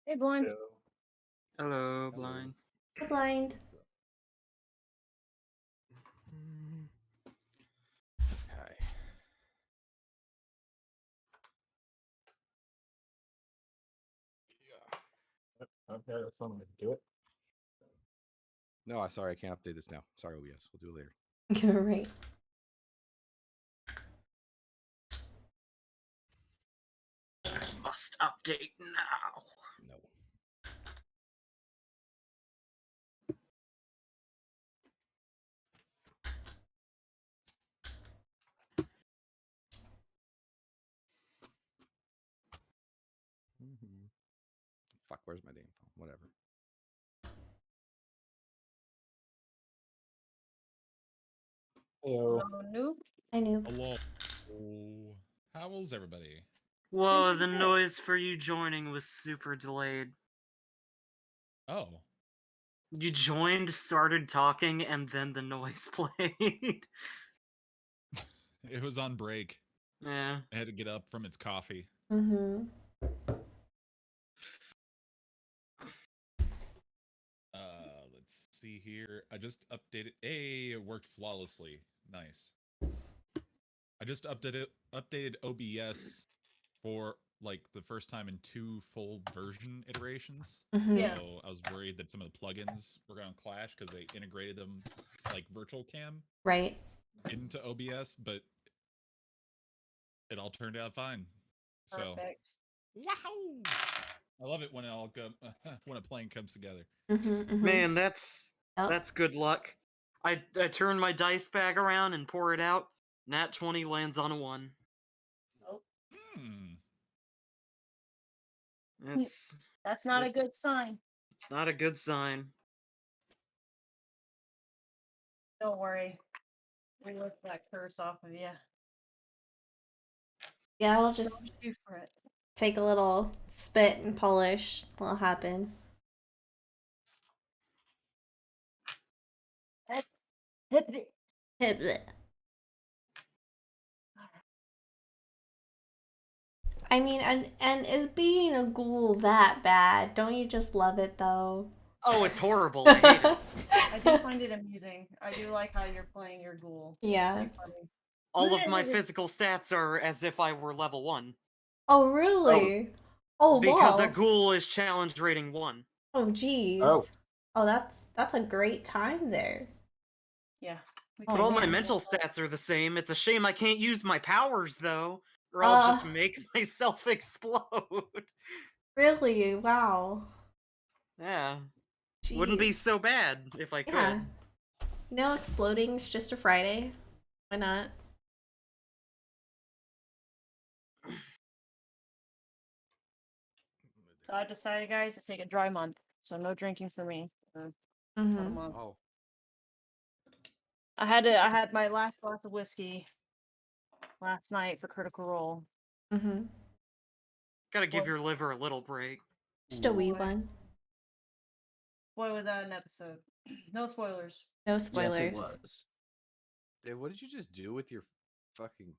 Hey, Blind. Hello, Blind. Hi, Blind. Hi. Okay, that's fun. Do it. No, I'm sorry, I can't update this now. Sorry, OBS. We'll do it later. All right. Must update now. No. Fuck, where's my damn phone? Whatever. Hello. Noob. I knew. Hello. How's everybody? Whoa, the noise for you joining was super delayed. Oh. You joined, started talking, and then the noise played. It was on break. Yeah. I had to get up from its coffee. Mm-hmm. Let's see here. I just updated. Hey, it worked flawlessly. Nice. I just updated OBS for like the first time in 2 full version iterations. Mm-hmm. Yeah. So I was worried that some of the plugins were going to clash because they integrated them like virtual cam Right. into OBS, but it all turned out fine. Perfect. So, wow! I love it when it all when a plan comes together. Mm-hmm, mm-hmm. Man, that's good luck. I turn my dice bag around and pour it out. Nat 20 lands on a 1. Nope. That's not a good sign. It's not a good sign. Don't worry. We lift that curse off of you. Yeah, I'll just Don't shoot for it. take a little spit and polish. It'll happen. Hit it. Hit it. I mean, and is being a ghoul that bad? Don't you just love it though? Oh, it's horrible. I hate it. I do find it amusing. I do like how you're playing your ghoul. Yeah. It's pretty funny. All of my physical stats are as if I were level 1. Oh really? Oh, because a balls. ghoul is challenge rating 1. Oh geez. Oh. Oh, that's a great time there. Yeah. But Oh, all my man. mental stats are the same. It's a shame I can't use my powers, though, or I'll just make myself explode. Really? Wow. Yeah. Jeez. Wouldn't be so bad if I could. Yeah. You know, exploding's just a Friday. Why not? So I decided, guys, to take a dry month, so no drinking for me. For a Mm-hmm. month. Oh. I had my last glass of whiskey last night for Critical Role. Mm-hmm. Gotta give your liver a little break. Just a wee one. Spoil that an episode. No spoilers. No spoilers. Yes, it was. Dude, what did you just do with your fucking...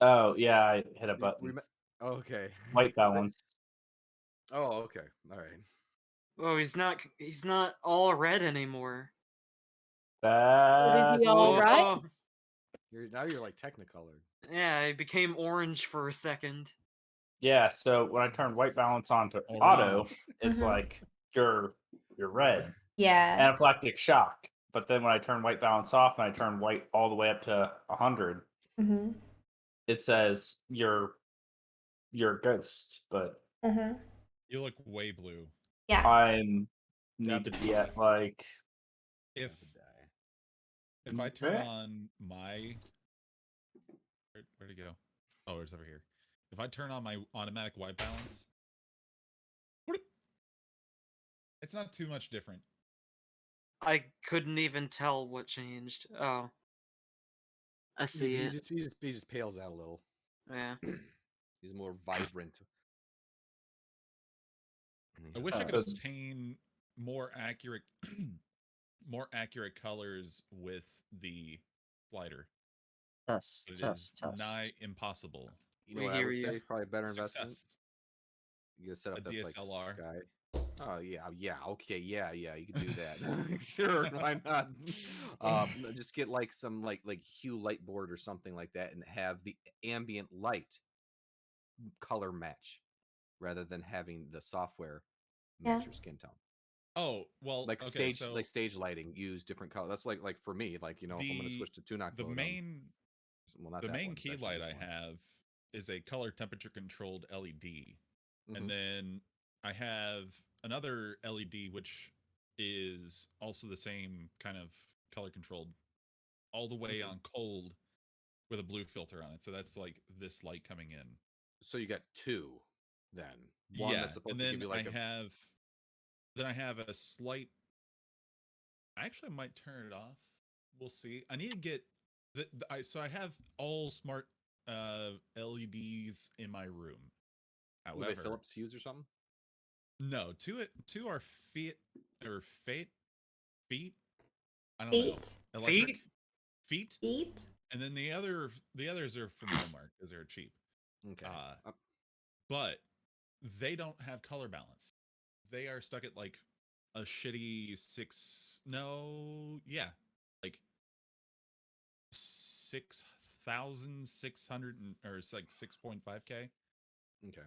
Oh, yeah, I hit a button. Oh, okay. White balance. Oh, okay. All right. Oh, he's not all red anymore. That's Is he all right? Oh, Now you're like Technicolor. yeah, I became orange for a second. Yeah, so when I turn white balance on to Orange. auto, it's Mhm. like you're red. Yeah. Anaphylactic shock. But then when I turn white balance off and I turn white all the way up to 100, Mm-hmm. it says you're a ghost, but Mm-hmm. You look way blue. Yeah. I'm need to be at like If I turn Okay. on my Where'd it go? Oh, it's over here. If I turn on my automatic white balance, it's not too much different. I couldn't even tell what changed. Oh, I see it. He just pales out a little. Yeah. He's more vibrant. I wish I could Because- obtain more accurate, more accurate colors with the slider. Test, But it is test, test. nigh impossible. You know We what I hear would you. say is probably a better investment. Success. You gotta set up A this like DSLR. sky. Oh yeah, okay, yeah, you can do that. Sure, why not? Just get like some like hue light board or something like that, and have the ambient light color match, rather than having the software match Yeah. your skin tone. Oh well, Like okay. stage lighting, use different color. That's like for me, like if I'm gonna switch to Tunok the mode, main well, not the that main one, key actually light this I one. have is a color temperature controlled LED, Mhm. and then I have another LED which is also the same kind of color controlled, all the way Okay. on cold with a blue filter on it. So that's like this light coming in. So you got two, then one Yeah, that's supposed and to then give you like I have a slight. Actually, I might turn it off. We'll see. I need to get so I have all smart LEDs in my room. Were they However, Philips Hughes or something? no, two are feet. I don't know. Feet. Electric feet, Feet. and then the others are from Walmart because they're cheap. Okay. But they don't have color balance. They are stuck at like a shitty like 6,600 or it's like 6.5K. Okay.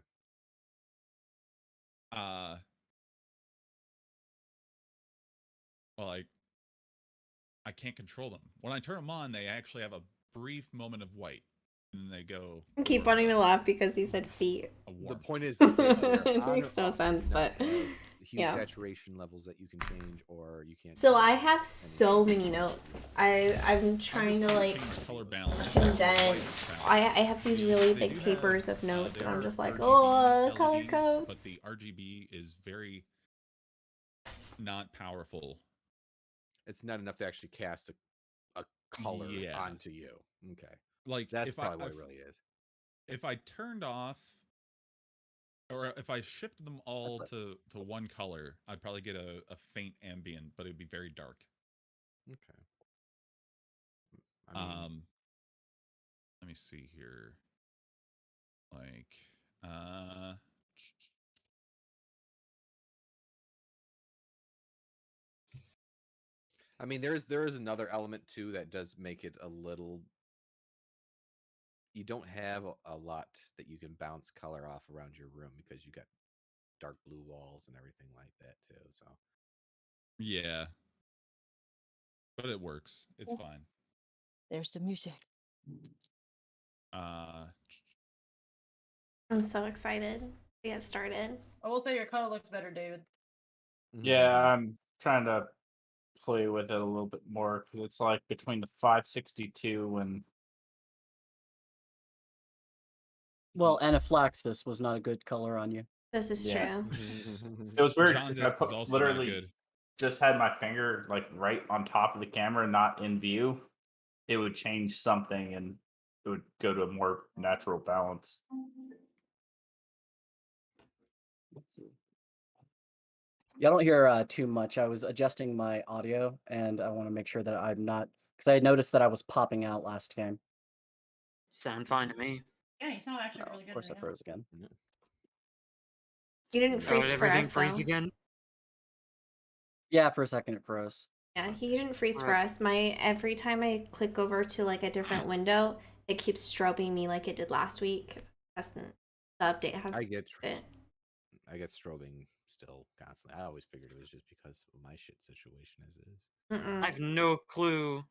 Well, I can't control them. When I turn them on, they actually have a brief moment of white, and then they go. I keep more, wanting to laugh because he said feet. a The warm. point is, that It makes no sense, but hue yeah. saturation levels that you can change, or you can't. So change I have so many notes. I'm trying to like color balance. condense. I have these really They big do papers have, of notes, and there I'm are just like, RGB oh, color LEDs, codes. But the RGB is very not powerful. It's not enough to actually cast a color Yeah. onto you. Okay, Like that's if probably what I've- it really is. If I turned off, or if I shifted them all to one color, I'd probably get a faint ambient, but it would be very dark. Okay. I mean, Let me see here. Like, there is another element too that does make it a little. You don't have a lot that you can bounce color off around your room because you got dark blue walls and everything like that too. So yeah, but it works. It's fine. There's the music. I'm so excited to get started. I will say your color looks better, David. Yeah, I'm trying to play with it a little bit more because it's like between the 562 and Well, anaphylaxis was not a good color on you. This is Yeah. true. it was weird. 'Cause Jaundice I is also not literally good. just had my finger like right on top of the camera, not in view. It would change something and it would go to a more natural balance. Yeah, I don't hear too much. I was adjusting my audio, and I want to make sure that I'm not, because I had noticed that I was popping out last game. Sound fine to me. Yeah, you sound actually Oh, really of good. course, I right now. froze again. He didn't Oh, freeze did for everything us freeze though. again? Yeah, for a second it froze. Yeah, he didn't freeze for Right. us. Every time I click over to like a different window, it keeps strobing me like it did last week. The update has I get it. strobing still constantly. I always figured it was just because of my shit situation as is. Mm-mm. I have no clue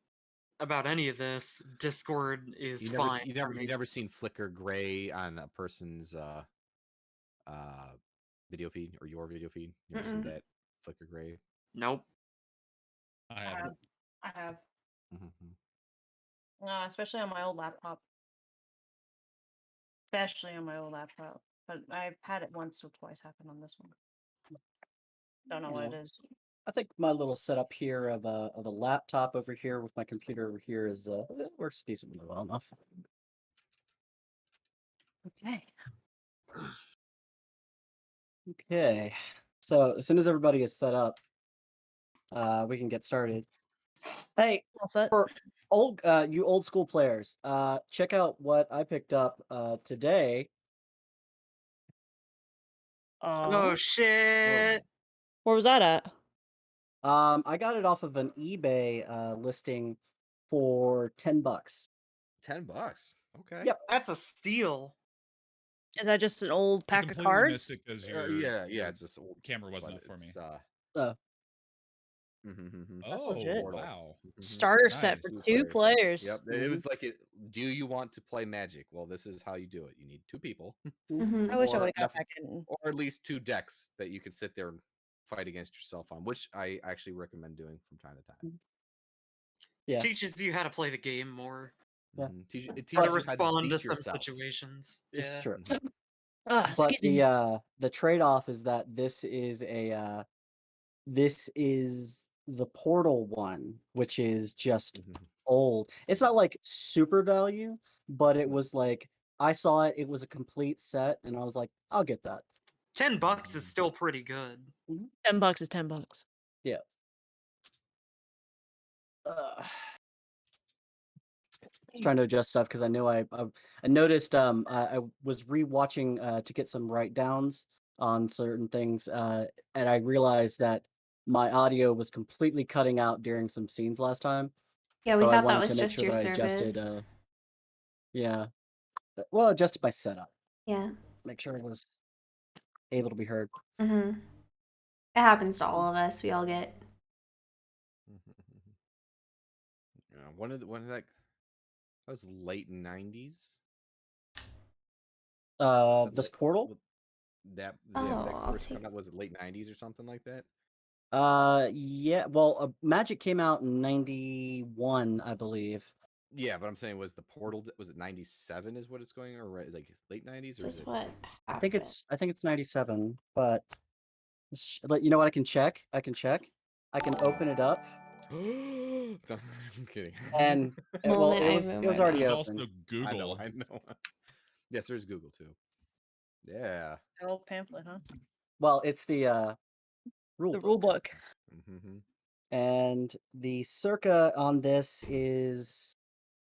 about any of this. Discord is You never, fine. for me. you never seen flicker gray on a person's video feed or your video feed. You ever see Mm-mm. that flicker gray? Nope. I I haven't. have. I have. Mm-hmm. Especially on my old laptop. especially on my old laptop. But I've had it once or twice happen on this one. Don't know what it Yeah. is. I think my little setup here of a laptop over here with my computer over here is it works decently well enough. Okay. Okay, so as soon as everybody is set up, we can get started. Hey, All set. for you old school players, check out what I picked up today. Oh shit! Where was that at? I got it off of an eBay listing for $10. $10. Okay. Yep. That's a steal. Is that just an old I pack of completely cards? missed it because Yeah, your it's just old, camera wasn't but up for me. it's That's Oh, legit. wow. Starter set Nice. for Two two players. Yep. It was like, do you want to play Magic? Well, this is how you do it. You need 2 people, Mhm. I wish I or would have got enough- back in. or at least 2 decks that you can sit there and fight against yourself on, which I actually recommend doing from time to time. Yeah. Teaches you how to play the game more. Yeah. It teaches How you to how to respond to beat some yourself. situations. It's Yeah. true. Ah, But excuse me. the trade-off is that this is the Portal one, which is just old. It's not like super value, but it No. was like I saw it, it was a complete set, and I was like, I'll get that. $10 is still pretty good. $10 is $10. Yeah. Just trying to adjust stuff because I knew I noticed I was rewatching to get some write downs on certain things, and I realized that my audio was completely cutting out during some scenes last time. Yeah, we So I thought that wanted was to make just sure your that I adjusted. service. Yeah, well, adjusted my setup, Yeah. make sure it was able to be heard. Mhm. It happens to all of us. We all get. Yeah, one of that was late 90s. This Portal. That I'll first take. time out, was it late 90s or something like that? Yeah. Well, Magic came out in 91, I believe. Yeah, but I'm saying, was the Portal, was it 97 is what it's going, or right, like late 90s, or This is is it? what I happened. think it's 97, but you know what? I can check. I can open it up, I'm kidding. and Moment I it move was my already There's mouse. open. also I know, Google. I know. Yes, there's Google too. Yeah. An old pamphlet, huh? Well, it's the rule The book. rule book. And the circa on this is,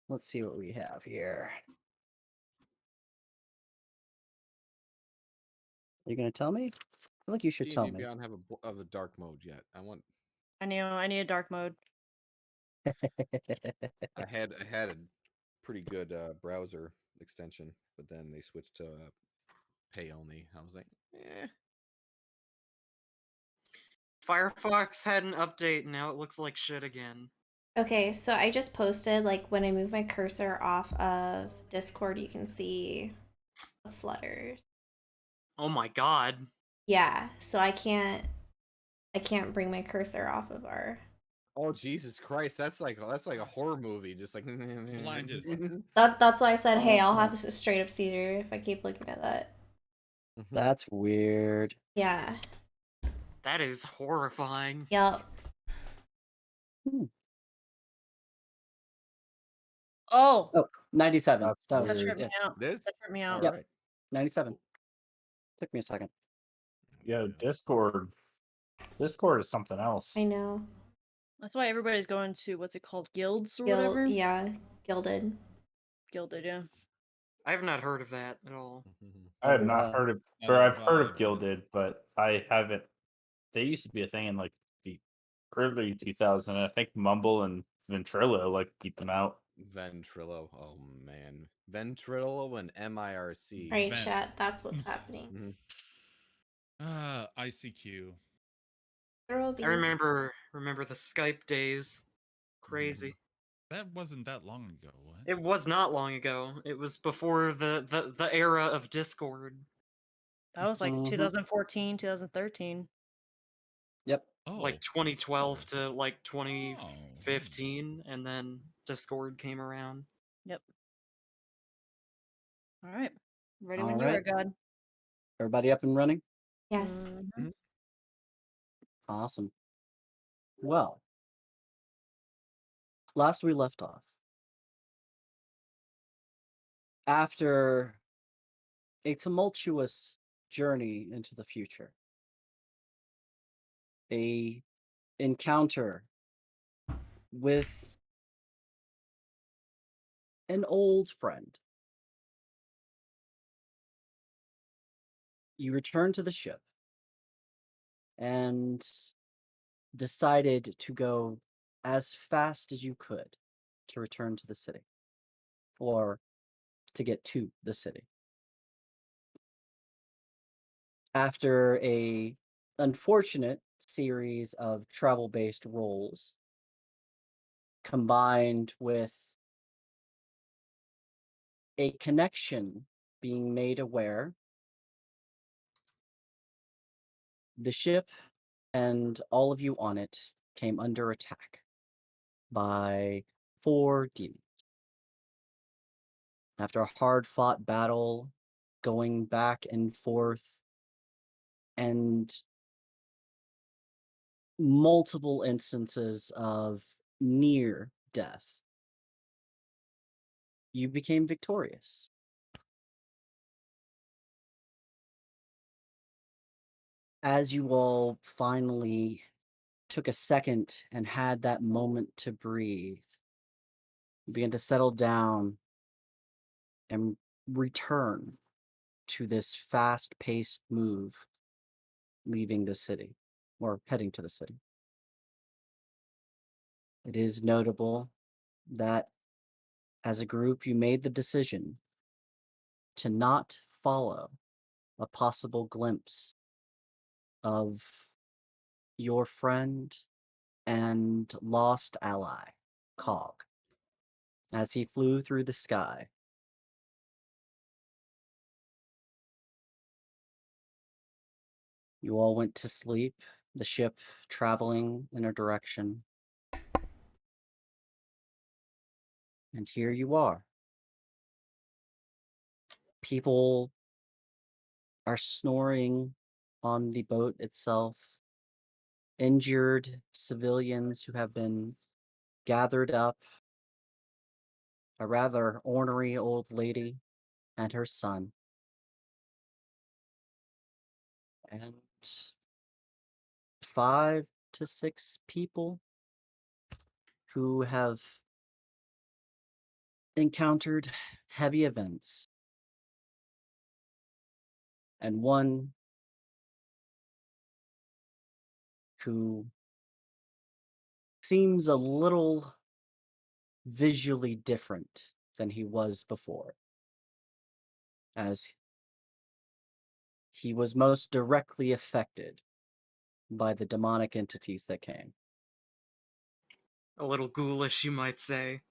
let's see what we have here. Are you gonna tell me? I feel like you should tell D&D me. Beyond have a dark mode yet? I want. I need a dark mode. I had a pretty good browser extension, but then they switched to pay only. I was like, eh. Firefox had an update, and now it looks like shit again. Okay, so I just posted, like, when I move my cursor off of Discord, you can see the flutters. Oh my god. Yeah, so I can't bring my cursor off of our. Oh Jesus Christ, that's like a horror movie, just like Blinded. That's why I said, hey, I'll Oh. have a straight up seizure if I keep looking at that. That's weird. Yeah. That is horrifying. Yep. Oh, 97. That's That that was weird. tripped me out. This? That tripped me out. Yep. Alright. 97. Took me a second. Yeah, Discord is something else. I know. That's why everybody's going to what's it called, guilds or whatever. Yeah, gilded. Gilded, yeah. I have not heard of that at all. I have not heard of, or Neither I've have heard I, of but- Gilded, but I haven't. They used to be a thing in like the early 2000s. I think Mumble and Ventrilo like keep them out. Ventrilo. Oh man. Ventrilo and MIRC. Right, Vent. chat. That's what's happening. ICQ. There will be. I remember the Skype days. Crazy. That wasn't that long ago. What? It was not long ago. It was before the era of Discord. That was like 2014, 2013. Yep. Oh, Like 2012 to like 2015, and then Discord came around. Yep. All right. Ready All when you are, right. God. Everybody up and running? Yes. Mhm. Awesome. Well, last we left off, after a tumultuous journey into the future, a encounter with an old friend, you return to the ship and decided to go as fast as you could to return to the city or to get to the city. After a unfortunate series of travel-based roles combined with a connection being made aware, the ship and all of you on it came under attack by 4 demons. After a hard-fought battle, going back and forth, and multiple instances of near death, you became victorious. As you all finally took a second and had that moment to breathe, you began to settle down and return to this fast-paced move, leaving the city, or heading to the city. It is notable that as a group, you made the decision to not follow a possible glimpse of your friend and lost ally, Cog, as he flew through the sky. You all went to sleep, the ship traveling in a direction. And here you are. People are snoring on the boat itself. Injured civilians who have been gathered up. A rather ornery old lady and her son. And 5 to 6 people who have encountered heavy events. And one who seems a little visually different than he was before, as he was most directly affected by the demonic entities that came. A little ghoulish, you might say.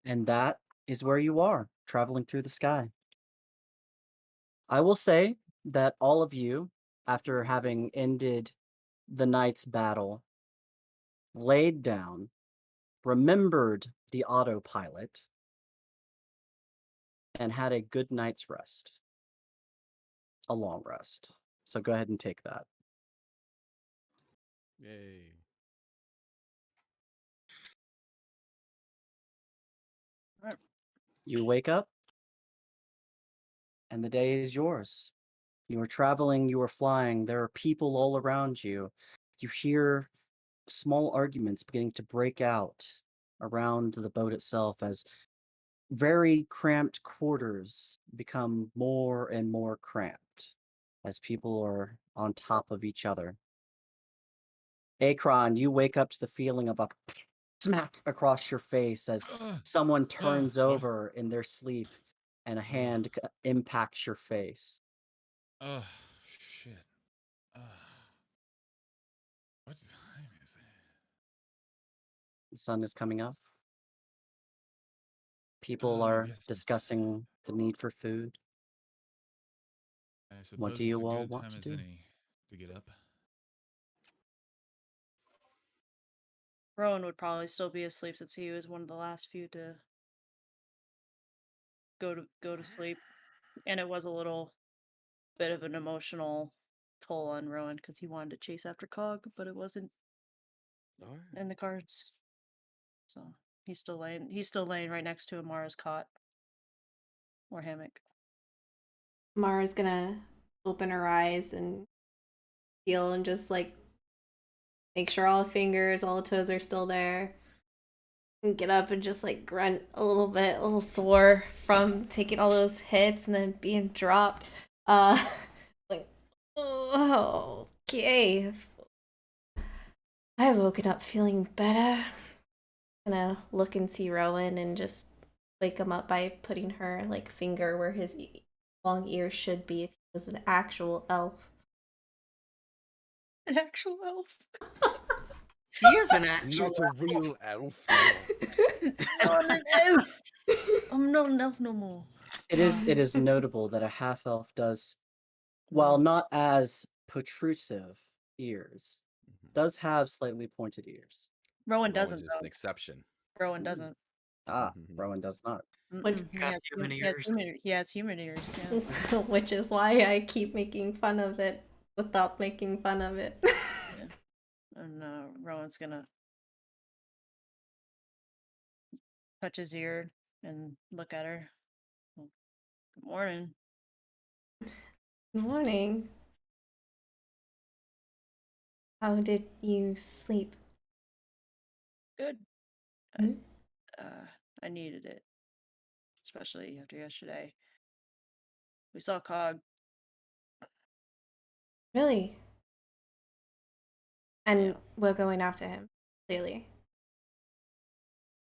And that is where you are, traveling through the sky. I will say that all of you, after having ended the night's battle, laid down, remembered the autopilot, and had a good night's rest. A long rest. So go ahead and take that. Yay. You wake up, and the day is yours. You are traveling, you are flying, there are people all around you. You hear small arguments beginning to break out around the boat itself as very cramped quarters become more and more cramped as people are on top of each other. Akron, you wake up to the feeling of a smack across your face as someone turns over in their sleep and a hand impacts your face. Oh, shit. What time is it? The sun is coming up. People I are guess it's- discussing the need for food. I suppose What do it's you a all good want time to as do? any to get up. Rowan would probably still be asleep since he was one of the last few to go to sleep, and it was a little bit of an emotional toll on Rowan because he wanted to chase after Cog, but it wasn't Alright. in the cards. So he's still laying right next to Amara's cot or hammock. Mara's gonna open her eyes and feel and just like make sure all the fingers, all the toes are still there. And get up and just like grunt a little bit, a little sore from taking all those hits and then being dropped. Like, oh, okay. I have woken up feeling better. Gonna look and see Rowan and just wake him up by putting her like finger where his long ears should be if he was an actual elf. An actual elf. He is an actual. Not a real elf. Not an elf. I'm not an elf no more. It is notable that a half elf does, while not as protrusive ears, does have slightly pointed ears. Rowan Rowan's doesn't just an though. exception. Rowan doesn't. Rowan does not. Which- Mm-mm. He has human ears. He has human ears. Yeah. Which is why I keep making fun of it without making fun of it. And Rowan's gonna touch his ear and look at her. Well, good morning. Good morning. How did you sleep? Good. Hmm? I needed it, especially after yesterday. We saw Cog. Really? And Yeah. we're going after him, clearly.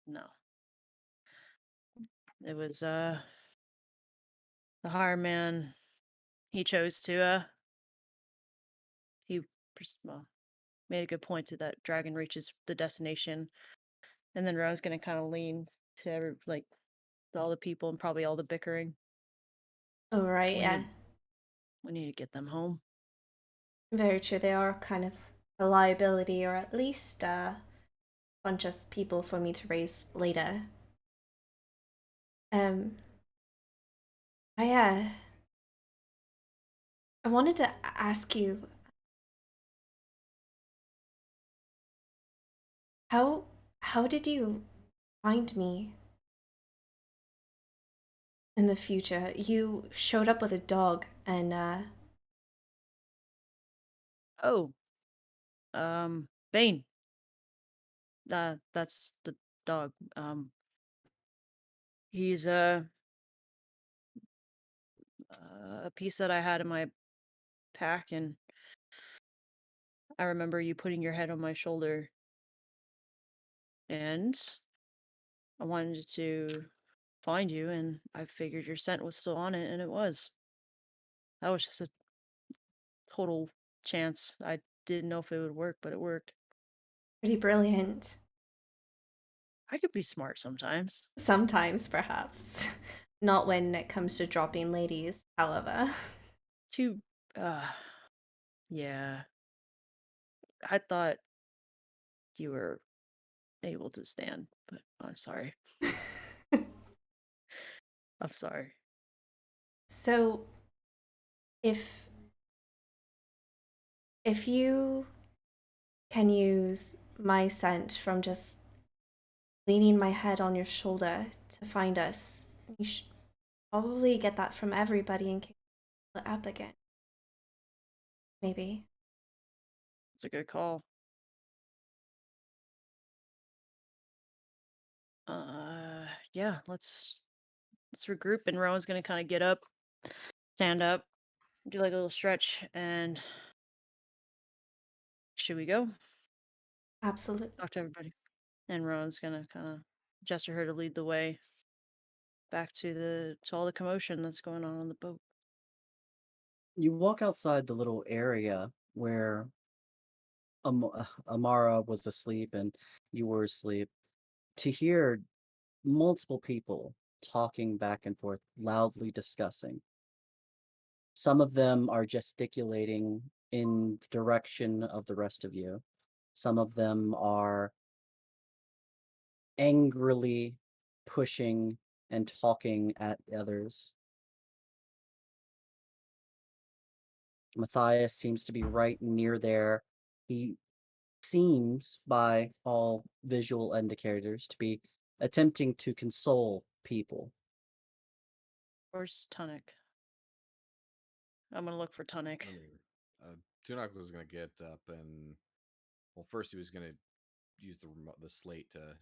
No. It was the hire man. He chose to well, made a good point to that dragon reaches the destination, and then Rowan's gonna kind of lean to all the people and probably all the bickering. Oh, right, We yeah. need- We need to get them home. Very true. They are kind of a liability, or at least a bunch of people for me to raise later. I wanted to ask you, how did you find me in the future? You showed up with a dog, and Oh, Bane. That's the dog. He's a piece that I had in my pack, and I remember you putting your head on my shoulder, and I wanted to find you, and I figured your scent was still on it, and it was. That was just a total chance. I didn't know if it would work, but it worked. pretty brilliant. I could be smart sometimes. Sometimes, perhaps. Not when it comes to dropping ladies, however. Too, yeah. I thought you were able to stand, but I'm sorry. I'm sorry. So, if you can use my scent from just leaning my head on your shoulder to find us, you should probably get that from everybody in case you split up again. Maybe. It's a good call. Yeah, let's regroup, and Rowan's gonna kind of get up, stand up, do like a little stretch, and should we go Absolutely. talk to everybody? And Rowan's gonna kind of gesture her to lead the way back to all the commotion that's going on the boat. You walk outside the little area where Amara was asleep and you were asleep to hear multiple people talking back and forth, loudly discussing. Some of them are gesticulating in the direction of the rest of you. Some of them are angrily pushing and talking at others. Matthias seems to be right near there. He seems, by all visual indicators, to be attempting to console people. Where's Tunic? I'm gonna look for Tunic. I mean, Tunak was gonna get up and, well, first he was gonna use the slate to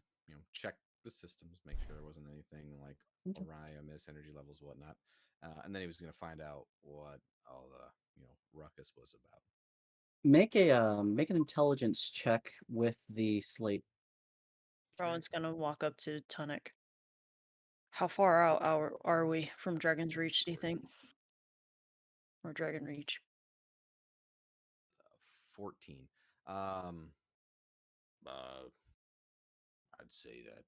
check the systems, make sure there wasn't anything like Okay. awry, miss energy levels, whatnot, and then he was gonna find out what all the ruckus was about. Make an intelligence check with the slate. Rowan's gonna walk up to Tunic. How far out are we from Dragon's Reach, do you think? Or Dragon Reach? 14. I'd say that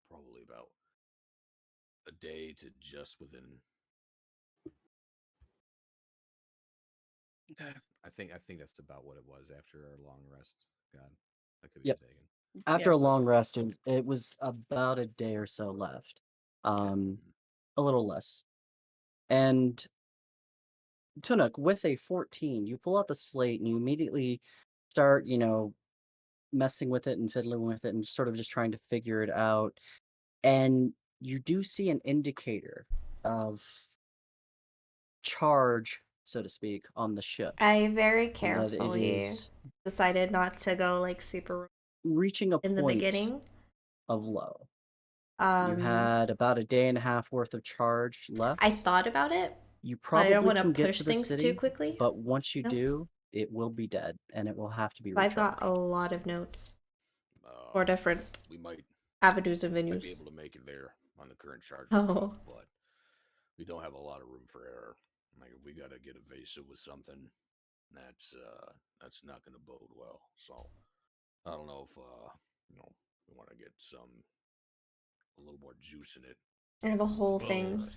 probably about a day to just within. Okay. I think that's about what it was after our long rest. God, that could be Yep. mistaken. After Yeah, a so long rest, it was about a day or so left. Okay. A little less. And Tunuk, with a 14, you pull out the slate and you immediately start, messing with it and fiddling with it and sort of just trying to figure it out. And you do see an indicator of charge, so to speak, on the ship. I very And that it carefully is decided not to go like super reaching a in the point beginning. of low. You had about a day and a half worth of charge left. I thought about it, You but I don't probably want to can get push to the things too city, quickly. but once you No. do, it will be dead and it will have to be I've got recharged. a lot of notes for different We might avenues and be venues. able to make it there on the current charge, Oh. but we don't have a lot of room for error. Like if we got to get evasive with something, that's not going to bode well. So I don't know if we want to get a little more juice in it. I have a whole Well, thing.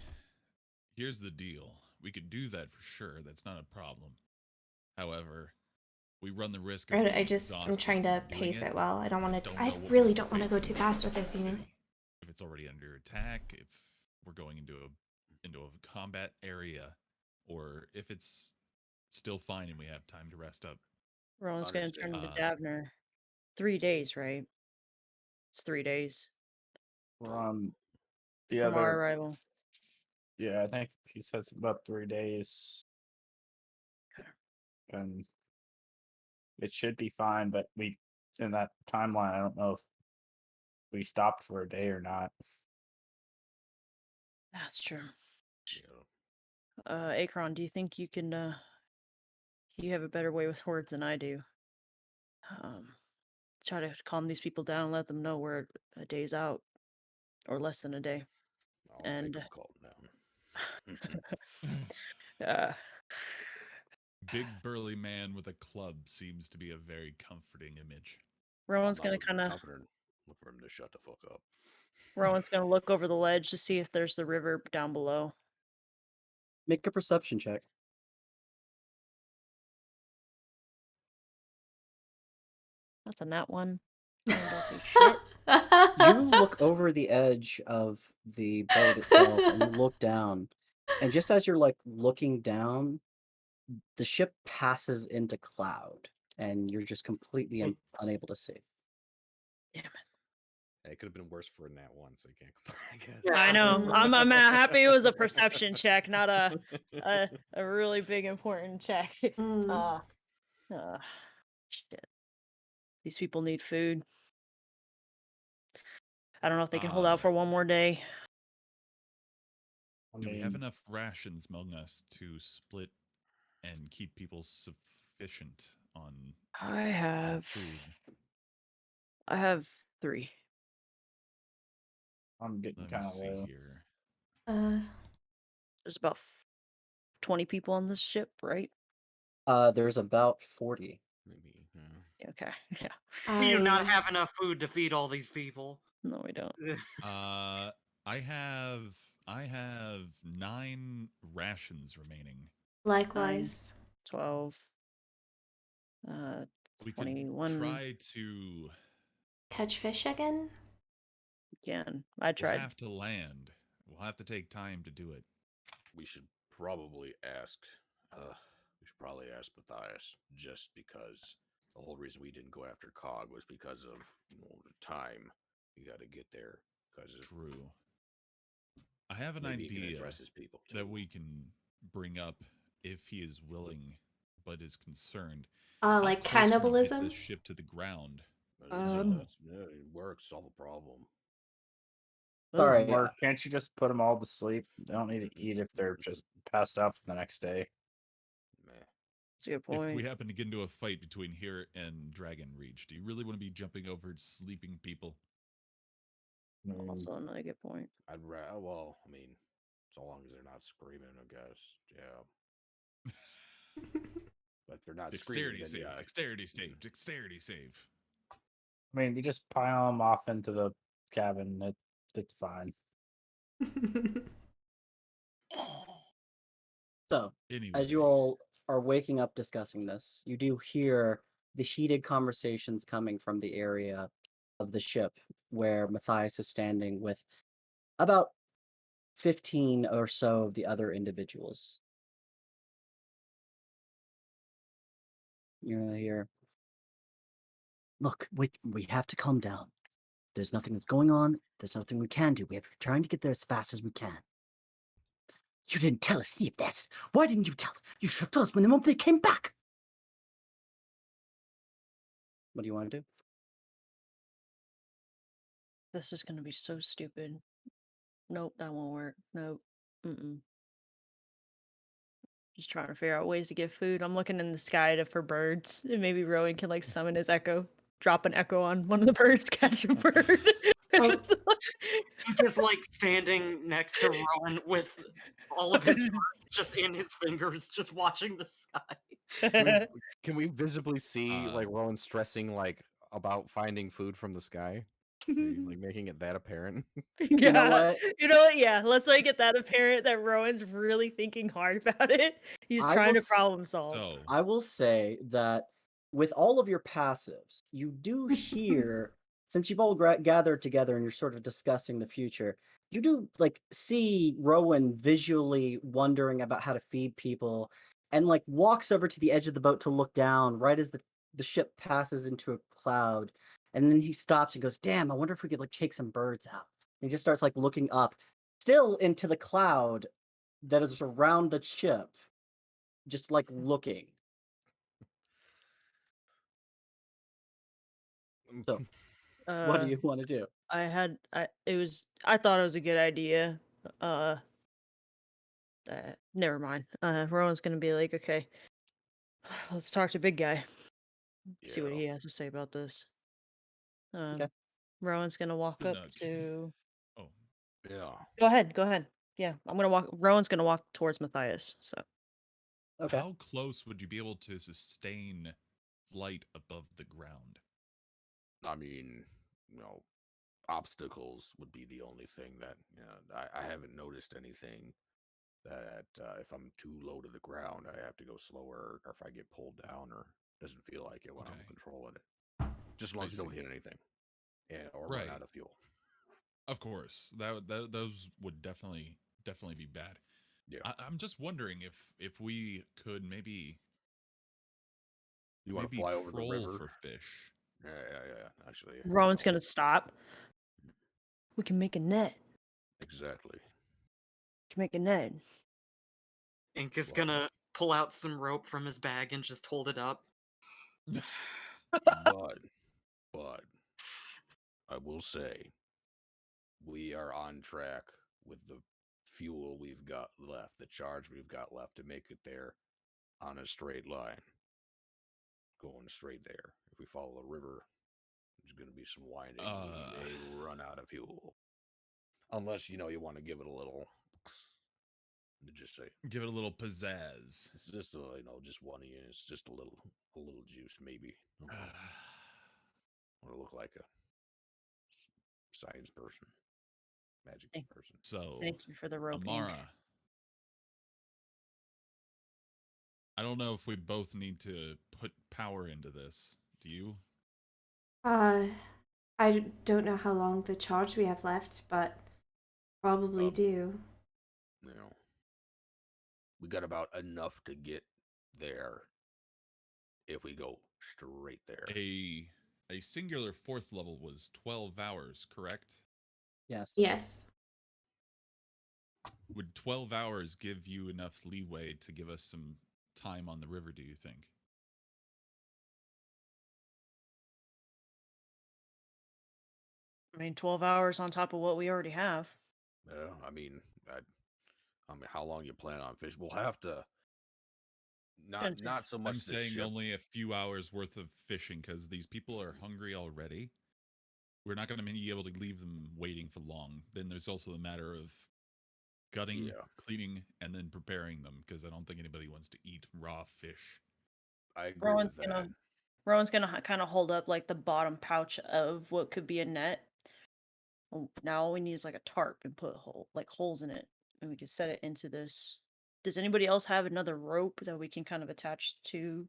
here's the deal. We could do that for sure. That's not a problem. However, we run the risk of being I'm exhausted trying to from doing pace it well. I don't want to. Don't I know what really we're don't want to go facing too when we fast get with to the this, city. If it's already under attack, if we're going into a combat area, or if it's still fine and we have time to rest up. Rowan's gonna turn into Understand. Davner. 3 days, right? It's 3 days We're on the from our other. arrival. Yeah, I think he says about 3 days, Okay. and it should be fine. But we, in that timeline, I don't know if we stopped for a day or not. That's true. Yeah. Akron, do you think you can you have a better way with words than I do? Try to calm these people down, let them know we're a day's out or less than a day. I'll And make them calm down. uh Big burly man with a club seems to be a very comforting image. I'm Rowan's not gonna looking for kind of comforting. Look for him to shut the fuck up. Rowan's gonna look over the ledge to see if there's the river down below. Make a perception check. That's a nat one. I don't see shit. You look over the edge of the boat itself and you look down. And just as you're like looking down, the ship passes into cloud and you're just completely unable to see. Damn it. It could have been worse for a nat one, so you can't complain, I guess. I know. Mm. I'm happy it was a perception check, not a really big important check. Mm. Shit. These people need food. I don't know if they can hold out for one more day. I Do we have mean, enough rations among us to split and keep people sufficient on I have food? 3. I'm getting Let me kind of see low. here. There's about 20 people on this ship, right? There's about 40. Maybe. Okay. Yeah. We do not have enough food to feed all these people. No, we don't. I have 9 rations remaining. Likewise. 12. We could 21. try to. Catch fish again? Again, I We'll tried. have to land. We'll have to take time to do it. We should probably ask. We should probably ask Matthias, just because the whole reason we didn't go after Cog was because of the time. We got to get there. True. I have an Maybe he can idea address his people too. that we can bring up if he is willing, but is concerned. Like How close can we get cannibalism? this ship to the ground? It works. Solve a problem. Sorry. Or can't you just put them all to sleep? They don't need to eat if they're just passed out for the next day. That's a good point. If we happen to get into a fight between here and Dragon Reach, do you really want to be jumping over sleeping people? Also another good point. Well, I mean, so long as they're not screaming, I guess. Yeah. But if they're not Dexterity screaming, save, dexterity save, dexterity save. I mean, you just pile them off into the cabin. It's fine. So, Anyway, as you all are waking up discussing this, you do hear the heated conversations coming from the area of the ship where Matthias is standing with about 15 or so of the other individuals. You're gonna hear, look, we have to calm down. There's nothing that's going on. There's nothing we can do. We're trying to get there as fast as we can. You didn't tell us any of this. Why didn't you tell us? You should have told us when the moment they came back. What do you want to do? This is gonna be so stupid. Nope, that won't work. Nope. Just trying to figure out ways to get food. I'm looking in the sky for birds. And maybe Rowan can like summon his echo, drop an echo on one of the birds, catch a bird. I'm just like standing next to Rowan with all of his birds just in his fingers, just watching the sky. Can we visibly see like Rowan stressing like about finding food from the sky? Like making it that apparent? Yeah. You know what? You know what? Yeah, let's make it that apparent that Rowan's really thinking hard about it. He's I trying will to s- problem solve. so I will say that with all of your passives, you do hear, since you've all gathered together and you're sort of discussing the future, you do like see Rowan visually wondering about how to feed people and like walks over to the edge of the boat to look down right as the ship passes into a cloud. And then he stops and goes, damn, I wonder if we could like take some birds out. And he just starts like looking up, still into the cloud that is around the ship, just like looking. So, what do you want to do? I thought it was a good idea. Never mind. Rowan's gonna be like, okay, let's talk to big guy. See what he has to say about this. Okay. Rowan's gonna walk Good up nudge. to. Oh, Yeah. Go ahead. Yeah, I'm gonna walk. Rowan's gonna walk towards Matthias. So. Okay. how close would you be able to sustain flight above the ground? I mean, obstacles would be the only thing that I haven't noticed anything that if I'm too low to the ground, I have to go slower, or if I get pulled down, or doesn't feel like it when I'm Okay. controlling it. Just as long I as you don't see. hit anything, or Right. run out of fuel. Of course, those would definitely be bad. Yeah. I'm just wondering if we could maybe You want to fly over the troll river? for fish. Yeah. Actually, Rowan's gonna stop. We can make a net. Exactly. We can make a net. Ink is gonna pull out some rope from his bag and just hold it up. But I will say we are on track with the fuel we've got left, the charge we've got left to make it there on a straight line. Going straight there. If we follow the river, there's going to be some winding. We may run out of fuel. Unless, you want to give it a little, just say, Give it a little pizzazz. it's just just one. It's just a little juice, maybe. I want to look like a science person, magic person. So, Thank you for the rope, Ink. Amara, I don't know if we both need to put power into this. Do you? I don't know how long the charge we have left, but Probably do. You know, we got about enough to get there if we go straight there. A singular fourth level was 12 hours, correct? Yes. Yes. Would 12 hours give you enough leeway to give us some time on the river, do you think? I mean, 12 hours on top of what we already have. Yeah, I mean, how long you plan on fish? We'll have to Shouldn't take- not so I'm much the saying ship. only a few hours worth of fishing because these people are hungry already. We're not going to be able to leave them waiting for long. Then there's also the matter of gutting, Yeah. cleaning, and then preparing them because I don't think anybody wants to eat raw fish. I agree Rowan's with that. gonna Rowan's gonna kind of hold up like the bottom pouch of what could be a net. Now all we need is like a tarp and put holes in it, and we can set it into this. Does anybody else have another rope that we can kind of attach to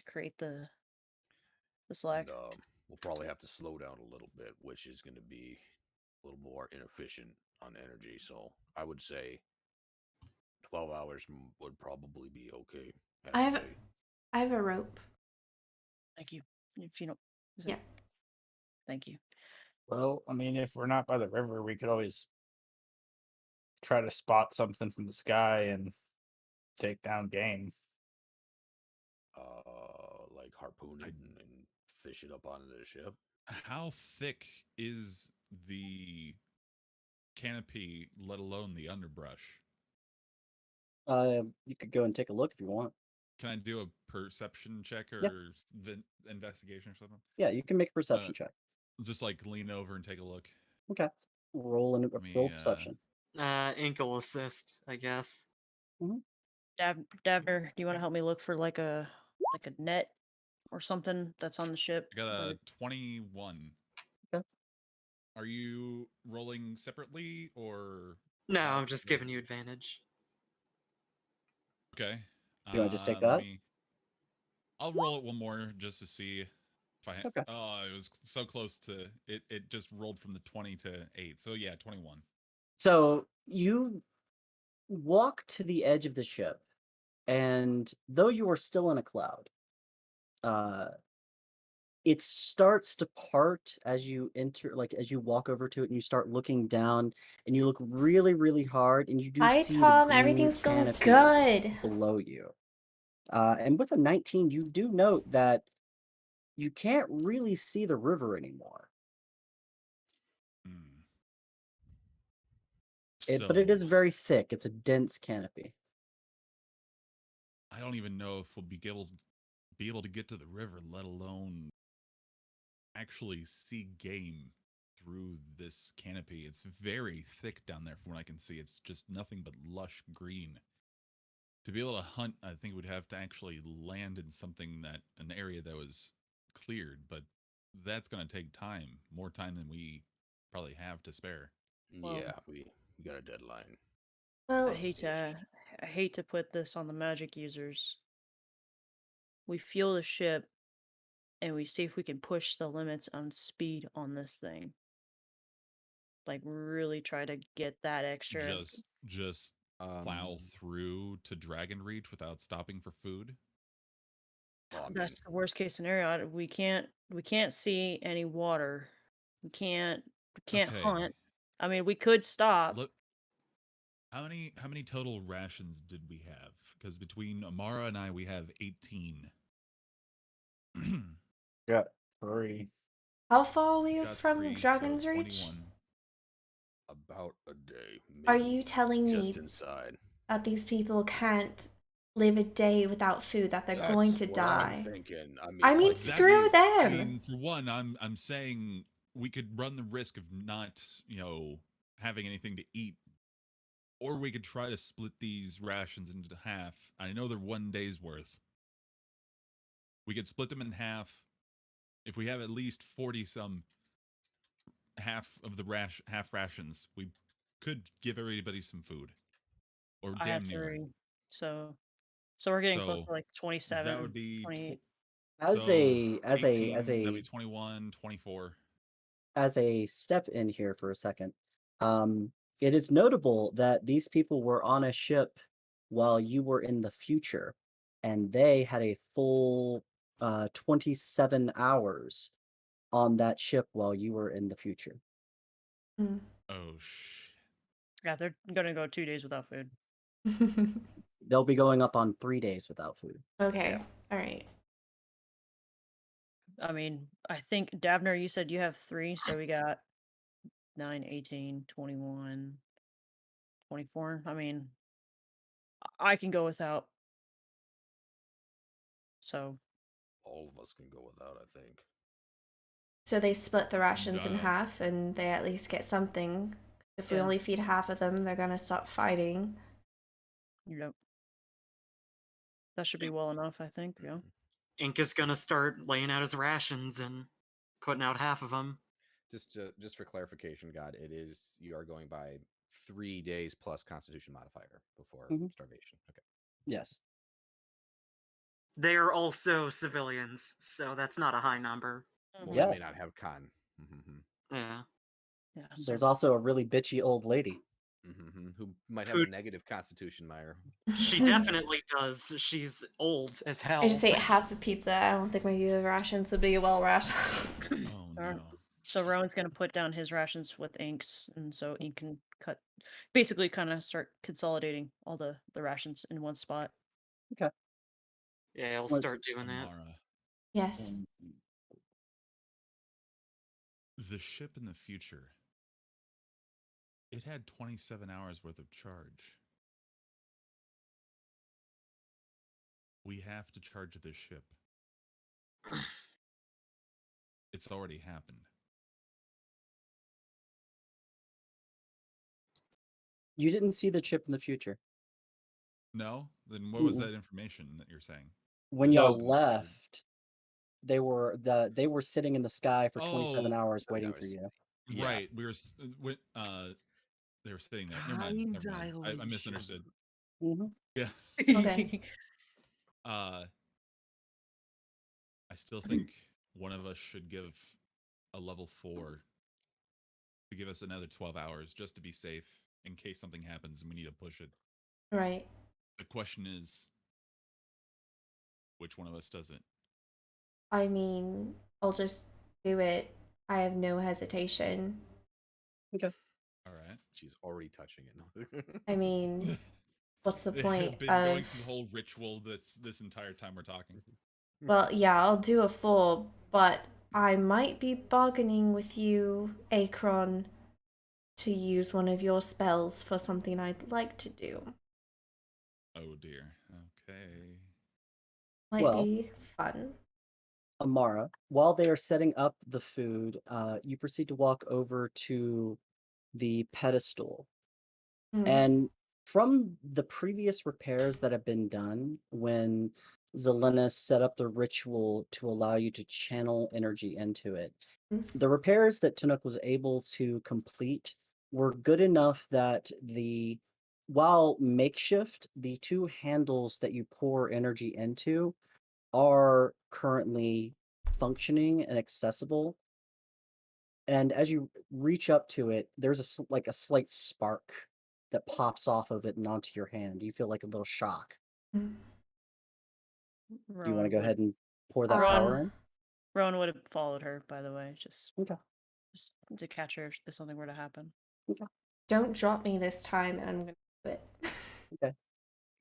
create the slack? And we'll probably have to slow down a little bit, which is going to be a little more inefficient on energy. So I would say 12 hours would probably be okay. As I a have day. I have a rope. Thank you. If you don't, is Yeah. it? Thank you. Well, I mean, if we're not by the river, we could always try to spot something from the sky and take down game. Like harpoon it and fish it up onto the ship. How thick is the canopy, let alone the underbrush? You could go and take a look if you want. Can I do a perception check Yeah. or investigation or something? Yeah, you can make a perception check. Just like lean over and take a look. Okay. Roll perception. Inkle assist, I guess. Davner, do you want to help me look for like a net or something that's on the ship? I got a 21. Okay. Are you rolling separately or? No, I'm just giving you advantage. Okay. You want to just take Let that? me. I'll roll it one more just to see if I. Okay. Oh, it was so close to it. It just rolled from the 20 to 8. So yeah, 21. So you walk to the edge of the ship, and though you are still in a cloud, it starts to part as you enter, like as you walk over to it and you start looking down, and you look really, really hard, and you do Hi, see Tom. the green Everything's going canopy good. below you. And with a 19, you do note that you can't really see the river anymore. Hmm. But it is So, very thick. It's a dense canopy. I don't even know if we'll be able to get to the river, let alone actually see game through this canopy. It's very thick down there from what I can see. It's just nothing but lush green. To be able to hunt, I think we'd have to actually land in an area that was cleared, but that's going to take time, more time than we probably have to spare. Well, Yeah, we got a deadline. I Well, hate to put this on the magic users. We fuel the ship, and we see if we can push the limits on speed on this thing. Like really try to get that extra. Just plow through to Dragon Reach without stopping for food. Well, I mean, That's the worst case scenario. We can't see any water. We can't Okay. hunt. I mean, we could stop. Look, how many total rations did we have? Because between Amara and I, we have 18. Got 3. how far are we Got from 3, Dragon's so Reach? 21. about a day. Maybe Are you telling just me inside? that these people can't live a day without food, that they're going to That's what I'm die? thinking. I mean, like, screw I them. mean, for one, I'm saying we could run the risk of not, having anything to eat, or we could try to split these rations into half. I know they're 1 day's worth. We could split them in half. If we have at least 40 some half of the half rations, we could give everybody some food, or I have damn near. 3. So we're getting close So to like 27, that would be 28. As so a 18, that'd be 21, 24. as a step in here for a second, It is notable that these people were on a ship while you were in the future, and they had a full 27 hours on that ship while you were in the future. Mm. Oh shit. Yeah, they're gonna go 2 days without food. They'll be going up on 3 days without food. Okay. Yeah. All right. I mean, I think Davner, you said you have 3, so we got 9, 18, 21, 24. I mean, I can go without. So, All of us can go without, I think. So they split the And rations in half, and they at least get something. If we Yeah. only feed half of them, they're gonna stop fighting. yep. That should be well enough, I think. Yeah. Ink is gonna start laying out his rations and putting out half of them. Just for clarification, God, it is you are going by 3 days plus Constitution modifier before Mhm. starvation. Okay. Yes. They are also civilians, so that's not a high number. Well, Yeah. they may not have con. Yeah. Yeah. There's So, also a really bitchy old lady. Who might have a Food. negative Constitution, Meyer. She definitely does. She's old as hell. I just ate half a pizza. I don't think my rations would be well rationed. Oh Alright. no. so Rowan's gonna put down his rations with Inks, and so Ink can basically kind of start consolidating all the rations in one spot. Okay. Yeah, I'll What- start doing that. Amara, Yes. the ship in the future. It had 27 hours worth of charge. We have to charge this ship. It's already happened. You didn't see the chip in the future. No? Then what was Mm-mm. that information that you're saying? When The No. y'all ship in the future. left, they were sitting in the sky for 27 Oh, hours I waiting was- for you. Yeah. right. We were they were sitting there. Never mind. Time Never mind. I dilation. misunderstood. Mm-hmm. Yeah. Okay. I still think one of us should give a level 4 to give us another 12 hours just to be safe in case something happens and we need to push it. Right. The question is, which one of us does it? I mean, I'll just do it. I have no hesitation. Okay. All right. She's already touching it. I mean, what's the They point have been of... going through the whole ritual this entire time we're talking. Well, yeah, I'll do a full, but I might be bargaining with you, Akron, to use one of your spells for something I'd like to do. Oh dear. Okay. Might Well- be fun. Amara, while they are setting up the food, you proceed to walk over to the pedestal. Hmm. And from the previous repairs that have been done, when Zelena set up the ritual to allow you to channel energy into it, Mm. the repairs that Tanook was able to complete were good enough that while makeshift, the 2 handles that you pour energy into are currently functioning and accessible. And as you reach up to it, there's a slight spark that pops off of it and onto your hand. You feel like a little shock. Mm. Do you want to go would, ahead and pour that Ron- power in? Rowan would have followed her, by the way, just Okay. to catch her if something were to happen. Don't drop me this time, and I'm gonna do it. No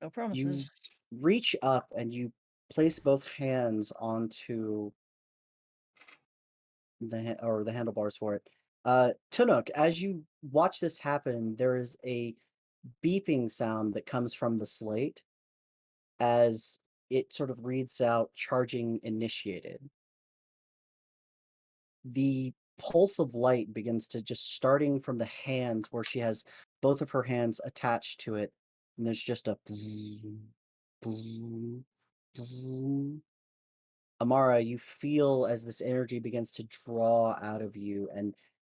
You promises. reach up and you place both hands onto the handlebars for it. Tanook, as you watch this happen, there is a beeping sound that comes from the slate as it sort of reads out charging initiated. The pulse of light begins to just starting from the hands where she has both of her hands attached to it, and there's just a boom, boom, boom. Amara, you feel as this energy begins to draw out of you, and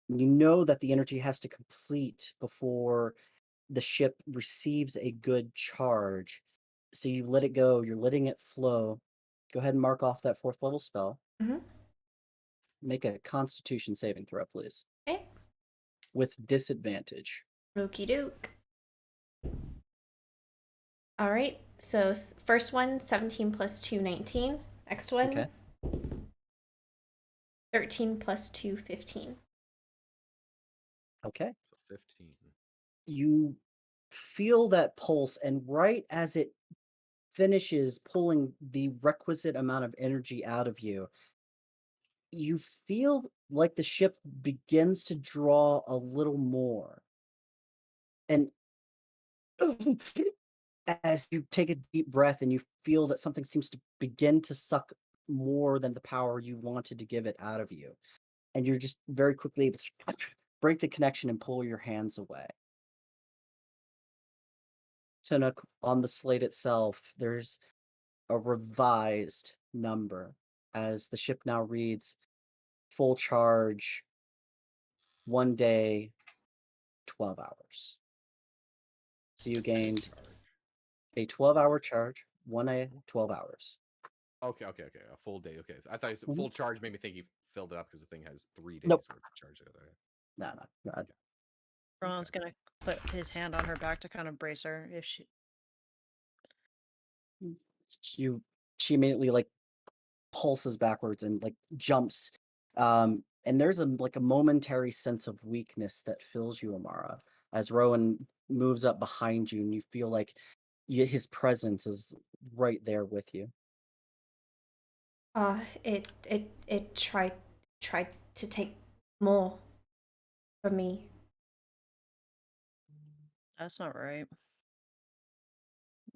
you know that the energy has to complete before the ship receives a good charge. So you let it go, you're letting it flow. Go ahead and mark off that 4th level spell. Mhm. Make a constitution saving throw, please. Okay. With disadvantage. Okie doke. All right. So first one, 17 plus 2, 19. Next one, Okay. 13 plus 2, 15. Okay. So 15. You feel that pulse, and right as it finishes pulling the requisite amount of energy out of you, you feel like the ship begins to draw a little more. And as you take a deep breath and you feel that something seems to begin to suck more than the power you wanted to give it out of you. And you're just very quickly able to break the connection and pull your hands away. Chinook, on the slate itself, there's a revised number as the ship now reads full charge, 1 day, 12 hours. So you gained a 12-hour charge, 1 day, 12 hours. Okay. A full day. Okay. I thought you said Mhm. full charge made me think he filled it up because the thing has 3 days Nope. worth of charge. Okay. No, no. Okay. Ron's gonna put his hand on her back to kind of brace her if she. You, she immediately like pulses backwards and like jumps. And there's a momentary sense of weakness that fills you, Amara, as Rowan moves up behind you, and you feel like his presence is right there with you. It tried to take more from me. That's not right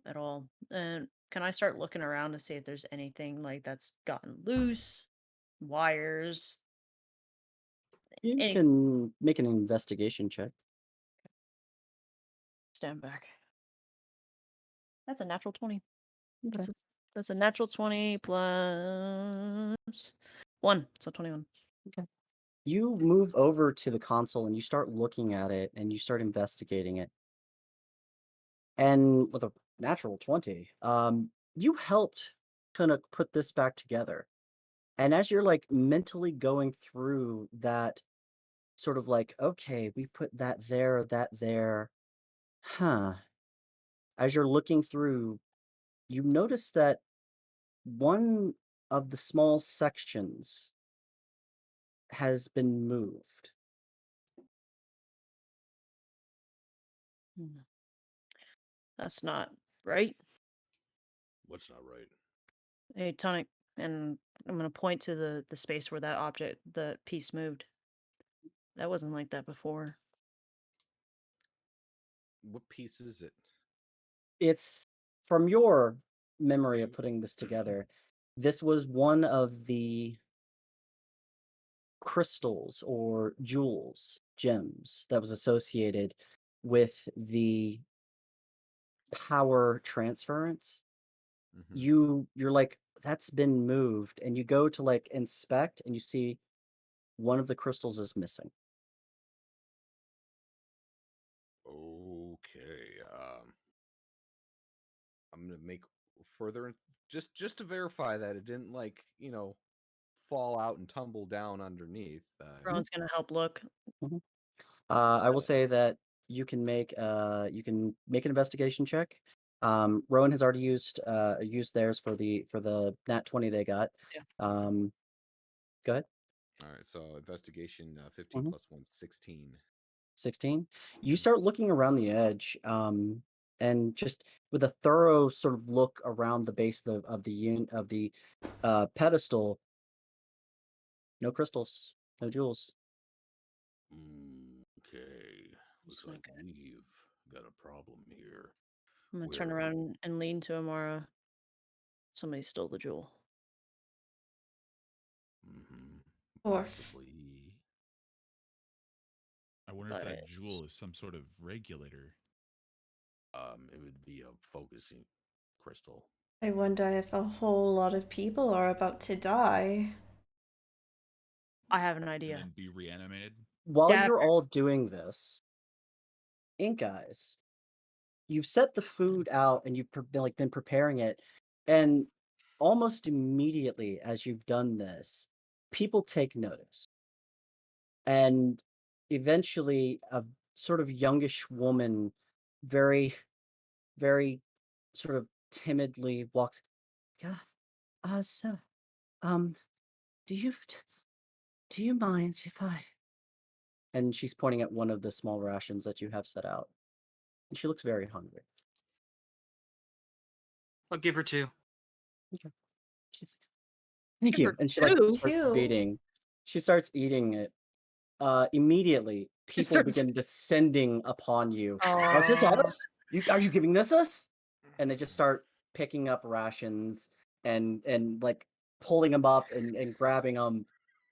at all. And can I start looking around to see if there's anything like that's gotten loose, wires, You any can make an investigation check. stand back. That's a natural 20. Okay. That's a natural 20 plus 1, so 21. You move over to the console and you start looking at it and you start investigating it. And with a natural 20, you helped kind of put this back together. And as you're like mentally going through that sort of like, okay, we put that there, huh. As you're looking through, you notice that one of the small sections has been moved. Hmm. That's not right. What's not right? Hey, Tonic, and I'm gonna point to the space where that object, the piece moved. That wasn't like that before. What piece is it? It's from your memory of putting this together. This was one of the crystals or jewels, gems that was associated with the power transference. Mhm. You're like, that's been moved, and you go to like inspect and you see one of the crystals is missing. Okay. I'm gonna make further just to verify that it didn't like fall out and tumble down underneath. Ron's gonna help look. Mhm. I will So say that you can make an investigation check. Rowan has already used theirs for the nat 20 they got. yeah. Go ahead. All right. So investigation 15 Mhm. plus 1, 16. 16. You Mhm. start looking around the edge, and just with a thorough sort of look around the base of the pedestal. No crystals, no jewels. Okay. Looks It's like not good. we've got a problem here. I'm gonna turn Where around and lean to Amara. Somebody stole the jewel. mm-hmm, Or possibly. I wonder if Thought that it. jewel is some sort of regulator. It would be a focusing crystal. I wonder if a whole lot of people are about to die. I have an And idea. then be reanimated. While Dab. you're all doing this, Ink Eyes, you've set the food out and been preparing it, and almost immediately as you've done this, people take notice, and eventually a sort of youngish woman, very, very sort of timidly walks. Yeah, so, um, do you do you mind if I? And she's pointing at one of the small rations that you have set out. And she looks very hungry. I'll give her 2. Okay. She's like, thank Give you. her And she like 2. starts Two. beating. She starts eating it. Immediately, She people starts begin descending upon you. Is this Aw. us? Are you giving this us? And they just start picking up rations and like pulling them up and grabbing them.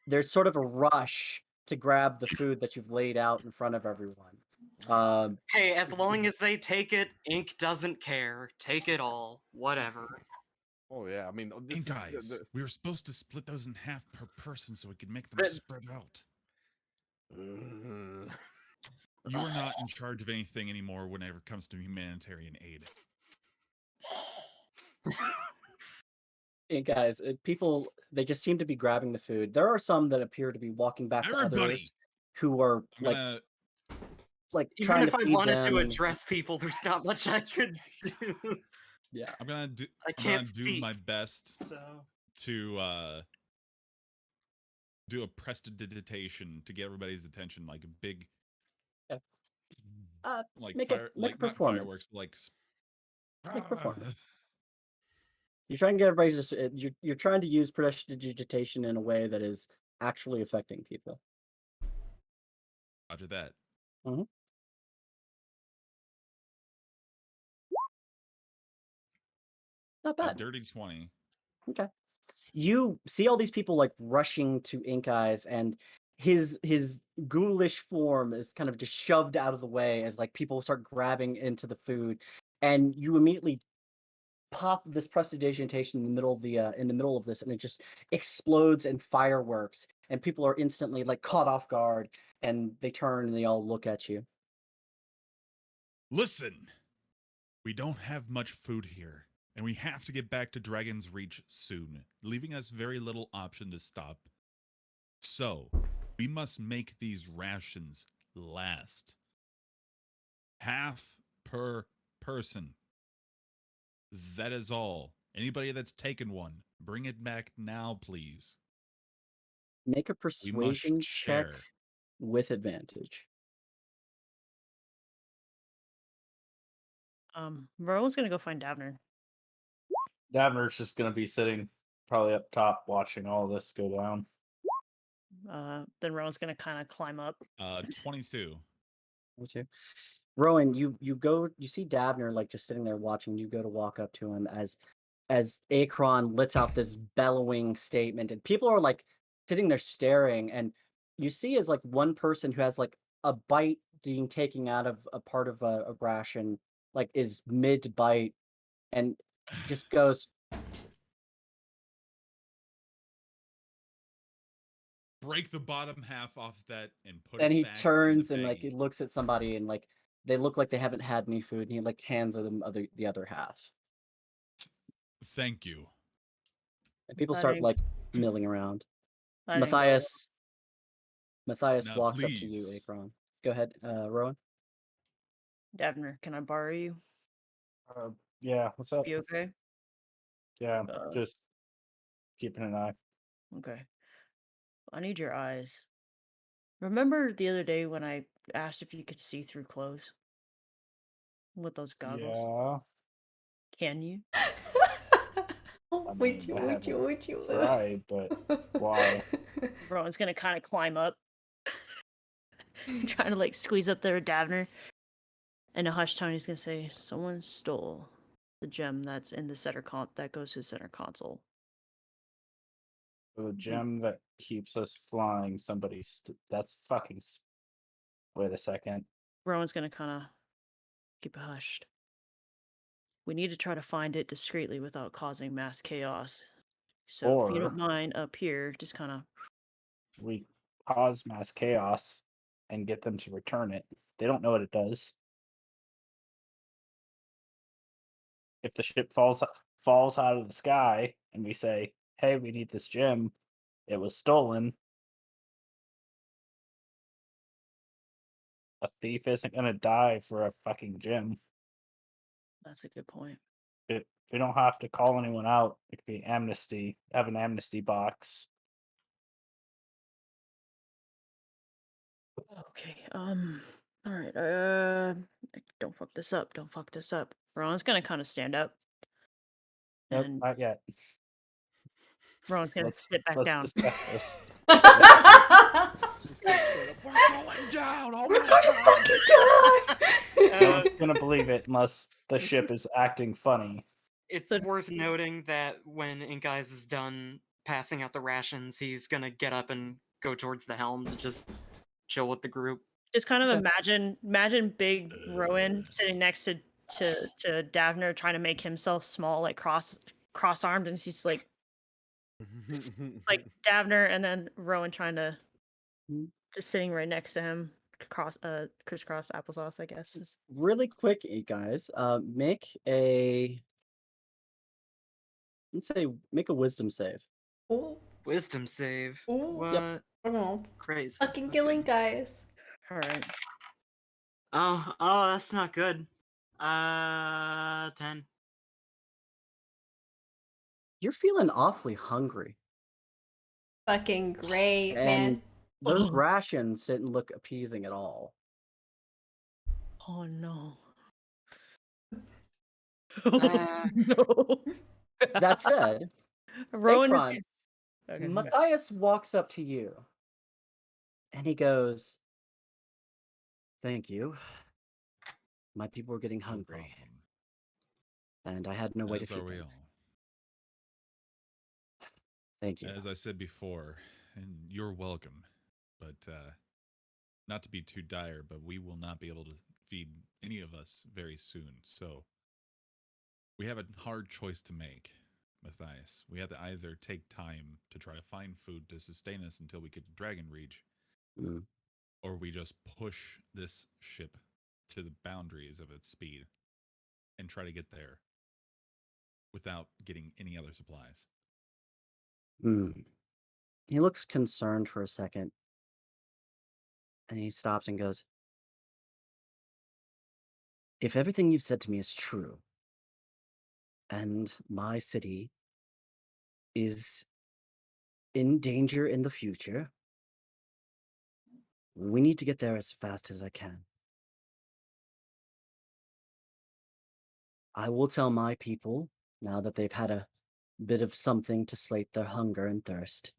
There's sort of a rush to grab the food that you've laid out in front of everyone. Um, Hey, as long as they take it, Ink doesn't care. Take it all. Whatever. Oh yeah, I mean this And is guys, we were supposed to split those in half per person so we could make them But- spread out. Mm. You are not in charge of anything anymore whenever it comes to humanitarian aid. Hey guys, people they just seem to be grabbing the food. There are some that appear to be walking back to Everybody! others who are I'm gonna Even trying if to I feed wanted them to and address people, there's not much I could do. yeah. I'm gonna do I I'm gonna can't do speak. my best So to do a prestidigitation to get everybody's attention, like a big Yeah. like Make fire, a like not performance. fireworks, like Make a performance. You're trying to get everybody just you're trying to use prestidigitation in a way that is actually affecting people. Roger that. Mhm. Not A bad. dirty 20. Okay. You see all these people like rushing to Ink Eyes, and his ghoulish form is kind of just shoved out of the way as like people start grabbing into the food, and you immediately pop this prestidigitation in the middle of the in the middle of this, and it just explodes in fireworks, and people are instantly like caught off guard, and they turn and they all look at you. Listen, we don't have much food here, and we have to get back to Dragon's Reach soon, leaving us very little option to stop. So, we must make these rations last. Half per person. That is all. Anybody that's taken one, bring it back now, please. Make a We must persuasion check share. with advantage. Rowan's gonna go find Davner. Davner's just gonna be sitting probably up top watching all this go down. Then Rowan's gonna kind of climb up. 22. Me too. Rowan, you see Davner like just sitting there watching. You go to walk up to him as Akron lets out this bellowing statement, and people are like sitting there staring, and you see as like one person who has like a bite being taken out of a part of a ration, like is mid bite, and just goes, Break the bottom half off that and put and it he back in the turns and like he baggie. looks at somebody and like they look like they haven't had any food, and he like hands them the other half, Thank you. and people That start ain't like milling around. that ain't go. Matthias Now, walks up to you, please. Akron. Go ahead, Rowan. Davner, can I borrow you? Yeah, what's up? Be okay? Yeah, Uh, just keeping an eye. Okay. I need your eyes. Remember the other day when I asked if you could see through clothes with those goggles? Yeah, Can you? I Would mean, you? I Would you? haven't Would you? tried, but why? Rowan's gonna kind of climb up, trying to like squeeze up there with Davner. In a hushed tone, he's gonna say, "Someone stole the gem that's in the that goes to the center console." The gem that keeps us flying. That's fucking. Wait a second. Rowan's gonna kind of keep it hushed. We need to try to find it discreetly without causing mass chaos. So if you don't Or mind, up here, just kind of. we cause mass chaos and get them to return it. They don't know what it does. If the ship falls out of the sky and we say, "Hey, we need this gem. It was stolen." A thief isn't gonna die for a fucking gym. That's a good point. We don't have to call anyone out. It could be amnesty. Have an amnesty box. Okay. All right. Don't fuck this up. Don't fuck this up. Ron's gonna kind of stand up, Nope, and not yet. Ron's gonna sit back Let's down. discuss this. Just gonna stand up. We're going down. Oh We're my gonna God. fucking die! No one's gonna believe it unless the ship is acting funny. It's So- worth noting that when Ink Eyes is done passing out the rations, he's gonna get up and go towards the helm to just chill with the group. Just kind of imagine big Rowan sitting next to Davner, trying to make himself small, like cross armed, and he's like Davner, and then Rowan trying to just sitting right next to him, crisscross applesauce, I guess. Really quick, guys. Make a wisdom save. Oh, Wisdom save. Ooh. What? Yep. oh, Crazy. fucking Okay. killing guys. All right. Oh, that's not good. 10. You're feeling awfully hungry, Fucking great, and man. those Oh. rations didn't look appeasing at all. Oh no. Uh, No. That said, Rowan. Akron, Okay. Matthias walks up to you, and he goes, "Thank you. My people were getting No hungry, problem. and I had no way to As are feed we them. all. Thank you." As I said before, and you're welcome, but not to be too dire, but we will not be able to feed any of us very soon. So we have a hard choice to make, Matthias. We have to either take time to try to find food to sustain us until we get to Dragon Reach, Mm. or we just push this ship to the boundaries of its speed and try to get there without getting any other supplies. Mm. He looks concerned for a second, and he stops and goes, "If everything you've said to me is true, and my city is in danger in the future, we need to get there as fast as I can. I will tell my people, now that they've had a bit of something to slate their hunger and thirst,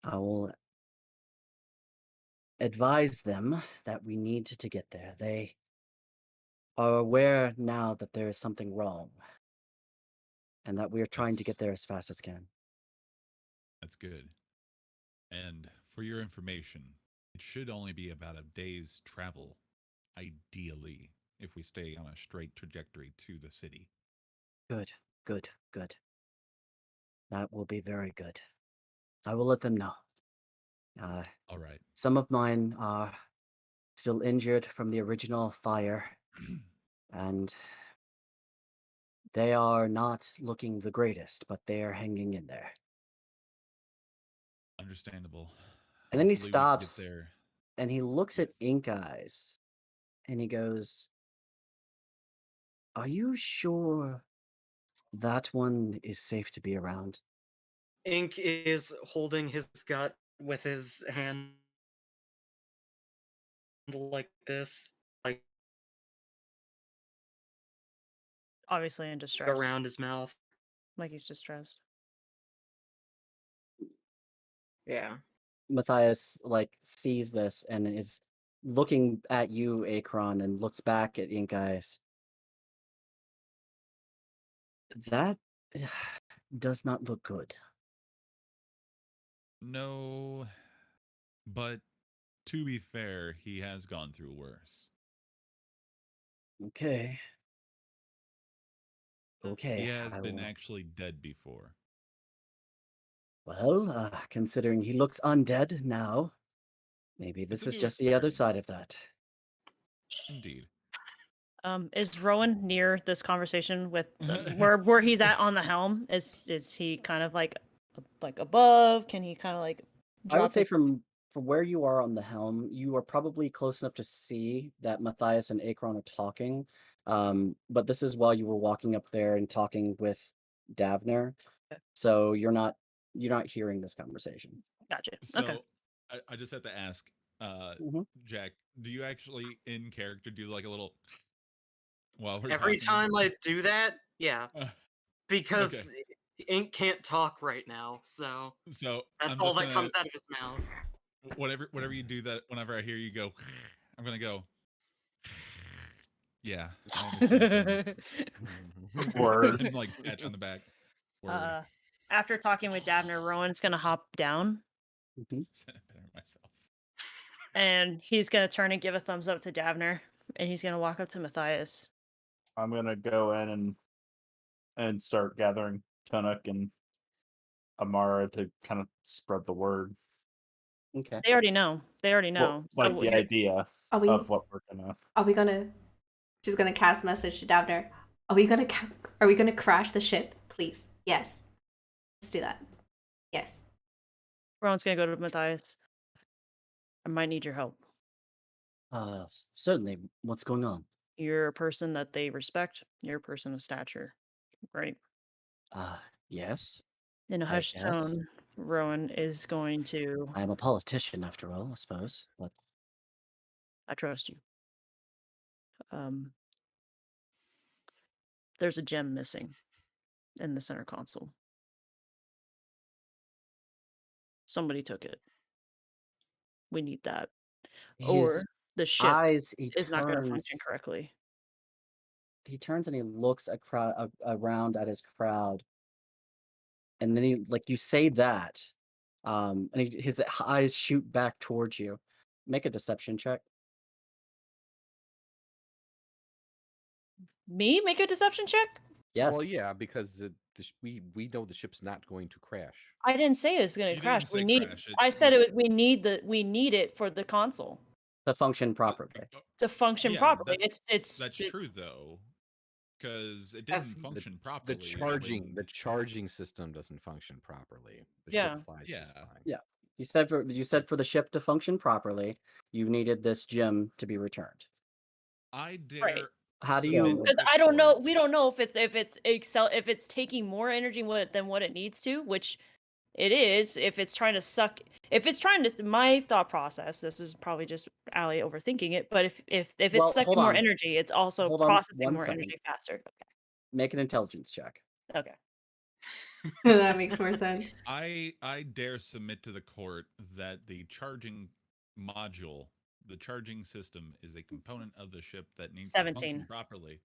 I will advise them that we need to get there. They are aware now that there is something wrong, and that we are trying to get there as fast as can." That's good. And for your information, it should only be about a day's travel, ideally, if we stay on a straight trajectory to the city. Good, good, good. That will be very good. I will let them know. All right. Some of mine are still injured from the original fire, and they are not looking the greatest, but they are hanging in there. Understandable. And then he Hopefully we can get stops, there. and he looks Yeah. at Ink Eyes, and he goes, "Are you sure that one is safe to be around?" Ink is holding his gut with his hand like this, like Obviously in distress. around his mouth. Like he's distressed. Yeah. Matthias sees this and is looking at you, Akron, and looks back at Ink Eyes. That does not look good. No, but to be fair, he has gone through worse. Okay. He Okay. has been will- actually dead before. Well, considering he looks undead now, maybe It's this a is new just the other side experience. of that. Indeed. Is Rowan near this conversation with where he's at on the helm? Is he kind of like above? Can he kind of like I would drop say his from from where you are on the helm, you are probably close enough to see that Matthias and Akron are talking. But this is while you were walking up there and talking with Davner, Okay. so you're not hearing this conversation. Gotcha. Okay. So I just have to ask, Mhm. Jack, do you actually in character do like a little while we're Every talking? time I do that, yeah, Okay. because Ink can't talk right now, so So that's I'm all just that gonna comes out of his mouth. whatever you do that whenever I hear you go, I'm gonna go. Yeah, I understand. Word. And like patch on the back. Word. After talking with Davner, Rowan's gonna hop down Mhm. Said it better myself. and he's gonna turn and give a thumbs up to Davner, and he's gonna walk up to Matthias. I'm gonna go in and start gathering Tunuk and Amara to kind of spread the word. Okay. They already know. They already know. Well, like So the idea Are we of what we're gonna. are we gonna she's gonna cast message to Davner. Are we gonna crash the ship? Please. Yes. Let's do that. Yes. Rowan's gonna go to Matthias. I might need your help. Certainly. What's going on? You're a person that they respect. You're a person of stature, right? Yes. In a I hushed guess. tone, Rowan is going to. I am a politician after all, I suppose. But I trust you. There's a gem missing in the center console. Somebody took it. We need that. his Or the ship eyes, is not going to function correctly. he turns and he looks around at his crowd, and then he like you say that, and his eyes shoot back towards you. Make a deception check. Me make a deception check? Yes. Well, yeah, because we know the ship's not going to crash. I didn't say it was going You to crash. didn't say crash. I said it was we need it for the console To function properly. to function Yeah, properly. that's true though, because it As didn't function The properly. charging system doesn't function properly. The Yeah. ship flies just Yeah. fine. Yeah. You said for the ship to function properly, you needed this gem to be returned. I dare. Right. How do submit you? Because the I don't know. court- We don't know if it's taking more energy than what it needs to, which it is. If it's trying to, my thought process. This is probably just Allie overthinking it. But if Well, it's sucking hold more on. energy, it's also Hold on processing 1 more second. energy faster. Make an intelligence check. Okay. That makes more sense. I dare submit to the court that the charging module, the charging system, is a component of the ship that needs to 17. function properly.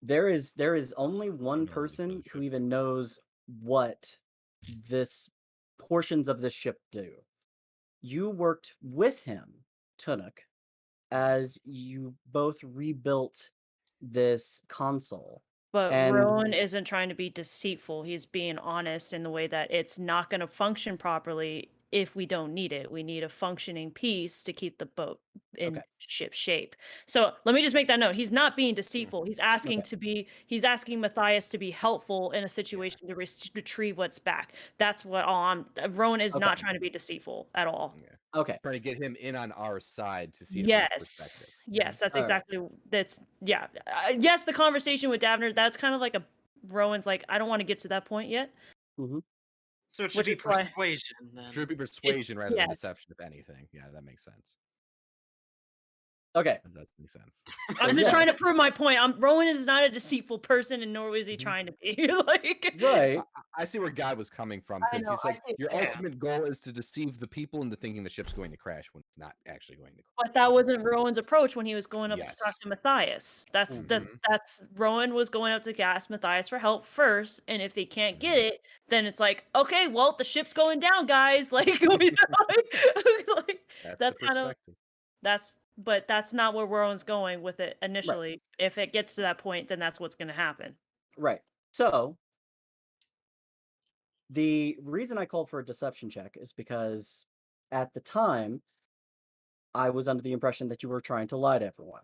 There is only one Normally for the person who ship. even knows what this portions of this ship do. You worked with him, Tunuk, as you both rebuilt this console. But And Rowan isn't trying to be deceitful. He's being honest in the way that it's not going to function properly if we don't need it. We need a functioning piece to keep the boat in Okay. ship shape. So let me just make that note. He's not being deceitful. He's asking he's asking Matthias to be helpful in a situation to retrieve what's back. That's what Rowan is not Okay. trying to be deceitful at all. Yeah. Okay. Trying to get him in on our side to see it from his perspective. Yes, that's All right. exactly yeah. Yes, the conversation with Davner, that's kind of like a Rowan's like, I don't want to get to that point yet. Mm-hmm. So it should Which be is why- persuasion then. Should be persuasion rather than yes. deception, if anything. Yeah, that makes sense. Okay. That does make sense. I'm just yes. trying to prove my point. Rowan is not a deceitful person, and nor is he trying to be. Like, Right. I see where God was coming from, I because know, he's I like, see- your yeah. ultimate goal is to deceive the people into thinking the ship's going to crash when it's not actually going to crash. but that wasn't Rowan's approach when he was going up to Yes. talk to Matthias. That's Mhm. Rowan was going up to ask Matthias for help first, and if he can't get Mhm. it, then it's like, okay, well, the ship's going down, guys. Like, you know, like, That's that's the kind of perspective. but that's not where Rowan's going with it initially. If it gets to that point, then that's what's going to happen. Right. So the reason I called for a deception check is because at the time I was under the impression that you were trying to lie to everyone.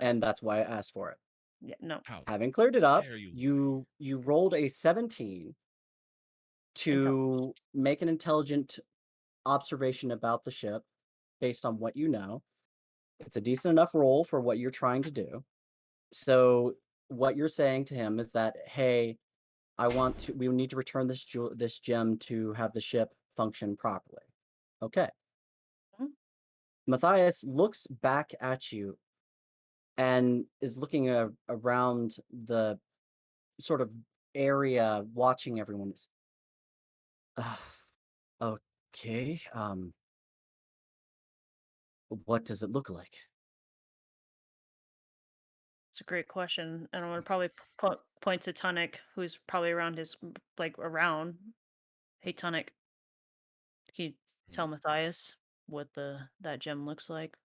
No. And that's why I asked for it. Yeah, no. How Having cleared it up, dare you you rolled a 17 to make an intelligent observation about the ship based on what you know. It's a decent enough roll for what you're trying to do. So what you're saying to him is that, hey, we need to return this gem to have the ship function properly. Okay. Mhm. Matthias looks back at you and is looking around the sort of area, watching everyone. Uh, okay. What does it look like? It's a great question, and I'm gonna probably point to Tunic, who's probably around his like around. Hey, Tunic, can you tell Matthias what that gem looks like?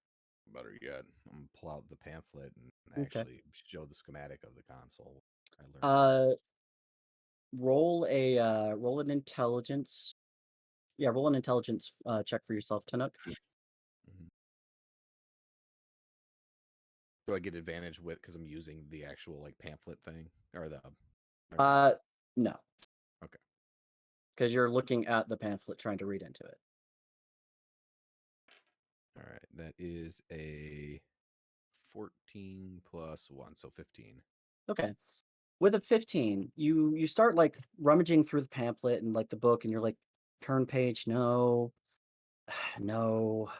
Better yet, I'm gonna pull out the pamphlet and Okay. actually show the schematic of the console. I learned. Uh, roll an intelligence. Yeah, roll an intelligence check for yourself, Tanuk. Mhm. Do I get advantage with because I'm using the actual like pamphlet thing or the? Never mind. No, Okay. because you're looking at the pamphlet trying to read into it. All right. That is a 14 plus 1, so 15. Okay. With a 15, you start like rummaging through the pamphlet and like the book, and you're like, turn page, no, no,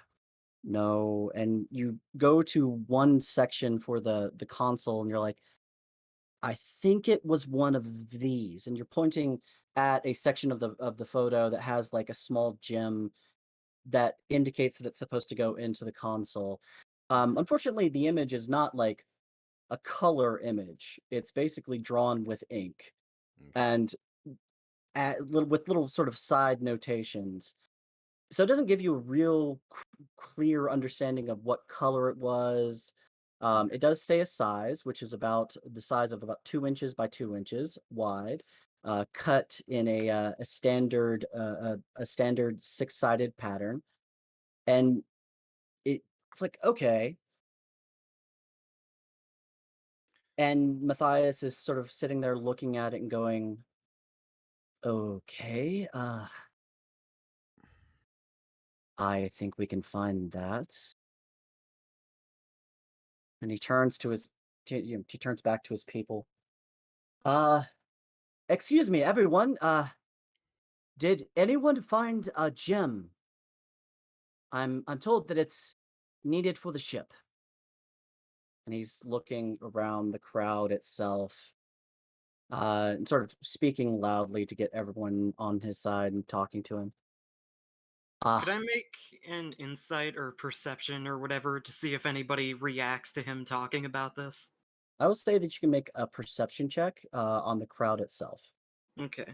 no, and you go to one section for the console, and you're like, I think it was one of these, and you're pointing at a section of the photo that has like a small gem that indicates that it's supposed to go into the console. Unfortunately, the image is not like a color image. It's basically drawn with ink Okay. and with little sort of side notations. So it doesn't give you a real clear understanding of what color it was. Okay. It does say a size, which is about the size of about 2 inches by 2 inches wide, cut in a standard 6-sided pattern, and it's like okay. And Matthias is sort of sitting there looking at it and going, okay, I think we can find that. And he turns back to his people. Excuse me, everyone. Did anyone find a gem? I'm told that it's needed for the ship. And he's looking around the crowd itself, and sort of speaking loudly to get everyone on his side and talking to him. Could I make an insight or perception or whatever to see if anybody reacts to him talking about this? I will say that you can make a perception check on the crowd itself. Okay.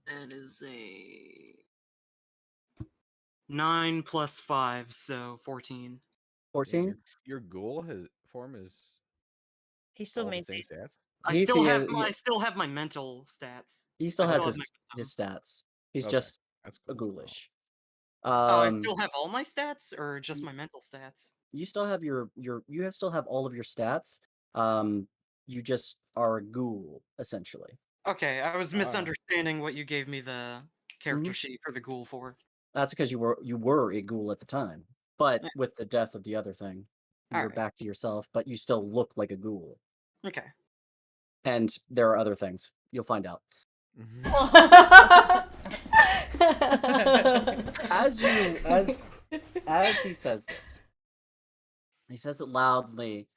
That is a 9 plus 5, so 14. 14? Your ghoul has form is He still all the same maintains. stats. I He's still he, have he, I still have my mental stats. he I still has still have my his wisdom. stats. He's Okay, just that's a cool. ghoulish. Oh, I Um, still have all my stats or just y- my mental stats? you still have still have all of your stats. You just are a ghoul essentially. Okay, I was Ah, misunderstanding what you gave me the character Mhm. sheet for the ghoul for. That's because you were a ghoul at the time, but Yeah, with the death of the other thing, you're alright. back to yourself, but you still look like a ghoul. Okay. And there are other things you'll find out. As you as he says this, he says it loudly.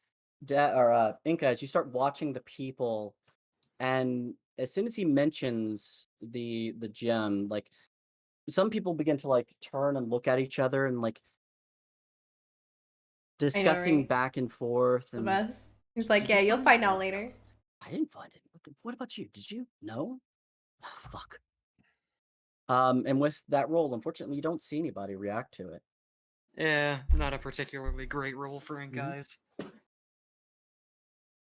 Inca, as you start watching the people, and as soon as he mentions the gem, like some people begin to like turn and look at each other and like I know, discussing right? back and forth. The And best. He's like, did yeah, you you'll find find it? out later. I didn't find it. What about you? Did you? No. Fuck. And with that roll, unfortunately, you don't see anybody react to it. Yeah, not a particularly great roll for ink Mhm. eyes.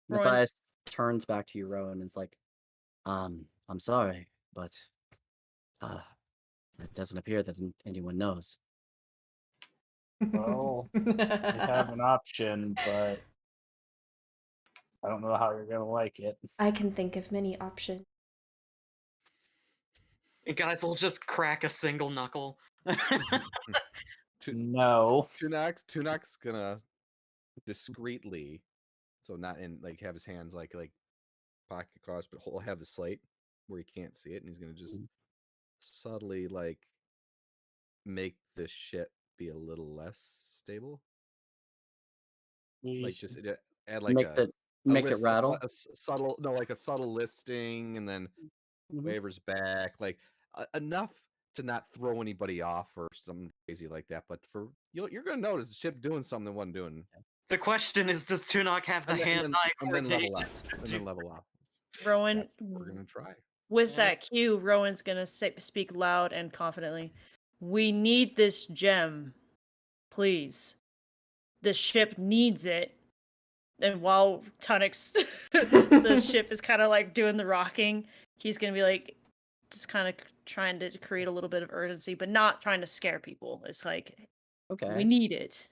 Rowan, Matthias turns back to you, Rowan, and is like, I'm sorry, but it doesn't appear that anyone knows. Well, you have an option, but I don't know how you're gonna like it. I can think of many options. And guys will just crack a single knuckle. Tu- No. Tunak's gonna discreetly, so not in like have his hands like pocket across, but he'll have the slate where he can't see it, and he's gonna just subtly like make the ship be a little less stable. Like just add like Makes it a makes it list, rattle. subtle, no, like a subtle listing, and then Mhm. wavers back, like enough to not throw anybody off or something crazy like that. But you're gonna notice the ship doing something it wasn't doing, The question is, does Tunok have the and then and then, hand-eye and then level coordination off, to and do then level off. Rowan, That's what we're gonna try. with Yeah. that cue, Rowan's gonna speak loud and confidently. We need this gem, please. The ship needs it. And while Tunnix, the ship is kind of like doing the rocking, he's gonna be like, just kind of trying to create a little bit of urgency, but not trying to scare people. It's like, we Okay. need it.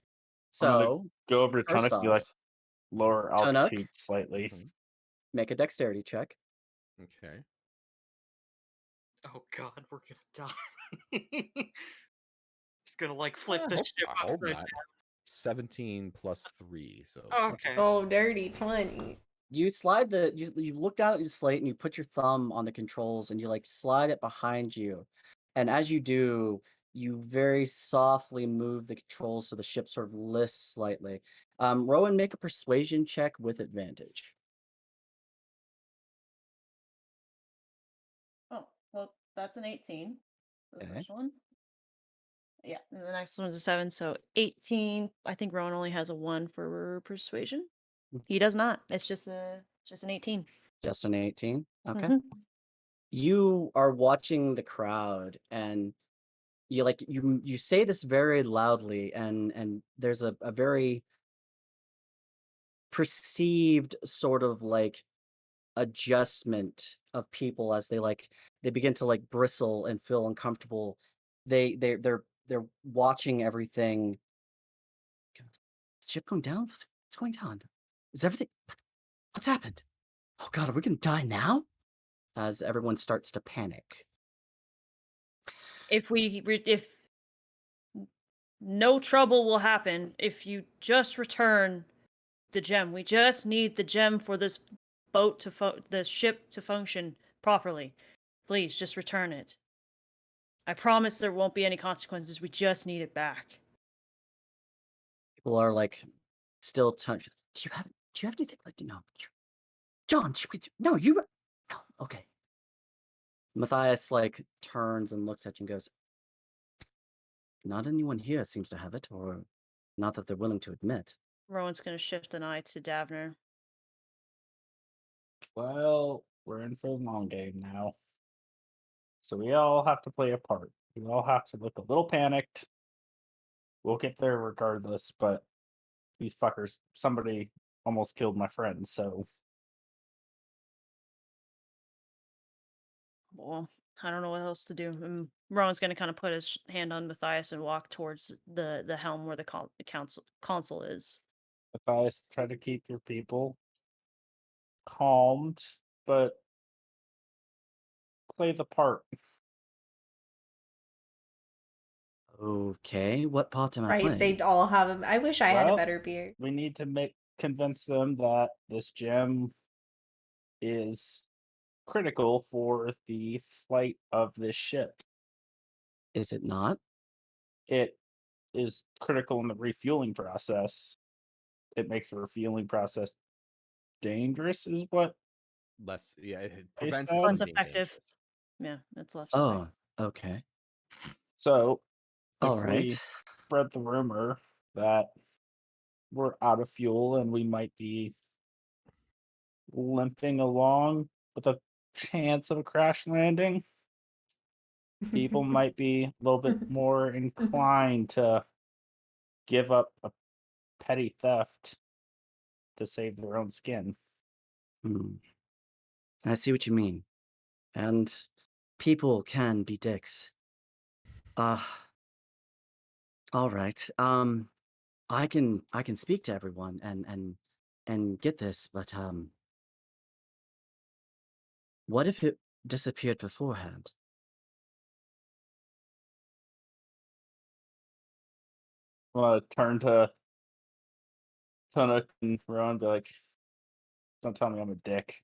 I'm gonna So go over to first Tunic and be like, off, lower Tunuk, altitude slightly. make a dexterity check. Okay. Oh god, we're gonna die. He's gonna like flip the I ship hope upside not. down. 17 plus 3, so Okay. Oh, dirty 20. You slide you look down at your slate and you put your thumb on the controls and you like slide it behind you. And as you do, you very softly move the controls so the ship sort of lists slightly. Rowan, make a persuasion check with advantage. Oh, well, that's an 18 for the Okay. first one. Yeah, and the next one's a 7, so 18. I think Rowan only has a 1 for persuasion. He does not. It's just an 18. Just an 18. Okay. Mhm. You are watching the crowd and you say this very loudly and there's a very perceived sort of like adjustment of people as they begin to like bristle and feel uncomfortable. They're watching everything. Is the ship going down? What's going on? Is everything what's happened? Oh god, are we gonna die now? As everyone starts to panic. If no trouble will happen if you just return the gem. We just need the gem for this the ship to function properly. Please just return it. I promise there won't be any consequences. We just need it back. People are like still touched. Do you have anything like no? John, no, you no, okay. Matthias like turns and looks at you and goes, not anyone here seems to have it, or not that they're willing to admit. Rowan's gonna shift an eye to Davner. Well, we're in for the long game now. So we all have to play a part. We all have to look a little panicked. We'll get there regardless, but these fuckers, somebody almost killed my friend, so Well, I don't know what else to do. Rowan's gonna kind of put his hand on Matthias and walk towards the helm where the console is. Matthias, try to keep your people calmed, but play the part. Okay, what part am I Right? playing? They'd all have a. I wish I had a Well, better beer. We need to convince them that this gem is critical for the flight of this ship. Is it not? It is critical in the refueling process. It makes the refueling process dangerous, is what less, yeah, it they prevents it said. Less from being effective. dangerous. Yeah, it's less effective. Oh, okay. So if All right. we spread the rumor that we're out of fuel and we might be limping along with a chance of a crash landing, people might be a little bit more inclined to give up a petty theft to save their own skin. Hmm. I see what you mean. And people can be dicks. All right. I can speak to everyone and get this, but what if it disappeared beforehand? gonna turn to Tuna and Rowan and be like, "Don't tell me I'm a dick."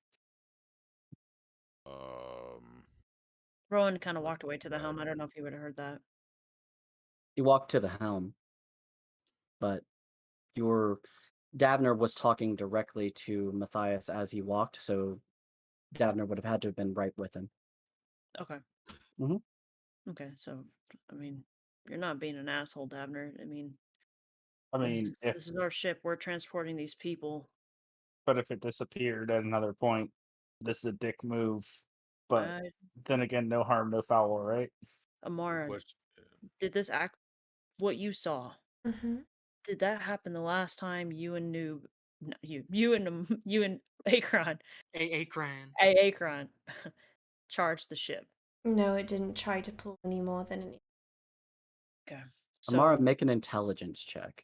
Rowan kind of What walked away to the helm. I don't know if he would have heard that. You walk to the helm, but your Davner was talking directly to Matthias as he walked, so Davner would have had to have been right with him. Okay. Mhm. Okay, so I mean, you're not being an asshole, Dabner. I mean, I this mean, is, this is our ship. We're transporting these people. if it disappeared at another point, this is a dick move. But I, then again, no harm, no foul, right? Amara, Question. did this act? What you saw? Mm-hmm. Did that happen the last time you and Noob, not you and you and Akron, Akron. Akron, charged the ship? No, it didn't try to pull any more than any. Okay. Amara, So make an intelligence check.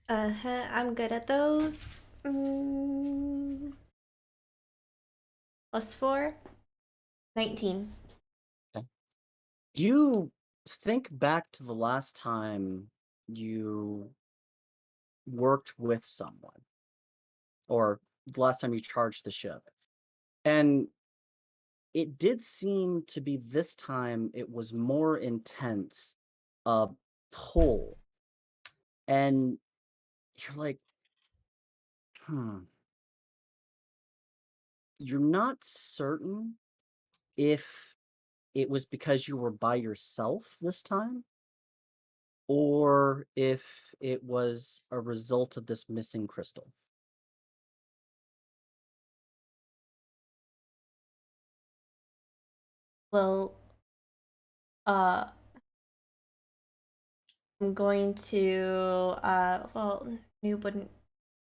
I'm good at those. +4. 19. Okay. You think back to the last time you worked with someone, or the last time you charged the ship. And it did seem to be this time it was more intense, pull. And you're like, you're not certain if it was because you were by yourself this time or if it was a result of this missing crystal. Well, I'm going to, well, Noob wouldn't,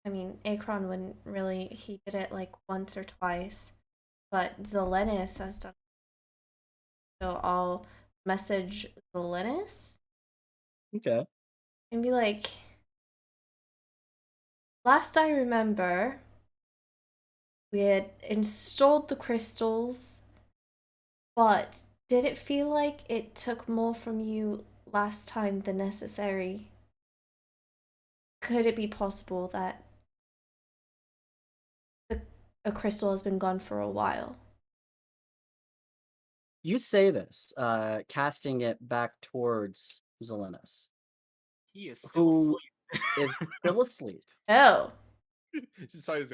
I mean, Akron wouldn't really, he did it like once or twice, but Zelenis has done it. So I'll message Zelenis Okay. and be like, last I remember, we had installed the crystals, but did it feel like it took more from you last time than necessary? Could it be possible that a crystal has been gone for a while? You say this, casting it back towards Zelenis, He is still who asleep. is still asleep. Oh. Just saw his-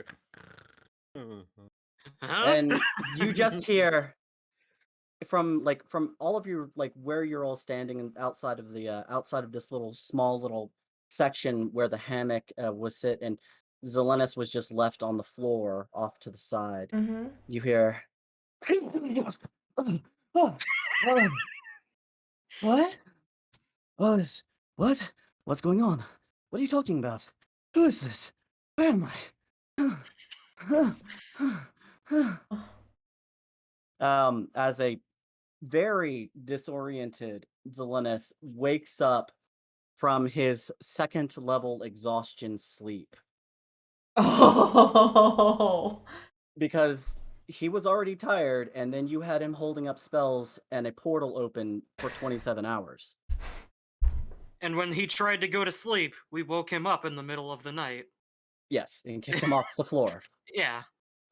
Huh? And you just hear from all of you, like where you're all standing and outside of the outside of this small little section where the hammock was sit, and Zelenis was just left on the floor off to the side. Mm-hmm. You hear what? What? What's going on? What are you talking about? Who is this? Where am I? As a very disoriented Zelenis wakes up from his second level exhaustion sleep Oh. because he was already tired, and then you had him holding up spells and a portal open for 27 hours. And when he tried to go to sleep, we woke him up in the middle of the night. Yes, and kicked him off the floor. Yeah.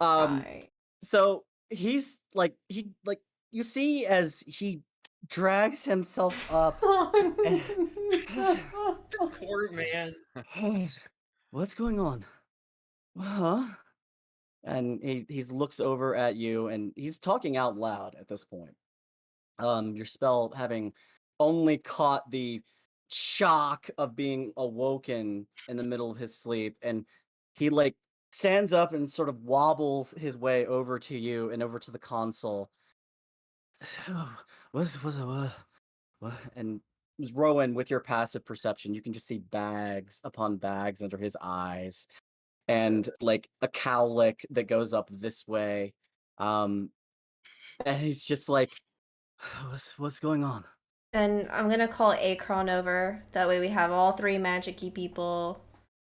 Right. So he's like you see as he drags himself up. And, This poor man. what's going on? Huh? And he looks over at you, and he's talking out loud at this point. Your spell having only caught the shock of being awoken in the middle of his sleep, and he like stands up and sort of wobbles his way over to you and over to the console. What? And Rowan, with your passive perception, you can just see bags upon bags under his eyes, and like a cowlick that goes up this way. And he's just like, what's going on? And I'm gonna call Akron over. That way we have all three magic-y people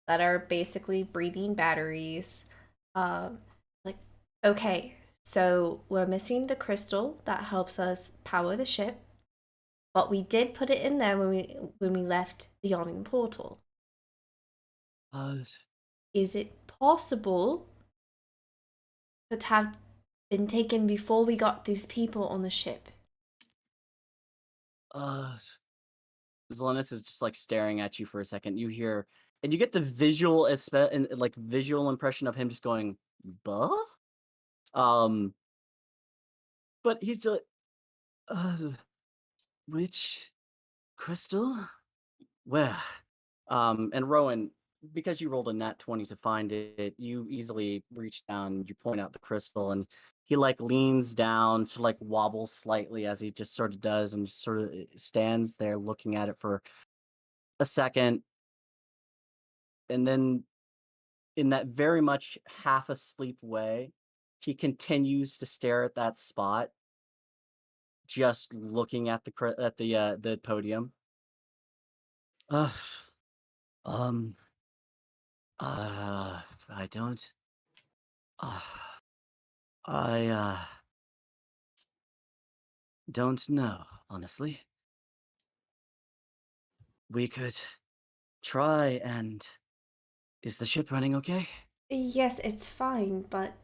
that are basically breathing batteries. Like, okay, So we're missing the crystal that helps us power the ship, but we did put it in there when we left the yawning portal. Uh, Is it possible that have been taken before we got these people on the ship? uh, Zelenis is just like staring at you for a second. You hear, and you get the visual, like visual impression of him just going, "Buh." Um, but he's still, uh, which crystal? Where? And Rowan, because you rolled a nat 20 to find it, you easily reach down, you point out the crystal, and he like leans down, sort of like wobbles slightly as he just sort of does, and just sort of stands there looking at it for a second, and then in that very much half asleep way, he continues to stare at that spot, just looking at the podium. Ugh. Um. I don't. Uh, I don't know, honestly. We could try and. Is the ship running okay? Yes, it's fine, but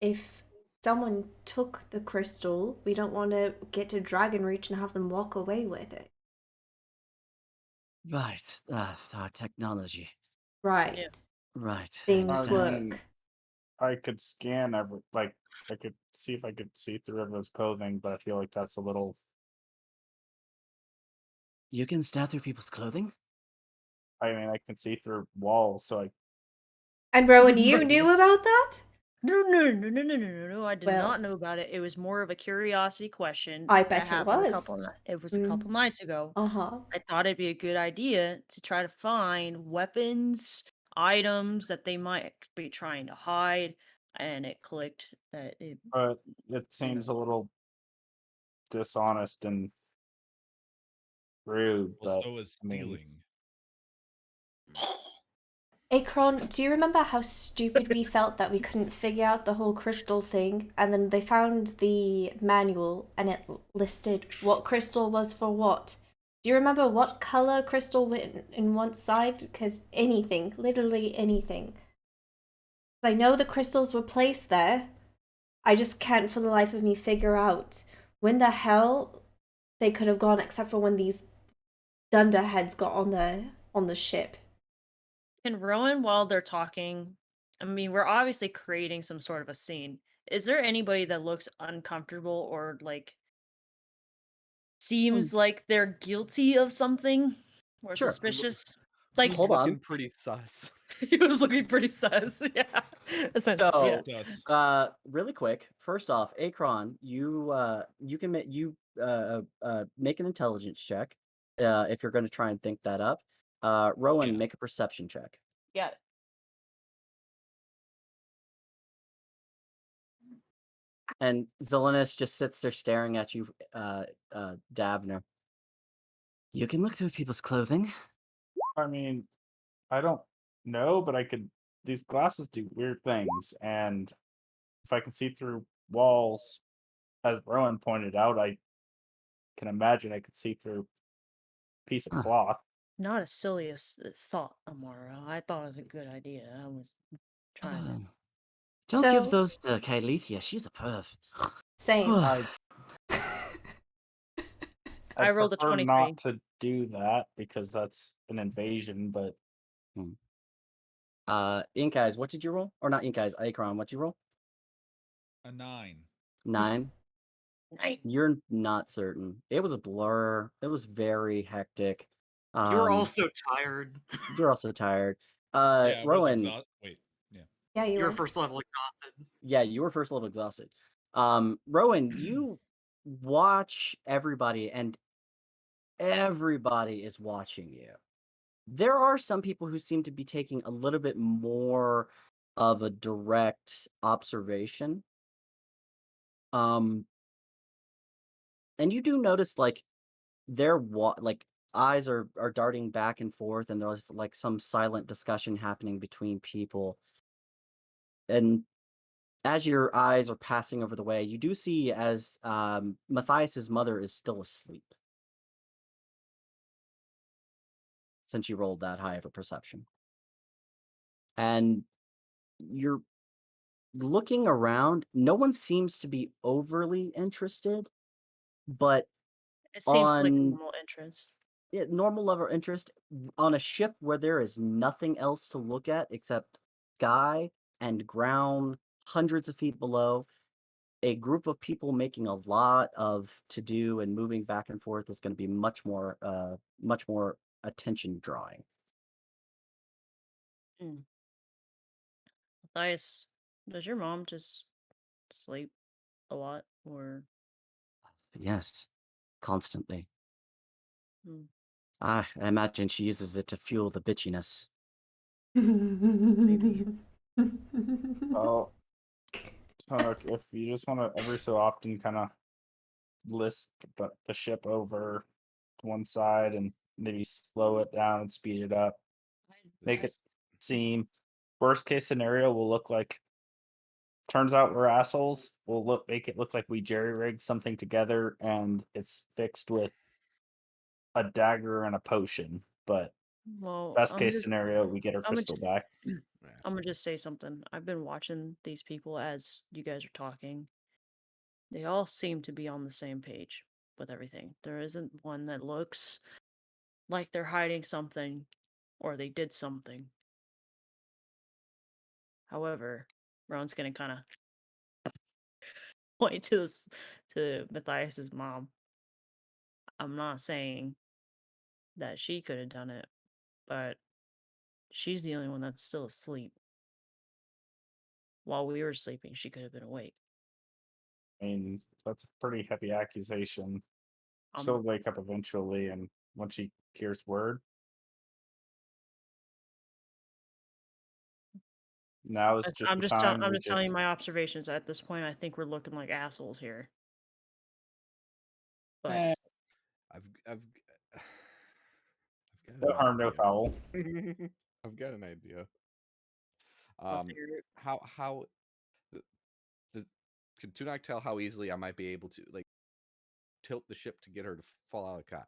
if someone took the crystal, we don't want to get to Dragon Reach and have them walk away with it. Right. Our technology. Right. Yeah. Right. I I Things understand. mean, work. I could scan like I could see if I could see through everyone's clothing, but I feel like that's a little. You can stab through people's clothing? I mean, I can see through walls, so I. And Rowan, you knew about that? No, no, no, no, no, no, no, no. I did Well, not know about it. It was more of a curiosity question I that bet it happened was. it was a Mm, couple nights ago. uh-huh. I thought it'd be a good idea to try to find weapons, items that they might be trying to hide, and it clicked that it, But it you know, seems a little dishonest and rude. Well, But so is I mean, stealing. Akron, do you remember how stupid we felt that we couldn't figure out the whole crystal thing? And then they found the manual and it listed what crystal was for what. Do you remember what color crystal went in one side? Because anything, literally anything. I know the crystals were placed there. I just can't for the life of me figure out when the hell they could have gone except for when these dunderheads got on the ship. can Rowan, while they're talking, I mean, we're obviously creating some sort of a scene. Is there anybody that looks uncomfortable or like Hmm, seems like they're guilty of something or sure. suspicious? Who's Like Hold looking on. pretty sus? he was looking pretty sus. Yeah, essentially. Yeah. So, Sus. really quick. First off, Akron, you can make an intelligence check, if you're going to try and think that up. Rowan, Yeah. make a perception check. Yeah. And Zelenis just sits there staring at you, Davner. You can look through people's clothing. I mean, I don't know, but I could. These glasses do weird things, and if I can see through walls, as Rowan pointed out, I can imagine I could see through a piece of Huh. cloth. Not as silly as thought, Amara. I thought it was a good idea. I was trying to. Don't give So, those to Kylethia. She's a perv. same. I I I'd rolled a prefer 23. not to do that because that's an invasion, but Hmm. Ink Eyes, what did you roll? Or not Ink Eyes, Akron, what'd you roll? A 9. 9. Nice. You're not certain. It was a blur. It was very hectic. You were Um, also tired. you're also tired. Yeah, I was Rowan, exhausted. Wait. Yeah. Yeah, you You were were. first level exhausted. yeah, you were first level exhausted. Rowan, you watch everybody, and everybody is watching you. There are some people who seem to be taking a little bit more of a direct observation. Um, and you do notice like like eyes are darting back and forth, and there's like some silent discussion happening between people. And as your eyes are passing over the way, you do see as Matthias's mother is still asleep. Since you rolled that high of a perception, and you're looking around, no one seems to be overly interested, but It seems like a on normal interest. normal level interest on a ship where there is nothing else to look at except sky and ground hundreds of feet below, a group of people making a lot of to do and moving back and forth is going to be much more attention drawing. Mm. Matthias, does your mom just sleep a lot, or Yes, constantly. mm, I imagine she uses it to fuel the bitchiness. maybe? Well, Tonok, if you just want to every so often kind of list the ship over to one side and maybe slow it down and speed it up, make it seem worst case scenario will look like turns out we're assholes. We'll make it look like we jerry rigged something together and it's fixed with a dagger and a potion. But Well, best case scenario, we get our I'm gonna crystal just, back. Yeah. I'm gonna just say something. I've been watching these people as you guys are talking. They all seem to be on the same page with everything. There isn't one that looks like they're hiding something or they did something. However, Ron's gonna kind of point to Matthias's mom. I'm not saying that she could have done it, but she's the only one that's still asleep. While we were sleeping, she could have been awake. I mean, that's a pretty heavy accusation. Um, She'll wake up eventually, and when she hears word, now is just the time I'm we just telling you just my observations. At this point, I think we're looking like assholes here. But eh, I've got no an harm, no foul. idea. I've got an idea. I'll figure it. How the, the could Tunak tell how easily I might be able to like tilt the ship to get her to fall out of the cot?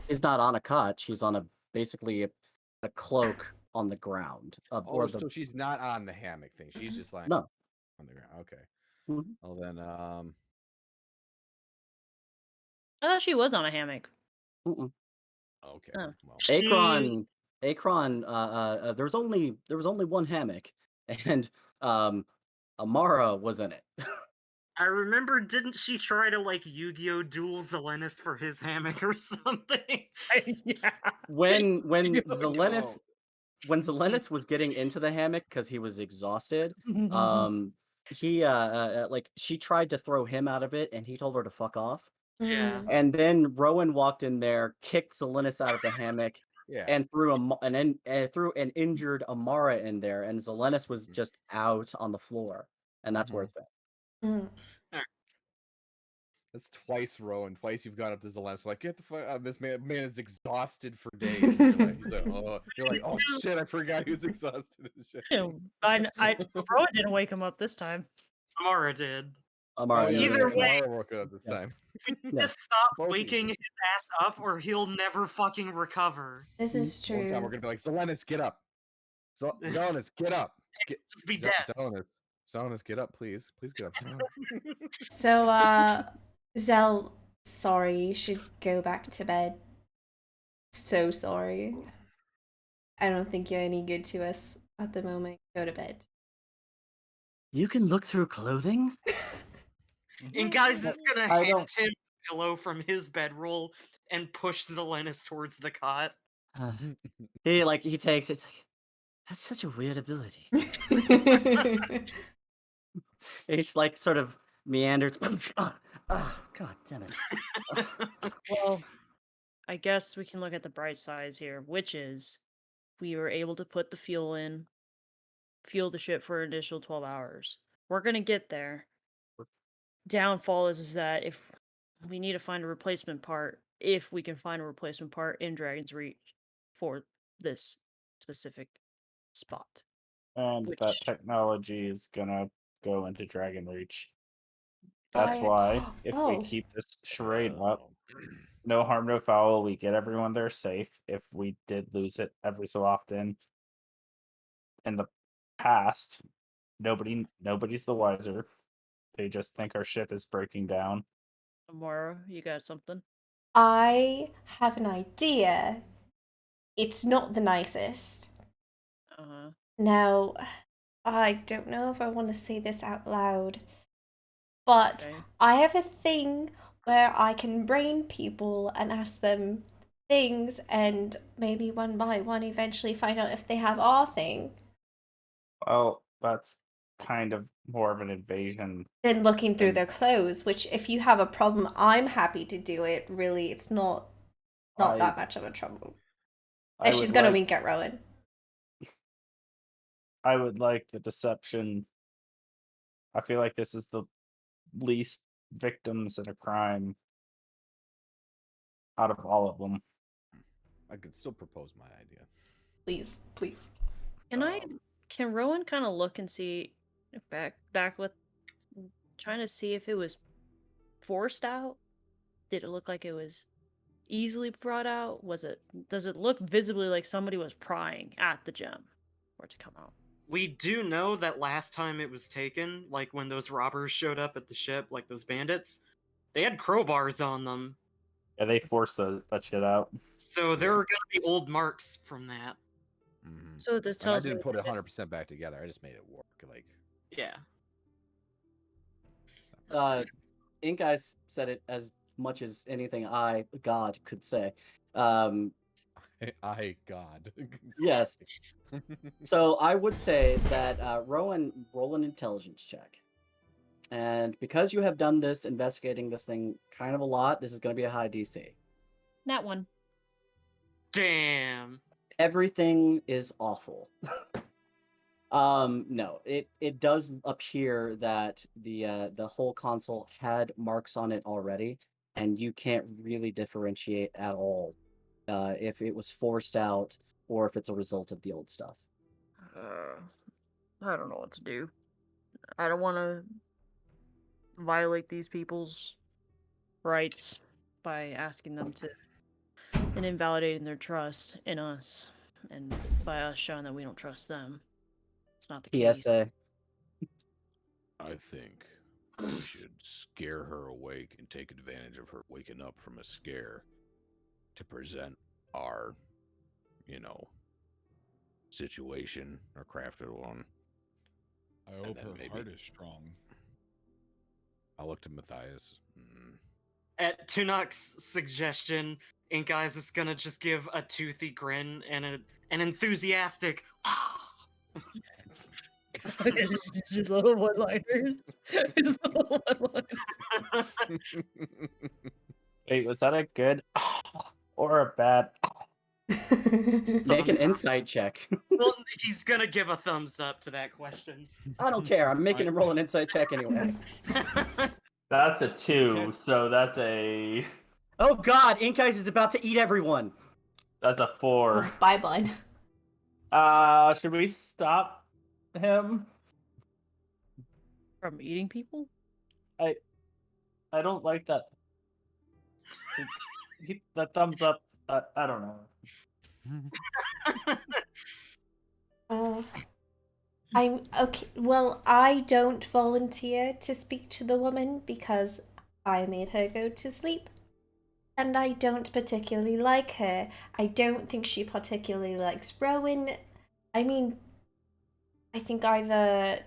She's not on a cot. She's on basically a cloak on the ground Oh, so she's not on the hammock thing. She's just lying no. on the ground. Okay. Mhm. Well then, I thought she was on a hammock. Mm-mm. okay. Oh. Well, Akron. There was only one hammock, and Amara was in it. I remember, didn't she try to like Yu-Gi-Oh! Duel Zelenis for his hammock or something? Yeah. when oh, Zelenis was getting into the hammock because he was exhausted, he like she tried to throw him out of it, and he told her to fuck off. Yeah. And then Rowan walked in there, kicked Zelenis out of the hammock, yeah. and threw an injured Amara in there, and Zelenis was just out on the floor, and that's where it's been. That's twice, Rowan. Twice you've gone up to Zelensky like, get the fuck out. This man is exhausted for days. He's like, oh, you're like, oh shit, I forgot he was exhausted and shit. Rowan didn't wake him up this time. Amara did. Amara, Oh, yeah, Either way, Mara woke up this Yeah. time. just stop Both of you waking did. his ass up or he'll never fucking recover. This is One time we're true. gonna be like, Zelenis, get up. Zelenis, get up. Just be dead. Zelenis, get up, please. Please get up, Zelenis. So, Zell, sorry, you should go back to bed. So sorry. I don't think you're any good to us at the moment. Go to bed. You can look through clothing. And guys is gonna I hand don't- him a pillow from his bedroll and push Zelenis towards the cot. He takes it. It's like, that's such a weird ability. It's like sort of meanders. Oh, god damn it. Well, I guess we can look at the bright sides here, which is we were able to put the fuel in, fuel the ship for an additional 12 hours. We're gonna get there. Downfall is that if we need to find a replacement part, if we can find a replacement part in Dragon's Reach for this specific spot. and that Which technology is gonna go into Dragon Reach. That's why, if we keep this charade up, no harm, no foul, we get everyone there safe. If we did lose it every so often in the past, nobody's the wiser. They just think our ship is breaking down. Amara, you got something? I have an idea. It's not the nicest. Uh-huh. Now, I don't know if I want to say this out loud, but Okay. I have a thing where I can brain people and ask them things, and maybe one by one eventually find out if they have our thing. Well, that's kind of more of an invasion. Then looking through And their clothes, which if you have a problem, I'm happy to do it. Really, it's not I that much of a trouble. I And she's would gonna like wink at Rowan. I would like the deception. I feel like this is the least victims in a crime out of all of them. I could still propose my idea. Please, please. Can Rowan kind of look and see if back with trying to see if it was forced out? Did it look like it was easily brought out? Does it look visibly like somebody was prying at the gem for it to come out? We do know that last time it was taken, like when those robbers showed up at the ship, like those bandits, they had crowbars on them. Yeah, they forced that shit out. So there Yeah. are gonna be old marks from that. Mm-hmm. So this And I tells me didn't put that 100% back together. I just made it work. Like, Yeah. Ink Eyes said it as much as anything God, could say. God. Yes. So I would say that Rowan, roll an intelligence check. And because you have done this, investigating this thing kind of a lot, this is going to be a high DC. Not one. Damn. Everything is awful. No, it does appear that the whole console had marks on it already, and you can't really differentiate at all if it was forced out or if it's a result of the old stuff. I don't know what to do. I don't want to violate these people's rights by asking them to and invalidating their trust in us, and by us showing that we don't trust them. It's not the case. PSA. I think we should scare her awake and take advantage of her waking up from a scare to present our, situation or crafted one. I hope then her maybe- heart is strong. I'll look to Matthias. At Tunok's suggestion, Ink Eyes is gonna just give a toothy grin and an enthusiastic just little one-liners. Just little one-liners. Wait, was that a good or a bad? Make an Thumbs up. insight check. Well, he's gonna give a thumbs up to that question. I don't care. I'm making him roll an insight check anyway. That's a 2, Okay. so that's a Oh God, Ink Eyes is about to eat everyone. 4. Bye, bud. Should we stop him? From eating people? I don't like that. That thumbs up. I don't know. I'm okay. Well, I don't volunteer to speak to the woman because I made her go to sleep. And I don't particularly like her. I don't think she particularly likes Rowan. I mean, I think either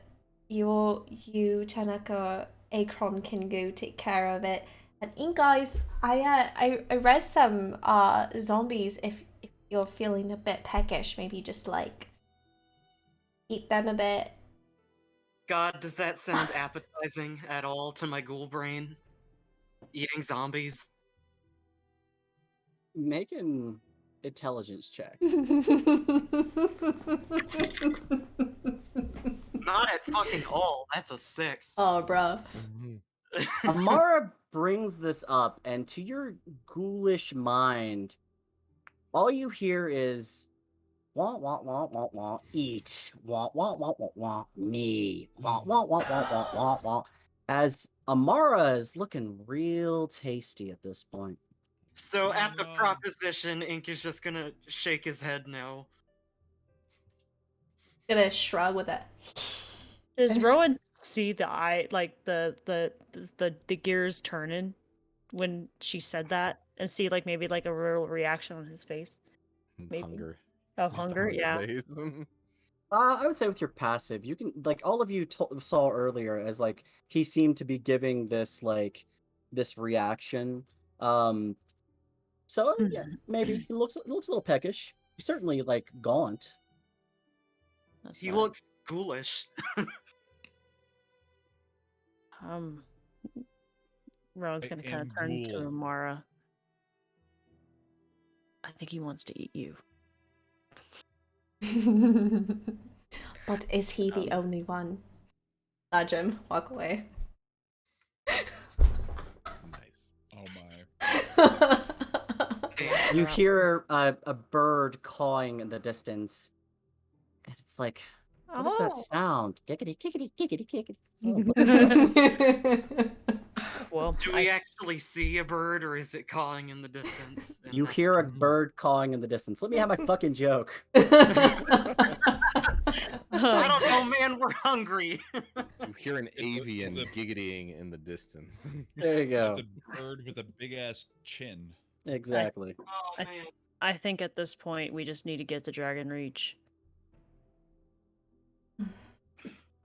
you, Tanaka, or Akron can go take care of it. And Ink Eyes, I read some zombies if you're feeling a bit peckish, maybe just like eat them a bit. God, does that sound appetizing at all to my ghoul brain? Eating zombies? Make an intelligence check. Not at fucking all. That's a 6. Oh, bro. Amara brings this up, and to your ghoulish mind, all you hear is Wah wah wah wah wah. Eat. Wah wah wah wah wah. Me. Wah wah wah wah wah wah wah. As Amara is looking real tasty at this point. So Oh at the no. proposition, Ink is just gonna shake his head no. Gonna shrug with a. Does Rowan see the eye, like the gears turning when she said that, and see like maybe like a real reaction on his face? Maybe. Hunger. Of The hunger, yeah. face. I would say with your passive, you can like all of you saw earlier as like he seemed to be giving this like this reaction. So yeah, maybe he looks a little peckish. He's certainly like gaunt. That's He fine. looks ghoulish. Rowan's I gonna kind am of turn to ghoul. Amara. I think he wants to eat you. But is he the only one? Nudge him. Walk away. Nice. Oh my. You hear a bird cawing in the distance, and it's like, what is that Oh. sound? Giggity, giggity, giggity, giggity. Well, Do we actually see a bird, or is it cawing in the distance? And You that's hear a it? bird cawing in the distance. Let me have my fucking joke. I don't know, man. We're hungry. You hear an It's avian a- giggitying in the distance. There you go. It's a bird with a big ass chin. Exactly. Oh man. I think at this point we just need to get to Dragon Reach.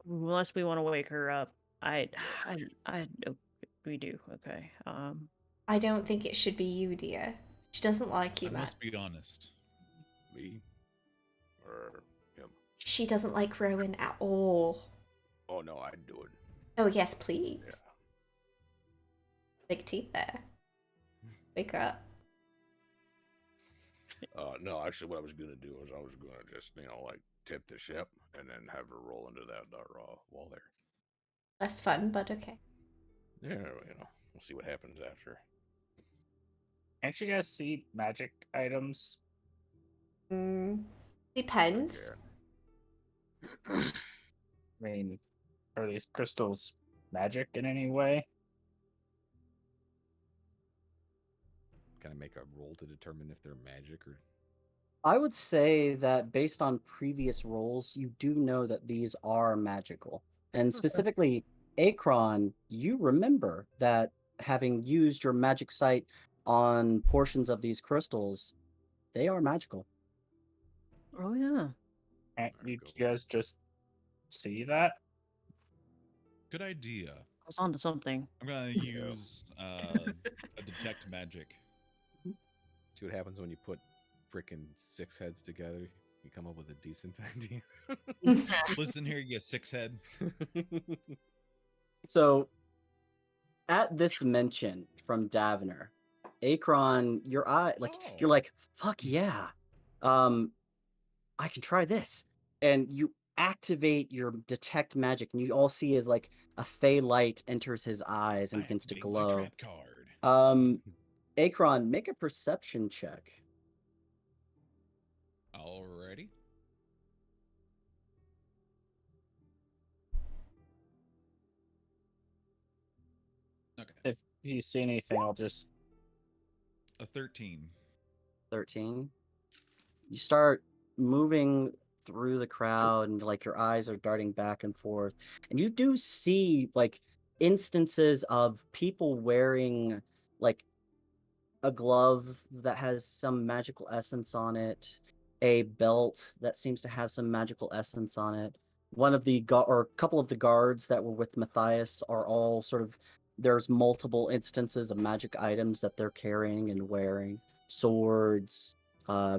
Unless we want to wake her up. I we do. Okay. I don't think it should be you, dear. She doesn't like you, I Matt. must be honest. Me? Or him? She doesn't like Rowan at all. Oh no, I'd do it. Oh, yes, please. Yeah. Big teeth there. Wake her up. No, actually, what I was gonna do is I was gonna just, like tip the ship and then have her roll into that wall there. Less fun, but okay. Yeah, we'll see what happens after. Can't you guys see magic items? Depends. Yeah. I mean, are these crystals magic in any way? Kind of make a roll to determine if they're magic or. I would say that based on previous rolls, you do know that these are magical. And specifically, Akron, you remember that having used your magic sight on portions of these crystals, they are magical. Oh yeah. Can't There you we go. guys just see that? Good idea. I was onto something. I'm gonna use a detect magic. See what happens when you put freaking 6 heads together. You come up with a decent idea. Listen here, you six head. So, at this mention from Davner, Akron, your eye, like you're Oh. like, fuck yeah, I can try this, and you activate your detect magic, and you all see is like a fey light enters his eyes and I begins to activate my glow. trap card. Akron, make a perception check. Alrighty. Okay. If you see anything, I'll just. A 13. 13. You start moving through the crowd, and like your eyes are darting back and forth, and you do see like instances of people wearing like a glove that has some magical essence on it, a belt that seems to have some magical essence on it. One of the or a couple of the guards that were with Matthias are all sort of, there's multiple instances of magic items that they're carrying and wearing, swords,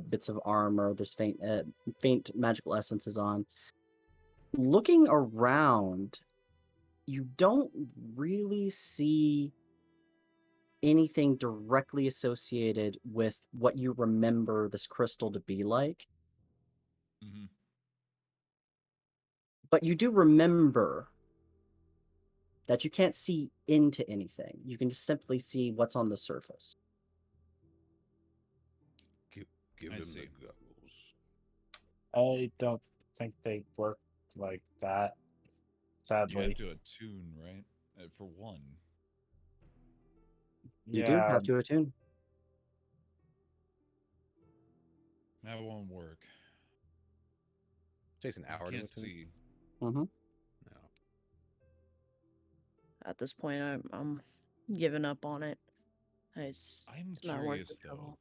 bits of armor. There's faint magical essences on. Looking around, you don't really see anything directly associated with what you remember this crystal to be like. Mm-hmm. But you do remember that you can't see into anything. You can just simply see what's on the surface. Give I him see. the goggles. I don't think they work like that, You have sadly. to attune, right? For one. You do Yeah, have to attune. That won't work. Takes an You hour to can't attune. see. Mm-hmm. No. At this point, I'm giving up on it. It's I'm it's not worth the curious though. trouble.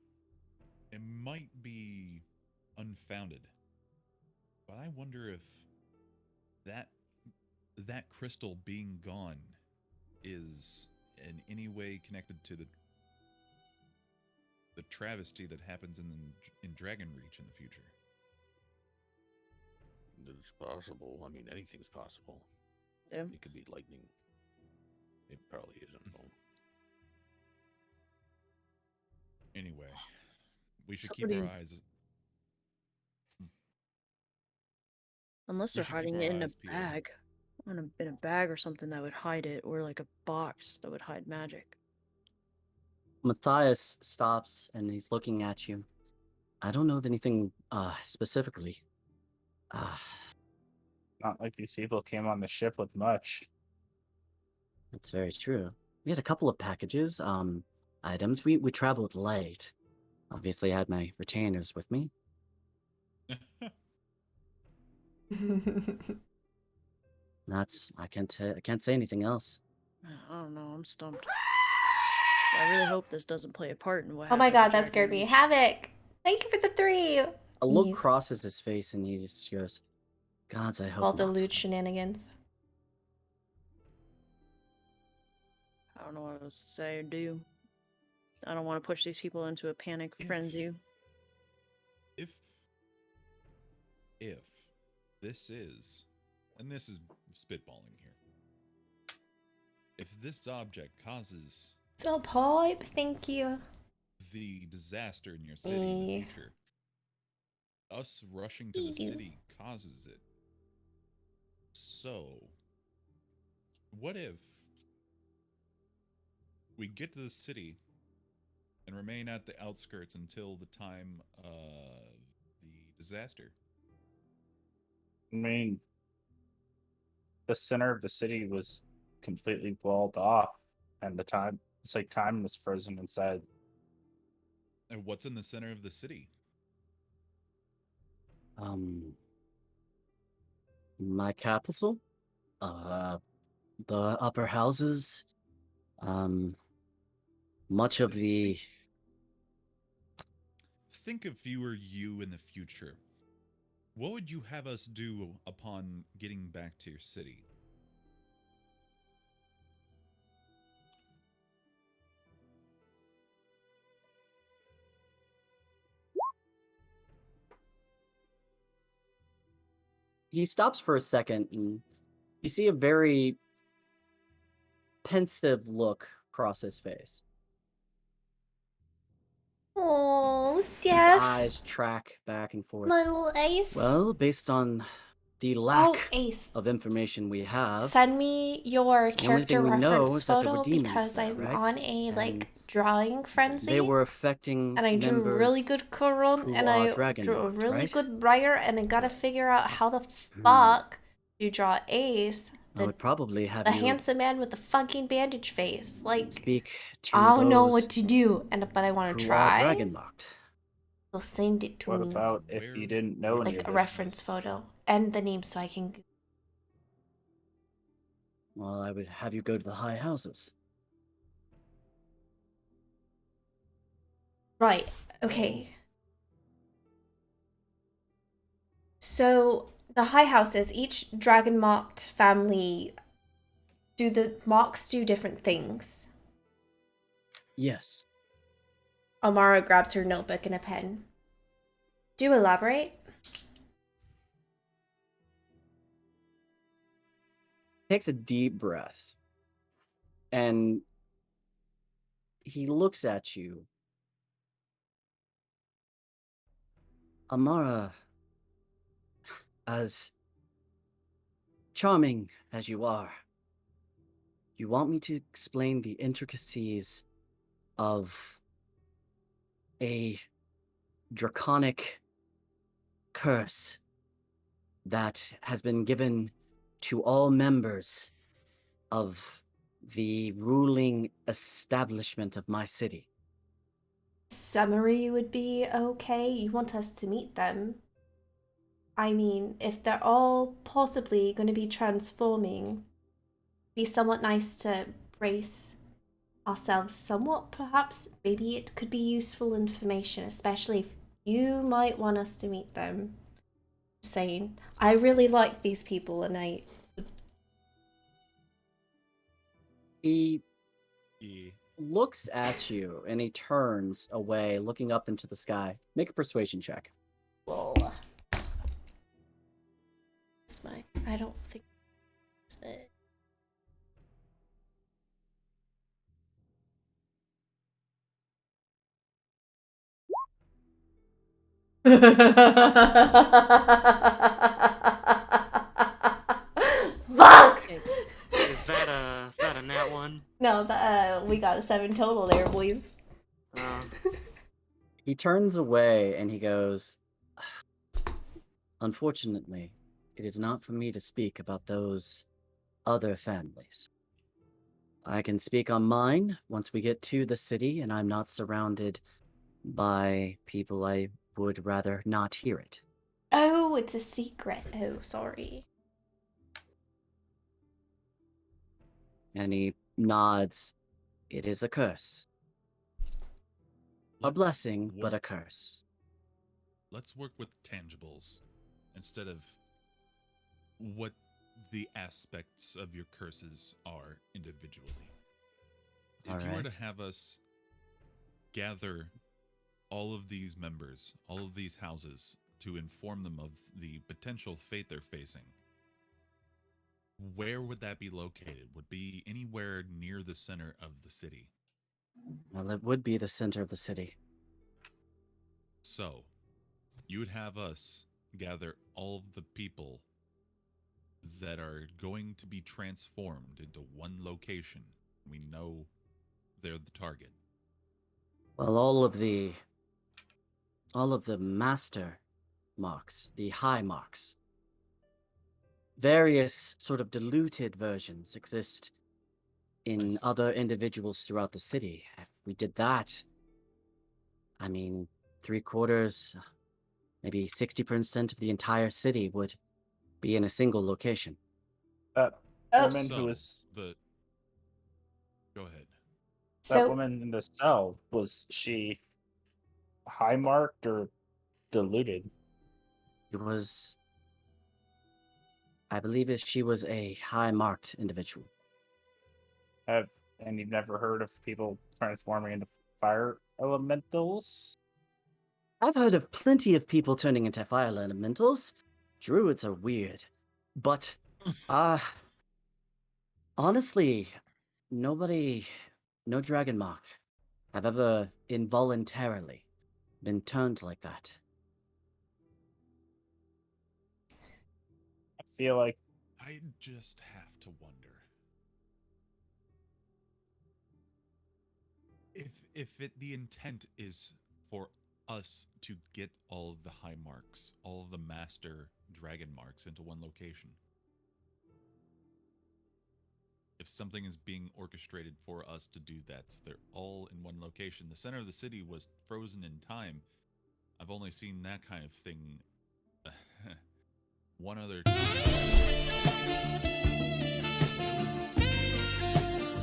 It might be unfounded, but I wonder if that that crystal being gone is in any way connected to the travesty that happens in Dragon Reach in the future. It's possible. I mean, anything's possible. Yeah. It could be lightning. It probably isn't, though. Anyway, we should keep Somebody, our eyes. unless We they're should keep hiding our it in a eyes peeled. bag, in a bag or something that would hide it, or like a box that would hide magic. Matthias stops and he's looking at you. I don't know of anything specifically. not like these people came on the ship with much. That's very true. We had a couple of packages, items. We traveled light. Obviously, I had my retainers with me. That's I can't say anything else. I don't know. I'm stumped. I really hope this doesn't play a part in what Oh my happens. in god, that Dragon scared me. Reach. Havoc! Thank you for the 3. A look Jeez. crosses his face and he just goes, "Gods, I hope All the not." loot shenanigans. I don't know what else to say or do. I don't want to push these people into a panic frenzy. If this is, and this is spitballing here, if this object causes So pipe, thank you. the disaster in your city in the future, us rushing to the city causes it. So, what if we get to the city and remain at the outskirts until the time of the disaster? I mean, the center of the city was completely walled off, and it's like time was frozen inside. And what's in the center of the city? My capital, the upper houses, much of the. Think if you were you in the future. What would you have us do upon getting back to your city? He stops for a second, and you see a very pensive look cross his face. Oh, His Seth. eyes track back and forth. My little ace. Well, based on the Oh, lack Ace. of information we have, Send me your the only character thing we know reference is that there photo were demons because there, I'm right? on a And like drawing frenzy. they were affecting and I drew really members good Corone who and are I dragon drew a marked, really right? good Briar and I gotta figure out how the Who fuck you draw Ace, I would probably have the you handsome man with the fucking bandage face. Like, speak to I don't know those what to do, but I want to who are try. dragon marked. So send it to What me, about if you didn't know Where any like of a this? reference photo and the name so I can. Well, I would have you go to the high houses. Right. Okay. So the high houses, each dragon mocked family, do the mocks do different things? Yes. Amara grabs her notebook and a pen. Do elaborate. Takes a deep breath. And he looks at you. Amara, as charming as you are, you want me to explain the intricacies of a draconic curse that has been given to all members of the ruling establishment of my city. Summary would be okay. You want us to meet them. I mean, if they're all possibly going to be transforming, be somewhat nice to brace ourselves somewhat, perhaps. Maybe it could be useful information, especially if you might want us to meet them. Just saying. I really like these people, and He Yeah. looks at you and he turns away, looking up into the sky. Make a persuasion check. well, it's my. I don't think it's it. Fuck! Okay. Is that a nat one? No, we got a 7 total there, boys. He turns away and he goes, "Unfortunately, it is not for me to speak about those other families. I can speak on mine once we get to the city and I'm not surrounded by people I would rather not hear it." Oh, it's a secret. Oh, sorry. And he nods. "It is a curse. A Let's blessing, but a work- curse." Let's work with tangibles instead of what the aspects of your curses are individually. If you were Alright. to have us gather all of these members, all of these houses, to inform them of the potential fate they're facing, where would that be located? Would be anywhere near the center of the city. Well, it would be the center of the city. So, you would have us gather all of the people that are going to be transformed into one location. We know they're the target. Well, all of the master marks, the high marks, various sort of diluted versions exist in see. other individuals throughout the city. If we did that, I mean, 3/4, maybe 60% of the entire city would be in a single location. That Oh. woman who So, was Go ahead. that So, woman in the cell, was she high marked or diluted? It was, I believe she was a high marked individual. And you've never heard of people transforming into fire elementals? I've heard of plenty of people turning into fire elementals. Druids are weird. But, honestly, no dragon marked have ever involuntarily been turned like that. I feel like I just have to wonder if the intent is for us to get all of the high marks, all of the master dragon marks into one location. If something is being orchestrated for us to do that, so they're all in one location. The center of the city was frozen in time. I've only seen that kind of thing one other time.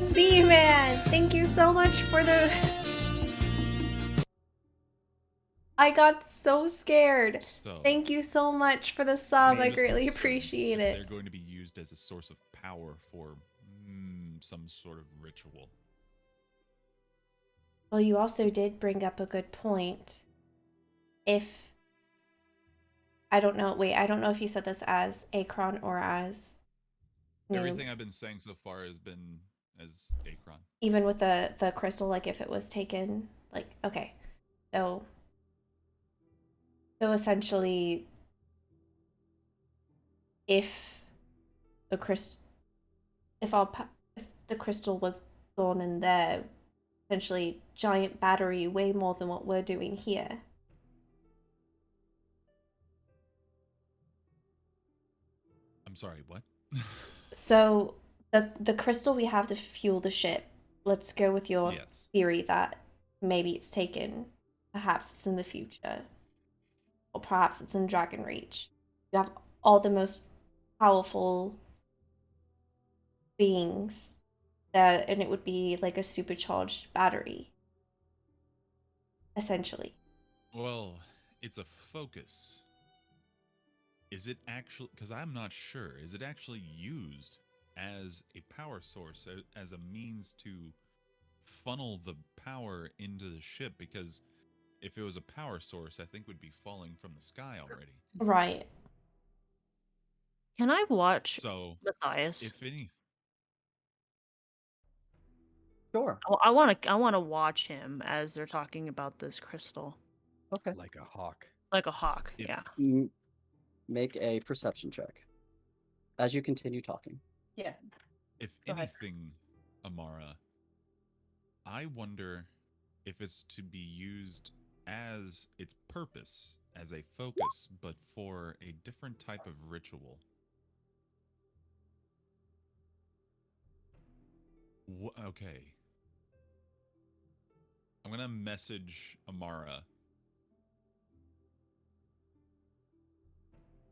see, man, thank you so much for the. I got so scared. So, Thank you so much for the sub. I I'm just greatly concerned appreciate if it. they're going to be used as a source of power for some sort of ritual. Well, you also did bring up a good point. If I don't know, wait, I don't know if you said this as Akron or as Noob. Everything I've been saying so far has been as Akron. Even with the crystal, like if it was taken, like okay, so essentially, if the if the crystal was gone in there, essentially giant battery, way more than what we're doing here. sorry, what? So the crystal we have to fuel the ship. Let's go with your Yes. theory that maybe it's taken, perhaps it's in the future, or perhaps it's in Dragon Reach. You have all the most powerful beings there, and it would be like a supercharged battery, essentially. Well, it's a focus. Is it actually, because I'm not sure, is it actually used as a power source, as a means to funnel the power into the ship? Because if it was a power source, I think would be falling from the sky already. Right. Can I watch So, Matthias? if any, Sure. I want to watch him as they're talking about this crystal, Okay. Like a hawk. like a hawk. if Yeah. Make a perception check as you continue talking. Yeah. if Go ahead. anything, Amara, I wonder if it's to be used as its purpose, as a focus, but for a different type of ritual. Okay. I'm gonna message Amara.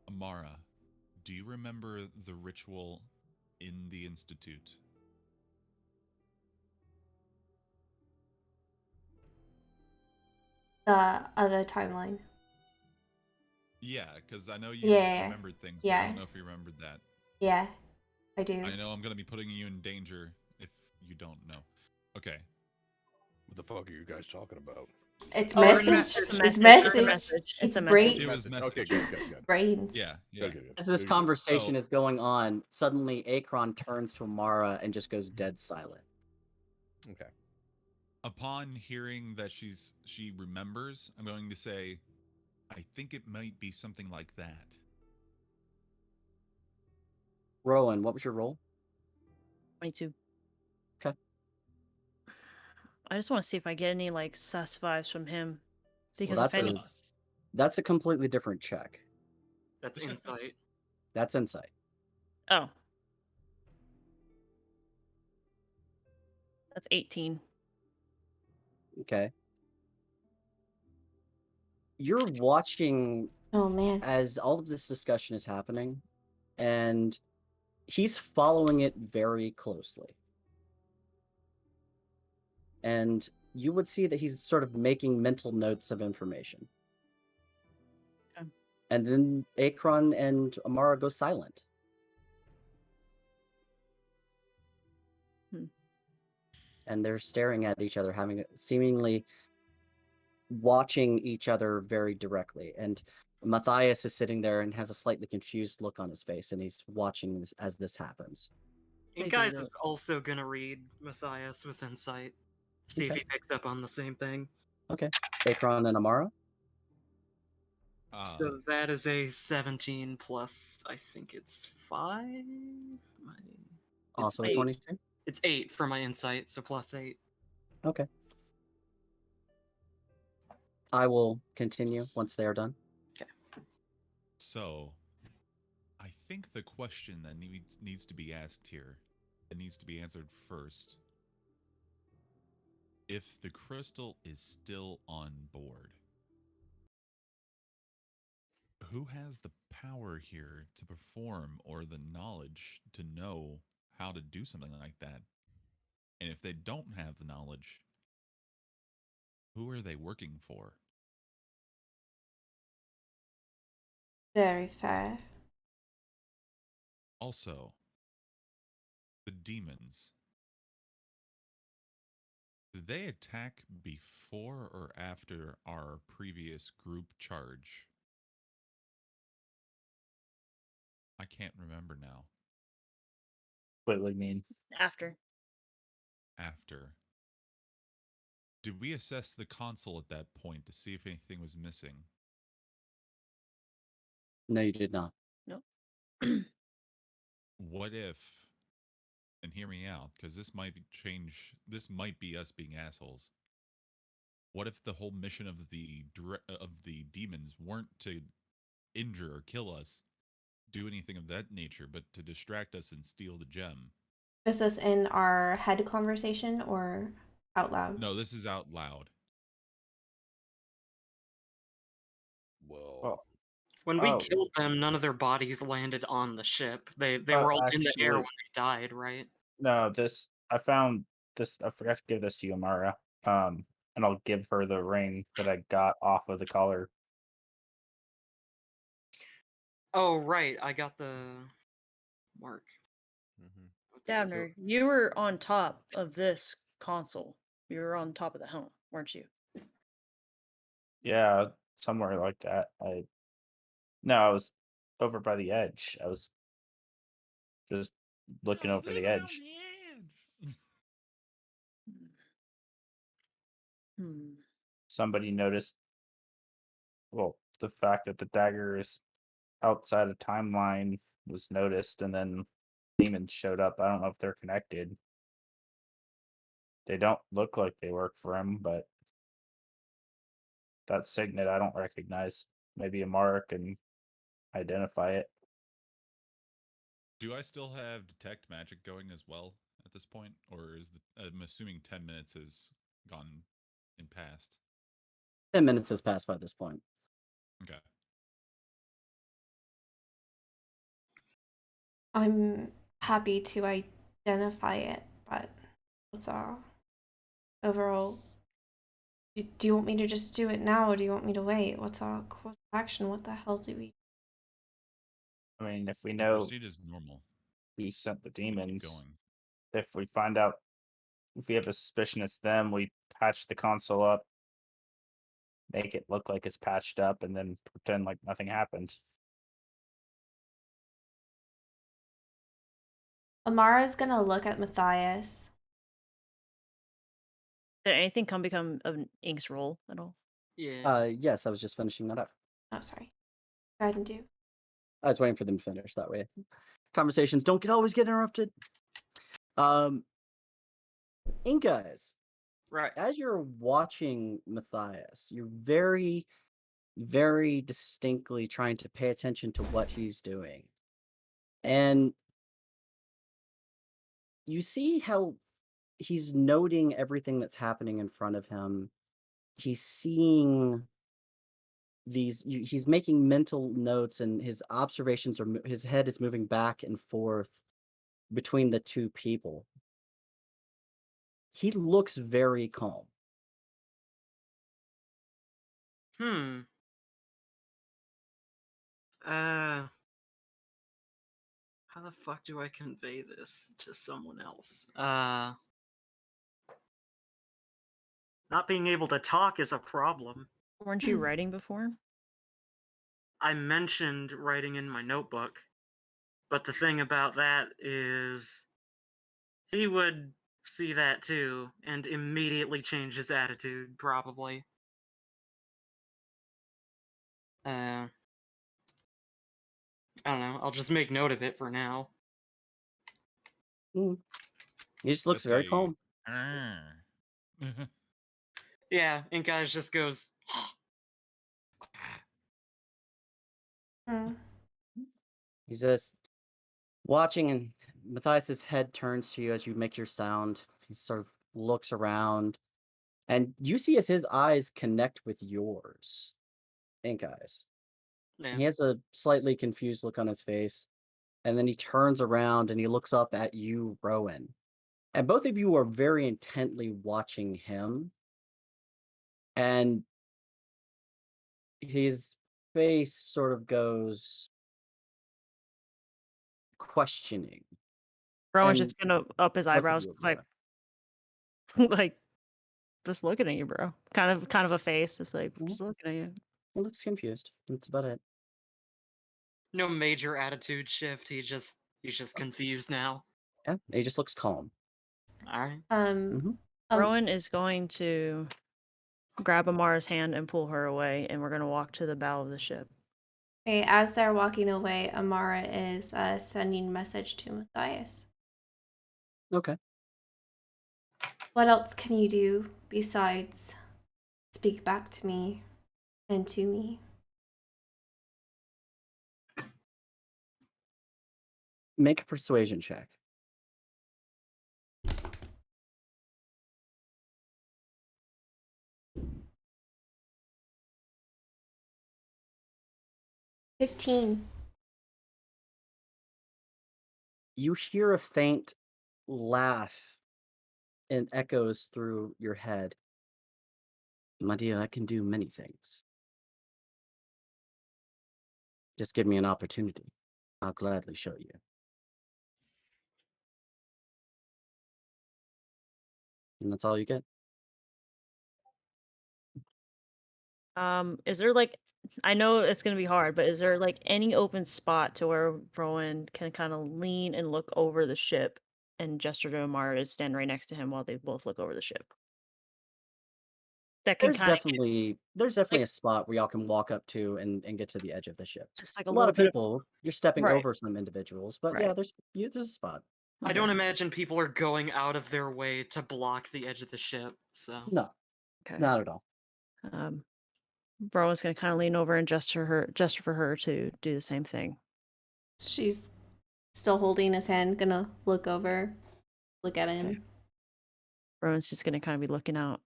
Amara, do you remember the ritual in the Institute? The other timeline. Yeah, because I know you Yeah. remembered things, but I Yeah. don't know if you remembered that. Yeah, I do. I know I'm gonna be putting you in danger if you don't know. Okay. What the fuck are you guys talking about? It's Oh, message. it's a It's message. message. It's a message. It's a brain. message. It was Okay, message. good. Brains. Yeah, yeah. Good. As this Good. conversation So- is going on, suddenly Akron turns to Amara and just goes dead silent. Okay. Upon hearing that she remembers, I'm going to say, I think it might be something like that. Rowan, what was your roll? 22. Okay. I just want to see if I get any like sus vibes from him. Because that's if any, That's a completely different check. That's insight. That's insight. oh, that's 18. Okay. You're watching Oh man. as all of this discussion is happening, and he's following it very closely. And you would see that he's sort of making mental notes of information. Okay. And then Akron and Amara go silent. And they're staring at each other, having seemingly watching each other very directly. And Matthias is sitting there and has a slightly confused look on his face, and he's watching this, as this happens. And guys is also gonna read Matthias with insight. See if Okay. he picks up on the same thing. Okay. Akron and Amara? So that is a 17 plus, I think it's 5? Also eight. 22? It's 8 for my insight, so plus 8. Okay. I will continue once they are done. So, I think the question that needs to be asked here, that needs to be answered first, if the crystal is still on board, who has the power here to perform or the knowledge to know how to do something like that? And if they don't have the knowledge, who are they working for? Very fair. Also, the demons. Did they attack before or after our previous group charge? I can't remember now. What do you mean? After. After. Did we assess the console at that point to see if anything was missing? No, you did not. Nope. What if, and hear me out, because this might be us being assholes. What if the whole mission of the demons weren't to injure or kill us, do anything of that nature, but to distract us and steal the gem. Is this in our head conversation or out loud? No, this is out loud. Well, When we Oh. killed them, none of their bodies landed on the ship. They were all in the air when Actually, they died, right? no, I found this. I forgot to give this to you, Amara. And I'll give her the ring that I got off of the collar. Oh, right. I got the mark. mhm. What the is it? Dabner, you were on top of this console. You were on top of the helm, weren't you? Yeah, somewhere like that. I was over by the edge. I was just looking over the edge. Hmm. Somebody noticed, well, the fact that the dagger is outside of timeline was noticed, and then demons showed up. I don't know if they're connected. They don't look like they work for him, but that signet I don't recognize. Maybe Amara can identify it. Do I still have detect magic going as well at this point, or is I'm assuming 10 minutes has gone in past? 10 minutes has passed by this point. Okay. I'm happy to identify it, but what's our overall? Do you want me to just do it now, or do you want me to wait? What's our course of action? What the hell do we? I mean, if we We know proceed as normal. who sent the We keep demons, going. if we find out, if we have a suspicion it's them, we patch the console up, make it look like it's patched up, and then pretend like nothing happened. Amara's gonna look at Matthias. Did anything become an Ink's role at all? Yeah. Yes, I was just finishing that up. Oh, sorry. Go ahead and do. I was waiting for them to finish that way. Conversations don't always get interrupted. Ink guys, Right. as you're watching Matthias, you're very, very distinctly trying to pay attention to what he's doing. And you see how he's noting everything that's happening in front of him. He's seeing he's making mental notes, and his observations are his head is moving back and forth between the two people. He looks very calm. Hmm. How the fuck do I convey this to someone else? Not being able to talk is a problem. Weren't you writing before? I mentioned writing in my notebook, but the thing about that is he would see that too and immediately change his attitude, probably. I don't know. I'll just make note of it for now. Mm. He just looks Just very say, calm. "Arr." Yeah, and guys just goes, Hmm. He's just watching, and Matthias's head turns to you as you make your sound. He sort of looks around, and you see as his eyes connect with yours, Ink eyes. yeah. He has a slightly confused look on his face, and then he turns around and he looks up at you, Rowan. And both of you are very intently watching him, and his face sort of goes questioning. Rowan's And just gonna up his both of eyebrows, you, just like, Amara. like just looking at you, bro. Kind of a face, just like Mhm. just looking at you. He looks confused. That's about it. No major attitude shift. He's just confused now. Yeah, he just looks calm. All right. Um, Rowan is going to grab Amara's hand and pull her away, and we're gonna walk to the bow of the ship. okay, as they're walking away, Amara is sending a message to Matthias. Okay. What else can you do besides speak back to me and to me? Make a persuasion check. $15. You hear a faint laugh and echoes through your head. My dear, I can do many things. Just give me an opportunity. I'll gladly show you. And that's all you get. Is there like I know it's gonna be hard, but is there like any open spot to where Rowan can kind of lean and look over the ship and gesture to Amara to stand right next to him while they both look over the ship? That can There's kind of get definitely like a spot where y'all can walk up to and get to the edge of the ship. just like It's a a lot little of bit of people. You're stepping right, over some individuals, but yeah, right. there's a spot. I Okay, don't imagine people are going out of their way to block the edge of the ship, so. No, okay. not at all. Um, Rowan's gonna kind of lean over and gesture for her to do the same thing. She's still holding his hand, gonna look over, look at Okay. him. Rowan's just gonna kind of be looking out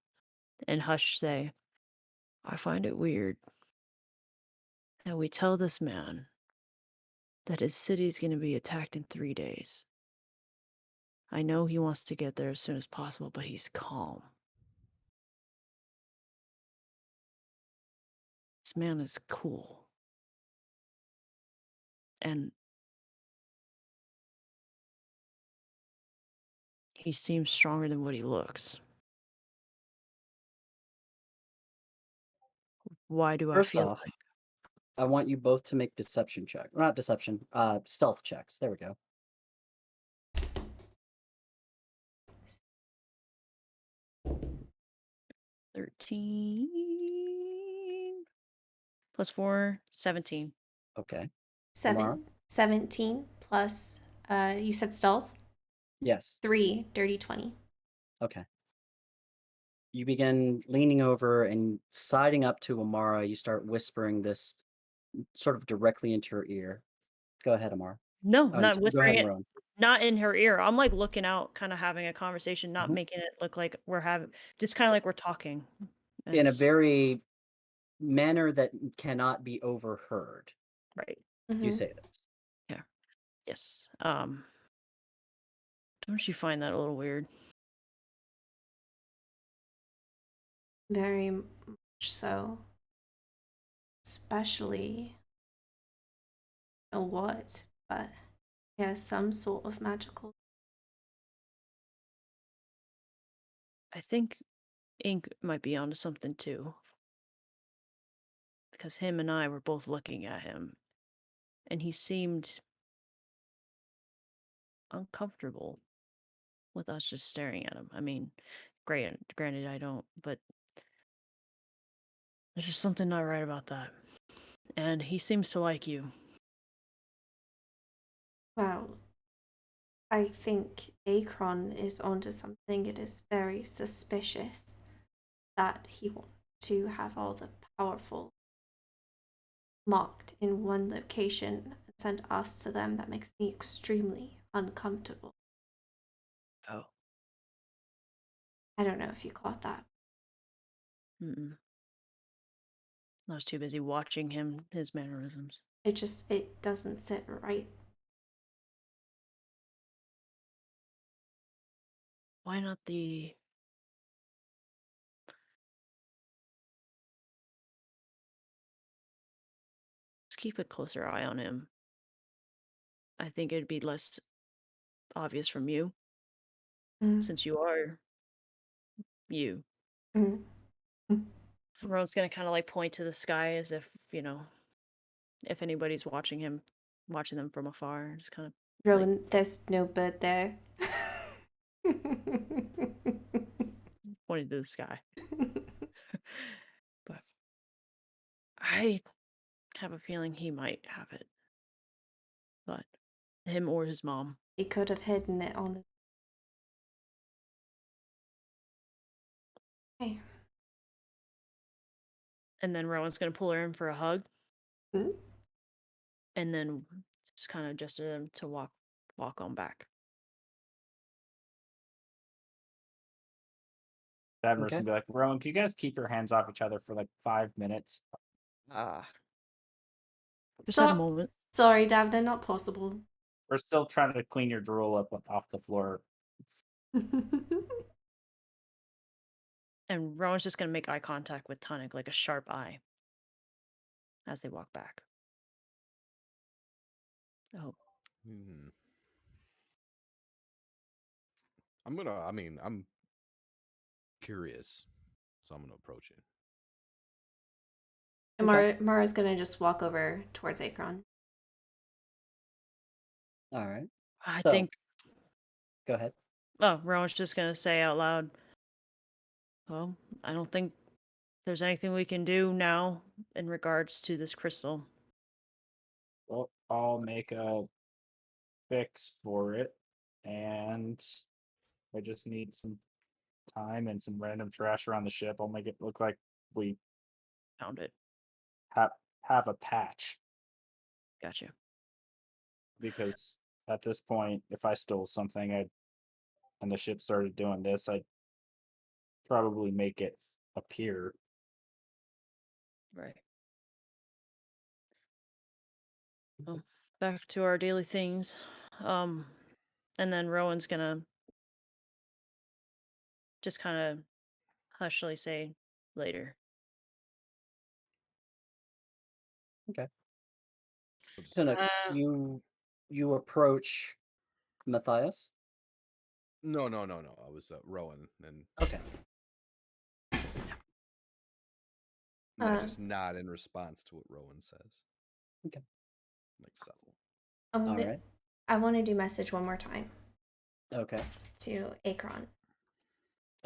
and hush say, I find it weird that we tell this man that his city's gonna be attacked in 3 days. I know he wants to get there as soon as possible, but he's calm. This man is cool. And he seems stronger than what he looks. Why do I First feel off, like I want you both to make deception check. Not deception, stealth checks. There we go. 13 plus 4, 17. Okay. Amara? 17 plus, you said stealth? Yes. 3, dirty 20. Okay. You begin leaning over and siding up to Amara. You start whispering this sort of directly into her ear. Go ahead, Amara. No, Oh, not go ahead, whispering it. Rowan. Not in her ear. I'm like looking out, kind of having a conversation, not Mhm. making it look like we're having, just kind of like we're talking. In a As, very manner that cannot be overheard. right. You Mhm. say this. Yeah. Yes. Don't you find that a little weird? Very much so. Especially, I don't know what, but he has some sort of magical. I think Ink might be onto something too. Because him and I were both looking at him, and he seemed uncomfortable with us just staring at him. I mean, granted, I don't, but there's just something not right about that. And he seems to like you. Well, I think Akron is onto something. It is very suspicious that he wants to have all the powerful mocked in one location and send us to them. That makes me extremely uncomfortable. Oh. I don't know if you caught that. Mm-mm. I was too busy watching his mannerisms. It doesn't sit right. Why not the... Let's keep a closer eye on him. I think it'd be less obvious from you, Mm. since you are you. Mm. Rowan's gonna kind of like point to the sky as if, if anybody's watching them from afar. Just kind of like, Rowan, there's no bird there. pointing to the sky. But I have a feeling he might have it. But him or his mom. He could have hidden it on the. Hey. And then Rowan's gonna pull her in for a hug. Mm. And then just kind of gesture them to walk walk on back. Davner's Okay. gonna be like, Rowan, can you guys keep your hands off each other for like 5 minutes? Just have a So moment. sorry, Davna, not possible. We're still trying to clean your drool up off the floor. And Rowan's just gonna make eye contact with Tonic, like a sharp eye, as they walk back. Oh, Hmm. I'm curious, so I'm gonna approach it. And Okay. Mara's gonna just walk over towards Akron. All right. I So, think. go ahead. Oh, Rowan's just gonna say out loud. Well, I don't think there's anything we can do now in regards to this crystal. Well, I'll make a fix for it, and I just need some time and some random trash around the ship. I'll make it look like we Found it. have a patch, Gotcha. because at this point, if I stole something and the ship started doing this, I'd probably make it appear. Right. Well, back to our daily things. And then Rowan's gonna just kind of hushly say later. Okay. So just- Tunic, Uh, you approach Matthias. no. I was Rowan, and Okay. I Uh, just nod in response to what Rowan says. Okay. Like subtle. All right. I want to do message one more time Okay. to Akron.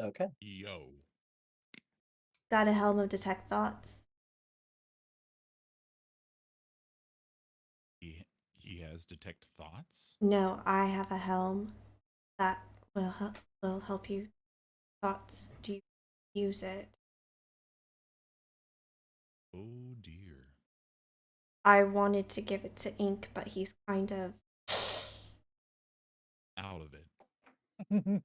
Okay. Yo. Got a helm of detect thoughts. He has detect thoughts? No, I have a helm that will help you thoughts. Do you use it? Oh dear. I wanted to give it to Ink, but he's kind of Out of it. Hmm.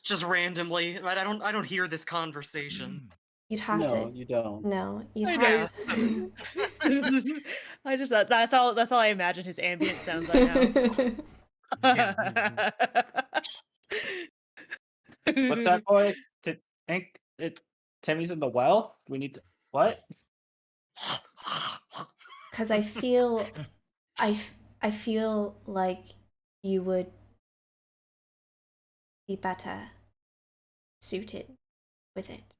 just randomly. I don't hear this conversation. you'd have No, to. you don't. No, you'd I have. know. I just that's all I imagine his ambient sounds right now. What's that, boy? Ink, Timmy's in the well. We need to. What? Because I feel, I feel like you would be better suited with it.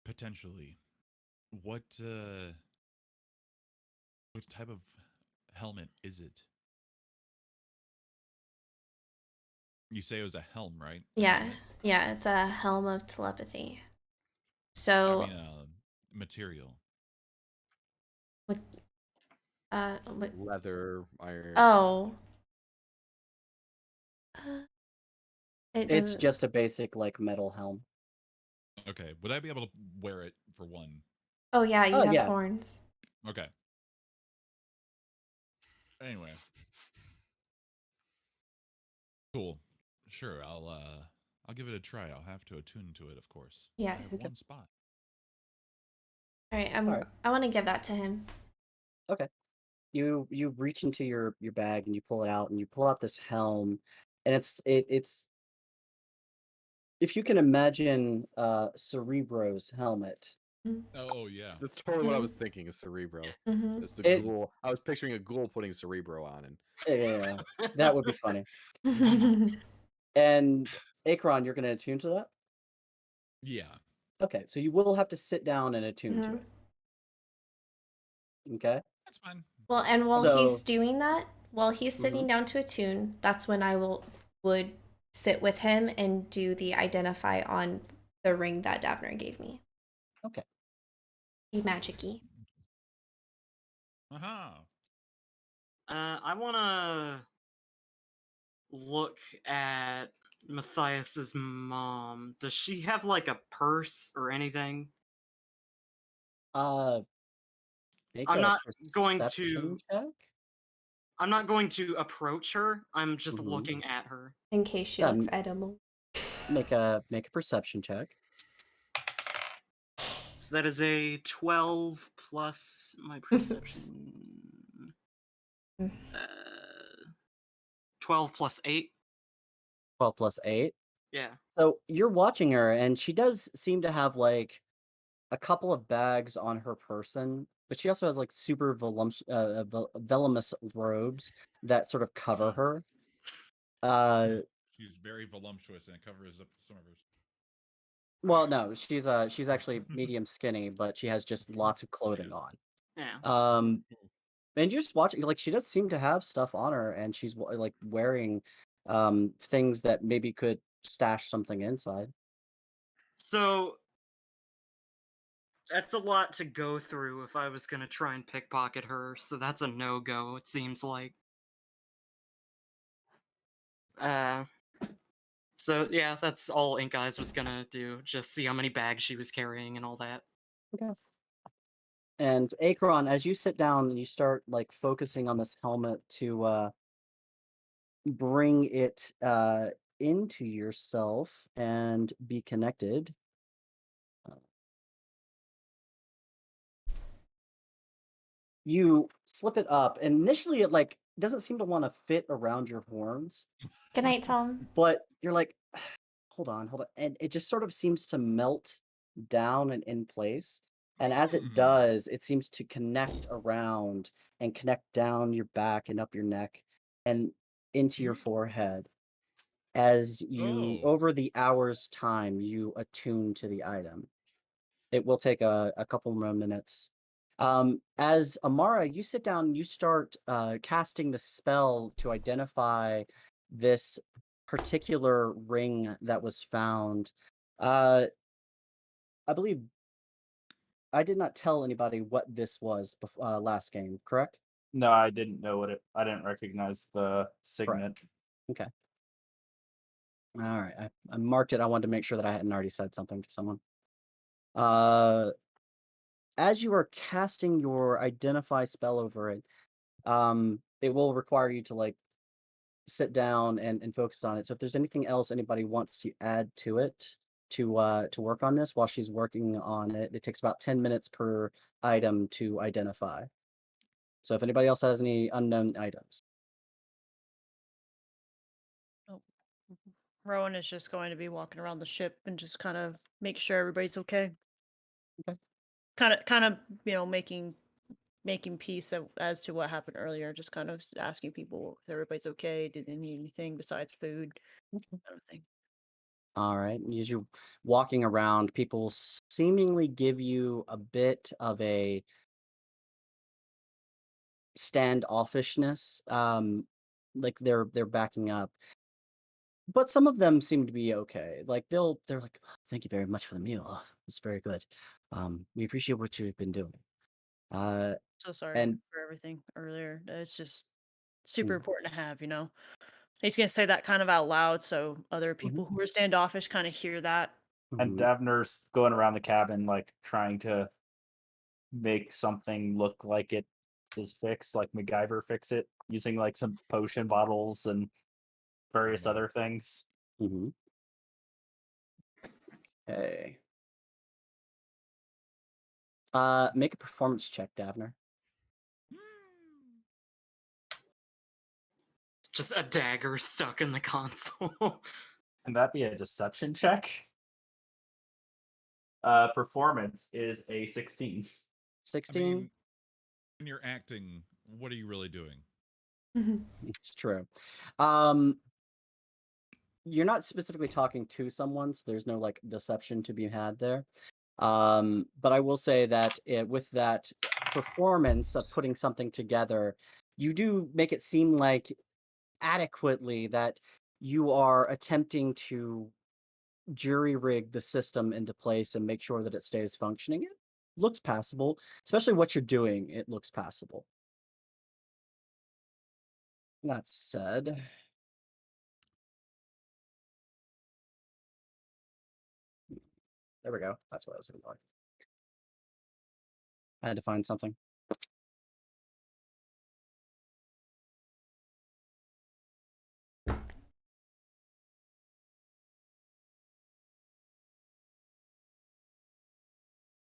Potentially. What type of helmet is it? You say it was a helm, right? A Yeah, helmet? yeah, it's a helm of telepathy. I So, mean, material. what? What? Leather, iron. Oh, it It's doesn't. just a basic like metal helm. Okay. Would I be able to wear it for one? Oh yeah, you Oh have yeah. horns. Okay. Anyway. Cool. Sure, I'll give it a try. I'll have to attune to it, of course. Yeah. I have Okay. one spot. All right, All right. I want to give that to him. Okay. You reach into your bag and you pull it out and you pull out this helm, and it's if you can imagine Cerebro's helmet. Oh yeah. That's totally what I was thinking. A Cerebro. Mm-hmm. It's the It ghoul. I was picturing a ghoul putting Cerebro on, and yeah, that would be funny. And Akron, you're gonna attune to that? Yeah. Okay, so you will have to sit down and attune to Mhm. it. Okay. That's fine. Well, and while So he's doing that, while he's sitting mhm, down to attune, that's when I would sit with him and do the identify on the ring that Davner gave me. okay. Be magic-y. Aha. I want to look at Matthias's mom, does she have like a purse or anything? Uh, make I'm a not going perception to check. I'm not going to approach her. I'm just Mhm. looking at her. In case she Yeah, looks edible. make a perception check. So that is a 12 plus my perception. Mm. 12 plus 8. 12 plus 8. Yeah. So you're watching her, and she does seem to have like a couple of bags on her person, but she also has like super voluminous robes that sort of cover her. She's very voluptuous and it covers up some of her. Well, no, she's actually medium skinny, but she has just lots of clothing on. Yeah. And you're just watching, like she does seem to have stuff on her, and she's like wearing things that maybe could stash something inside. So that's a lot to go through if I was going to try and pickpocket her, so that's a no-go, it seems like. So yeah, that's all Ink Eyes was gonna do, just see how many bags she was carrying and all that. Okay. And Akron, as you sit down and you start like focusing on this helmet to bring it into yourself and be connected. You slip it up, and initially it like doesn't seem to want to fit around your horns, Good night, Tom. but you're like, hold on, and it just sort of seems to melt down and in place. And as it does, it seems to connect around and connect down your back and up your neck and into your forehead. As you, Oh. over the hour's time, you attune to the item. It will take a couple more minutes. As Amara, you sit down, you start casting the spell to identify this particular ring that was found. I believe I did not tell anybody what this was last game, correct? No, I didn't know what it. I didn't recognize the Correct. signet. Okay. All right. I marked it. I wanted to make sure that I hadn't already said something to someone. As you are casting your identify spell over it, it will require you to like sit down and focus on it. So if there's anything else anybody wants to add to it to work on this while she's working on it, it takes about 10 minutes per item to identify. So if anybody else has any unknown items. Oh. Rowan is just going to be walking around the ship and just kind of make sure everybody's okay. Okay. Kind of, making peace as to what happened earlier. Just kind of asking people if everybody's okay. Did they need anything besides food? Okay. Kind of thing. All right. As you're walking around, people seemingly give you a bit of a standoffishness. Like they're backing up. But some of them seem to be okay. Like they're like, "Oh, thank you very much for the meal. Oh, it's very good. We appreciate what you've been doing." Uh, So sorry and for everything earlier. It's just super mm, important to have, you know. He's gonna say that kind of out loud so other mhm, people who are standoffish kind of hear that. And mhm. Davner's going around the cabin, like trying to make something look like it is fixed, like MacGyver fix it, using like some potion bottles and various Wow. other things. Mhm. Okay. Make a performance check, Davner. Just a dagger stuck in the console. And that be a deception check? Performance is a 16. I 16. mean, when you're acting, what are you really doing? It's true. Um, you're not specifically talking to someone, so there's no like deception to be had there. But I will say that with that performance of putting something together, you do make it seem like adequately that you are attempting to jury rig the system into place and make sure that it stays functioning. It looks passable, especially what you're doing. It looks passable. That said, There we go. That's what I was looking for. I had to find something.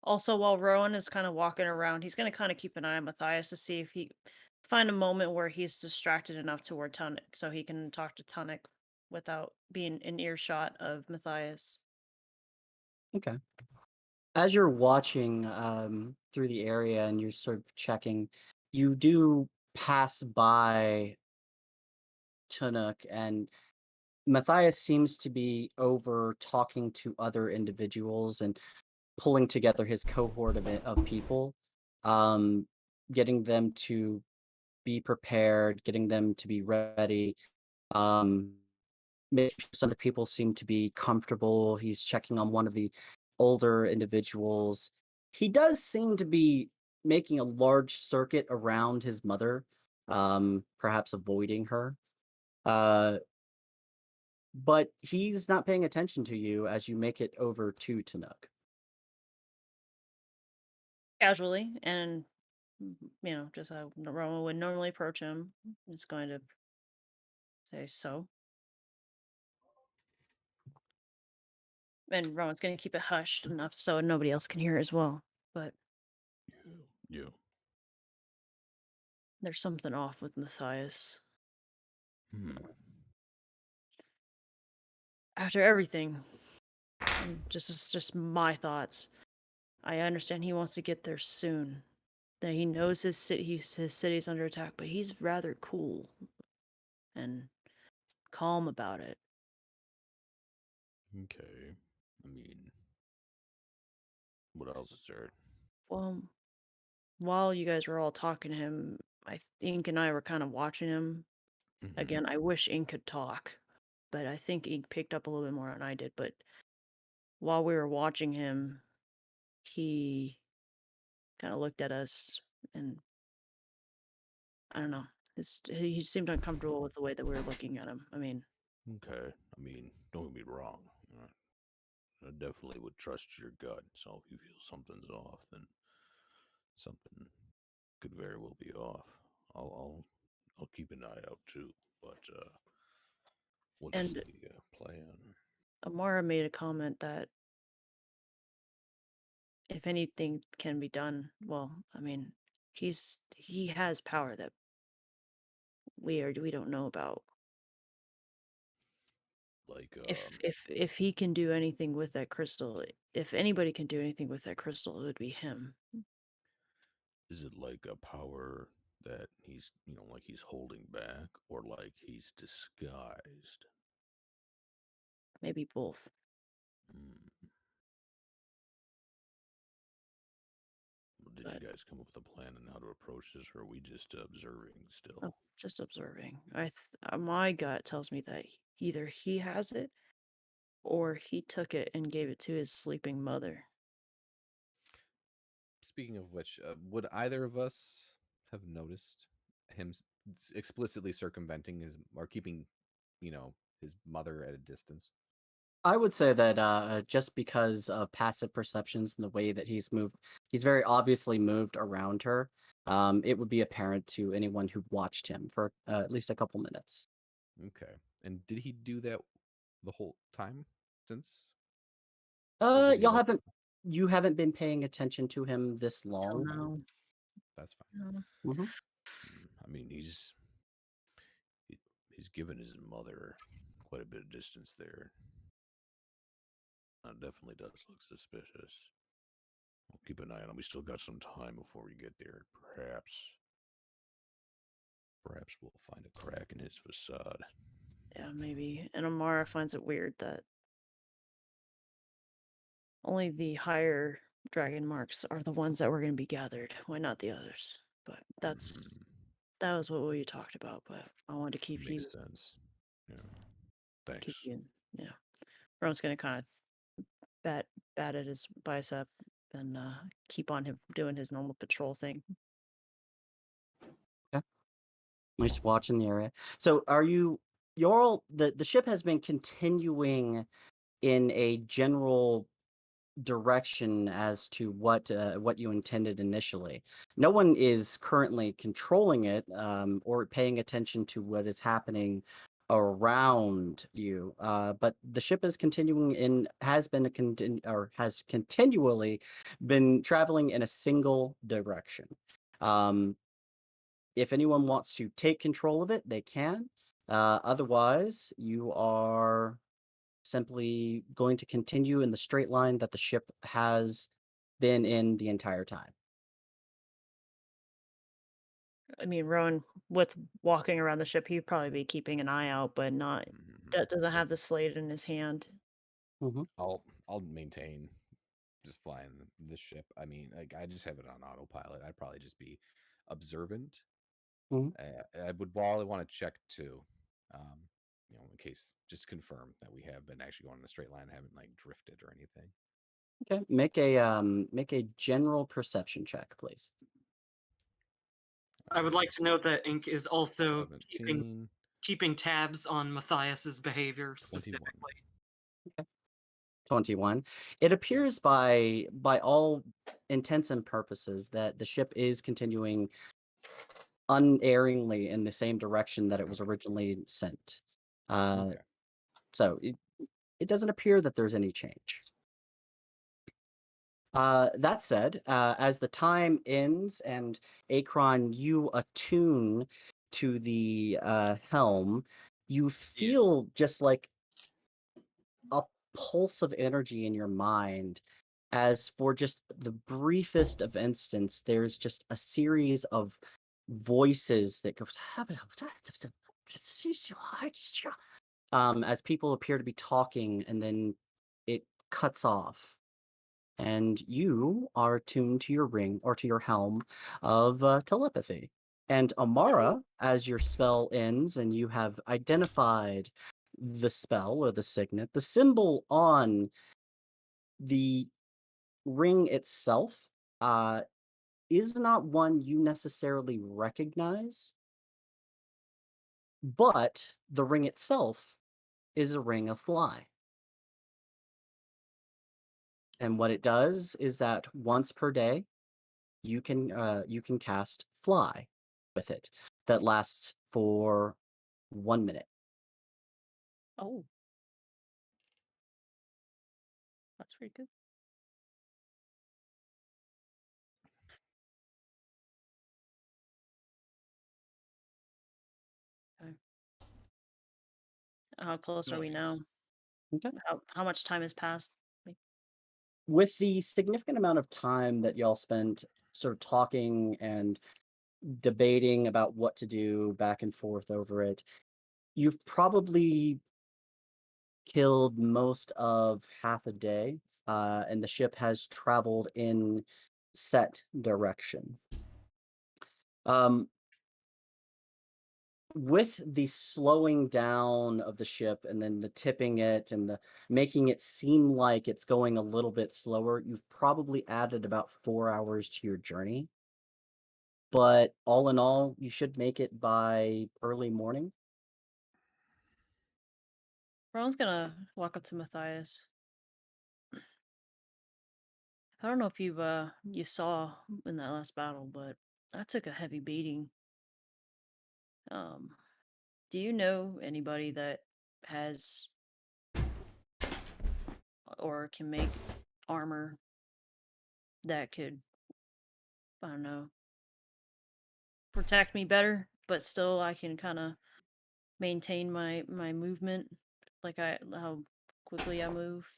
Also, while Rowan is kind of walking around, he's going to kind of keep an eye on Matthias to see if he find a moment where he's distracted enough to where so he can talk to Tunic without being in earshot of Matthias. Okay. As you're watching through the area and you're sort of checking, you do pass by Tunic, and Matthias seems to be over talking to other individuals and pulling together his cohort of people, um, getting them to be prepared, getting them to be ready, um, making sure some of the people seem to be comfortable. He's checking on one of the older individuals. He does seem to be making a large circuit around his mother, perhaps avoiding her. Uh, but he's not paying attention to you as you make it over to Tanuk. Casually, and just how Rowan would normally approach him, is going to say so. And Rowan's going to keep it hushed enough so nobody else can hear as well. But Yeah. there's something off with Matthias. Hmm. After everything, it's just my thoughts. I understand he wants to get there soon. That he knows his city's under attack, but he's rather cool and calm about it. Okay. I mean, what else is there? Well, while you guys were all talking to him, Ink and I were kind of watching him. Mhm. Again, I wish Ink could talk, but I think Ink picked up a little bit more than I did. But while we were watching him, he kind of looked at us, and I don't know. He seemed uncomfortable with the way that we were looking at him. I mean, Okay. I mean, don't get me wrong. I definitely would trust your gut. So if you feel something's off, then something could very well be off. I'll keep an eye out too. But what's and the plan? Amara made a comment that if anything can be done, well, I mean, he has power that we don't know about. Like, If he can do anything with that crystal, if anybody can do anything with that crystal, it would be him. is it like a power that he's, like he's holding back, or like he's disguised? Maybe both. Hmm. Well, did you But guys come up with a plan on how to approach this, or are we just observing still? just observing. My gut tells me that either he has it or he took it and gave it to his sleeping mother. Speaking of which, would either of us have noticed him explicitly circumventing his or keeping, his mother at a distance? I would say that just because of passive perceptions and the way that he's very obviously moved around her. It would be apparent to anyone who watched him for at least a couple minutes. Okay. And did he do that the whole time since? Or was he Y'all like, you haven't been paying attention to him this Till long. now. that's fine. Hmm. I mean, he's given his mother quite a bit of distance there. That definitely does look suspicious. I'll keep an eye on him. We still got some time before we get there. Perhaps we'll find a crack in his facade. Yeah, maybe. And Amara finds it weird that only the higher dragon marks are the ones that were going to be gathered. Why not the others? But Mhm. that was what we talked about. But I wanted to keep you Makes sense. Yeah. keep Thanks. you. Yeah, Ron's going to kind of bat at his bicep and keep on him doing his normal patrol thing. Yeah. I'm just watching the area. So you're all the ship has been continuing in a general direction as to what you intended initially. No one is currently controlling it or paying attention to what is happening around you. But the ship is continuing in has been or has continually been traveling in a single direction. If anyone wants to take control of it, they can. Otherwise, you are simply going to continue in the straight line that the ship has been in the entire time. I mean, Rowan, with walking around the ship, he'd probably be keeping an eye out, but not that doesn't have the slate in his hand. Mhm. I'll maintain just flying this ship. I mean, like I just have it on autopilot. I'd probably just be observant. Mhm. I would probably want to check too, um, in case just confirm that we have been actually going in a straight line, haven't like drifted or anything. Okay, make a general perception check, please. I would like to note that Ink is also 17, keeping tabs on Matthias's behavior 21. specifically. 21. It appears by all intents and purposes that the ship is continuing unerringly in the same direction that it was Okay. originally sent. Uh, Okay. so it doesn't appear that there's any change. That said, as the time ends and Akron, you attune to the helm, you feel just like a pulse of energy in your mind. As for just the briefest of instance, there's just a series of voices that go as people appear to be talking, and then it cuts off and you are attuned to your ring or to your helm of telepathy. And Amara, as your spell ends and you have identified the spell or the signet, the symbol on the ring itself is not one you necessarily recognize, but the ring itself is a ring of fly. And what it does is that once per day, you can cast fly with it that lasts for 1 minute. Oh, that's pretty good. Okay. How close are we now? Nice. Okay. How much time has passed? Like, With the significant amount of time that y'all spent sort of talking and debating about what to do back and forth over it, you've probably killed most of half a day, and the ship has traveled in set direction. Um, with the slowing down of the ship and then the tipping it and the making it seem like it's going a little bit slower, you've probably added about 4 hours to your journey. But all in all, you should make it by early morning. Ron's gonna walk up to Matthias. I don't know if you saw in that last battle, but I took a heavy beating. Um, do you know anybody that has or can make armor that could, I don't know, protect me better, but still I can kind of maintain my movement, like how quickly I move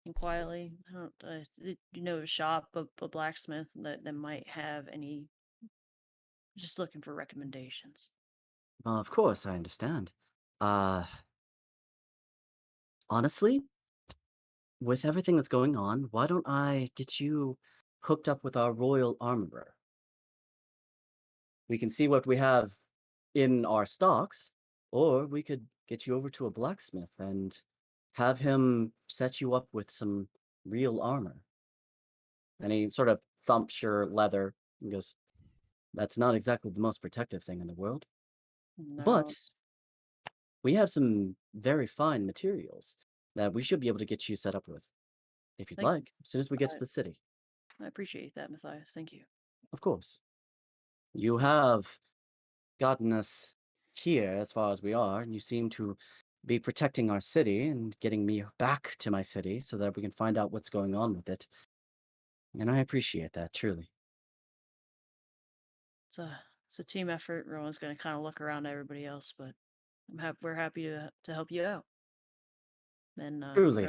and quietly. I don't, you know, a shop, a blacksmith that might have any. Just looking for recommendations. Well, of course, I understand. Uh, honestly, with everything that's going on, why don't I get you hooked up with our royal armorer? We can see what we have in our stocks, or we could get you over to a blacksmith and have him set you up with some real armor. And he sort of thumps your leather and goes, "That's not exactly the most protective thing in the world, No, but we have some very fine materials that we should be able to get you set up with." if you'd Thank you. like, as soon as we get to I the city. I appreciate that, Matthias. Thank you. Of course. You have gotten us here as far as we are, and you seem to be protecting our city and getting me back to my city so that we can find out what's going on with it. And I appreciate that, truly. It's a team effort. Rowan's gonna kind of look around at everybody else, but we're happy to help you out. And Truly.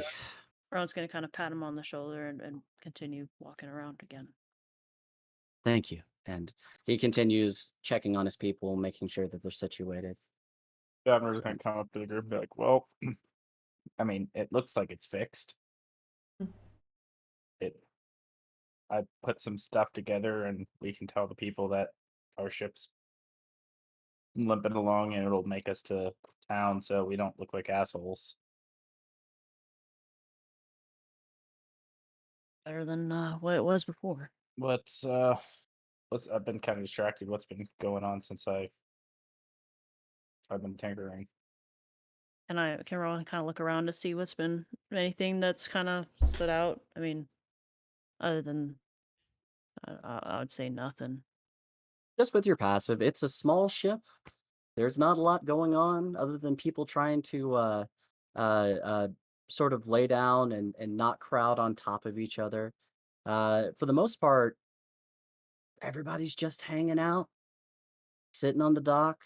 Rowan's gonna kind of pat him on the shoulder and continue walking around again. Thank you. And he continues checking on his people, making sure that they're situated. Governor's gonna come up to the group and be like, "Well, I mean, it looks like it's fixed. It. I put some stuff together, and we can tell the people that our ship's limping along, and it'll make us to town, so we don't look like assholes." Better than what it was before. What's I've been kind of distracted. What's been going on since I've been tinkering? And I can Rowan kind of look around to see what's been anything that's kind of stood out. I mean, other than I would say nothing. Just with your passive, it's a small ship. There's not a lot going on other than people trying to uh, sort of lay down and not crowd on top of each other. For the most part, everybody's just hanging out, sitting on the dock.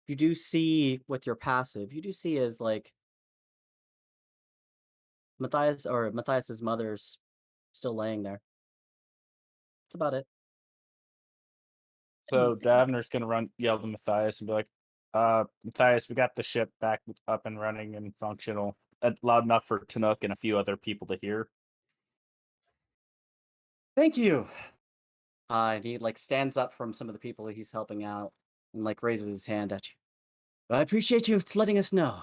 You do see with your passive, you do see as like Matthias's mother's still laying there. That's about it. So Davner's gonna yell to Matthias and be like, Matthias, we got the ship back up and running and functional, loud enough for Tanook and a few other people to hear." Thank you. And he like stands up from some of the people that he's helping out and like raises his hand at you. I appreciate you letting us know.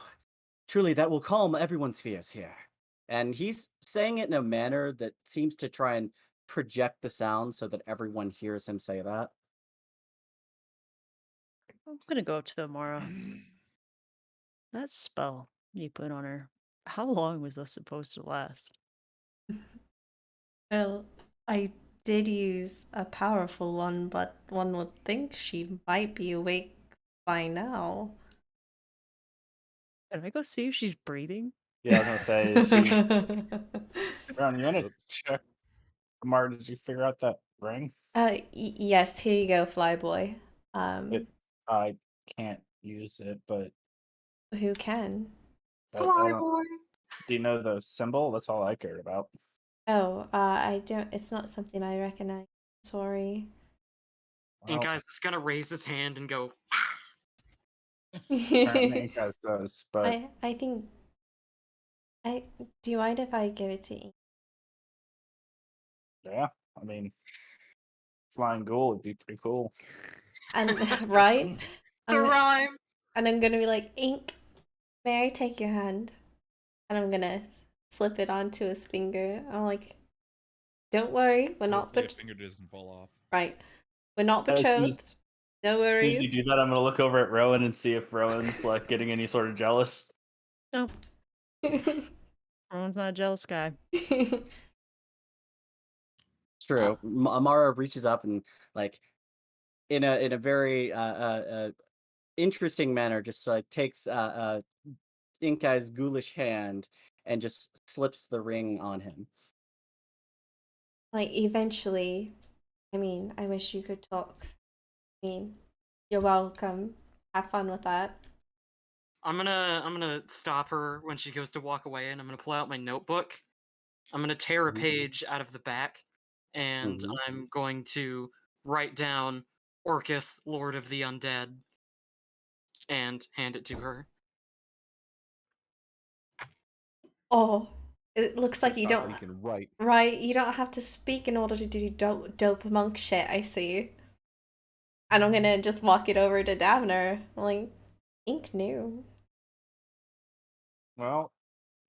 Truly, that will calm everyone's fears here. And he's saying it in a manner that seems to try and project the sound so that everyone hears him say that. I'm gonna go to Amara. That spell you put on her. How long was that supposed to last? Well, I did use a powerful one, but one would think she might be awake by now. Can I go see if she's breathing? Yeah, I was gonna say, is she? Ron, you wanna Whoops. check? Amar, did you figure out that ring? Yes, here you go, Flyboy. I can't use it, but Who can? I don't. Do you know the symbol? That's all I cared about. Oh, I don't. It's not something I recognize. Sorry. And Well, guys is gonna raise his hand and go. apparently Ink Eyes does, but I think. Do you mind if I give it to you? yeah, I mean, flying ghoul would be pretty cool. And right? The I'm, rhyme. and I'm gonna be like, Ink, may I take your hand? And I'm gonna slip it onto his finger. I'm like, don't worry, we're not Hopefully, a finger doesn't fall off. right. We're not As soon betrothed. No As soon as you worries. do that, I'm gonna look over at Rowan and see if Rowan's like getting any sort of jealous. No, Rowan's not a jealous guy. It's true. Amara reaches up and like in a very interesting manner, just like takes Inkai's ghoulish hand and just slips the ring on him. Like eventually, I mean, I wish you could talk. I mean, you're welcome. Have fun with that. I'm gonna stop her when she goes to walk away, and I'm gonna pull out my notebook. I'm gonna tear a Mhm. page out of the back, and Mhm. I'm going to write down Orcus, Lord of the Undead, and hand it to her. Oh, it looks like you TikTok don't. thinking right. Right, you don't have to speak in order to do dope monk shit, I see. And I'm gonna just walk it over to Davner. I'm like, Ink knew. Well,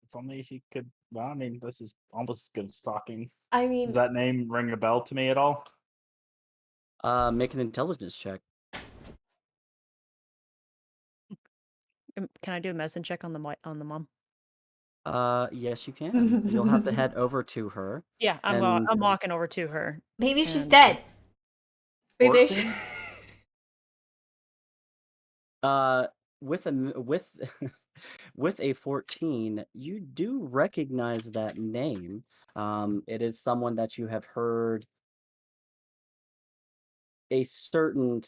if only he could. Well, I mean, this is almost as good as talking. I Does mean, that name ring a bell to me at all? Make an intelligence check. Can I do a medicine check on the mom? Yes, you can. You'll have to head over to her. Yeah, And I'm walking over to her. Maybe she's And dead. Maybe. 14? With a with with a 14, you do recognize that name. It is someone that you have heard a certain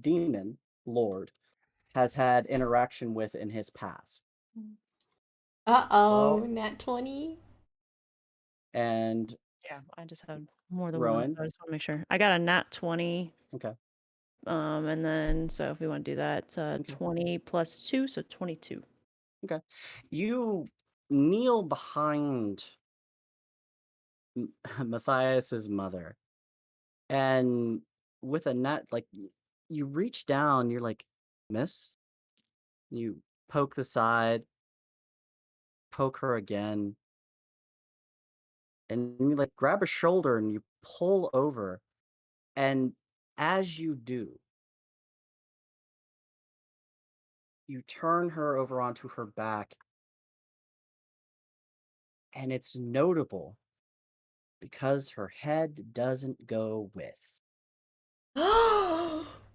demon lord has had interaction with in his past. Uh-oh, Well, nat 20. And yeah, I just had more than one, so Rowan, I just want to make sure. I got a nat 20. okay, And then so if we want to do that, okay, 20 plus 2, so 22. okay. You kneel behind Matthias's mother, and with a net, like you reach down, you're like, Miss, you poke the side, poke her again, and you like grab her shoulder and you pull over. And as you do, you turn her over onto her back, and it's notable because her head doesn't go with.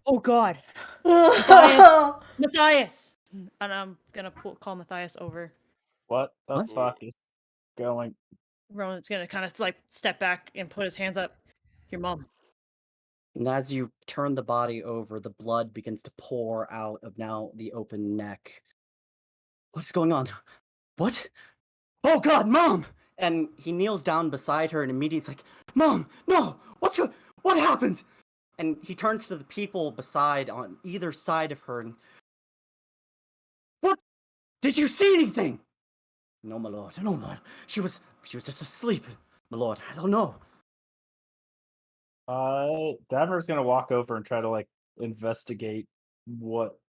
Oh God, Matthias, Matthias! And I'm gonna call Matthias over. what the What? fuck is going? Rowan's gonna kind of like step back and put his hands up. Your mom. And as you turn the body over, the blood begins to pour out of now the open neck. What's going on? What? Oh God, Mom! And he kneels down beside her and immediately it's like, Mom, no! What happened? And he turns to the people beside on either side of her and, what? Did you see anything? No, my lord, no, my lord. She was just asleep, my lord. I don't know. Damer's gonna walk over and try to like investigate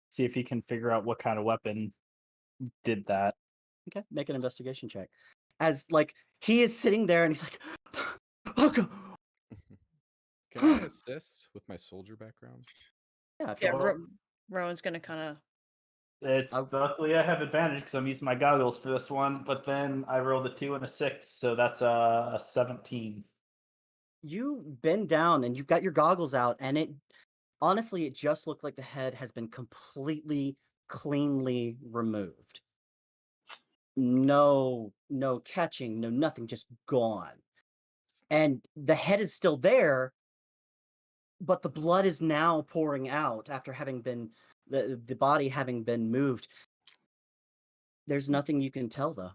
see if he can figure out what kind of weapon did that. Okay, make an investigation check. As like he is sitting there and he's like, oh God. Can I assist with my soldier background? Yeah, if you Yeah, want Well, to. Rowan's gonna kind of. It's Uh, luckily I have advantage because I'm using my goggles for this one, but then I rolled a 2 and a 6, so that's a 17. You bend down and you've got your goggles out, and it honestly, it just looked like the head has been completely, cleanly removed. No catching, no nothing, just gone. And the head is still there, but the blood is now pouring out after having been the body having been moved. There's nothing you can tell though.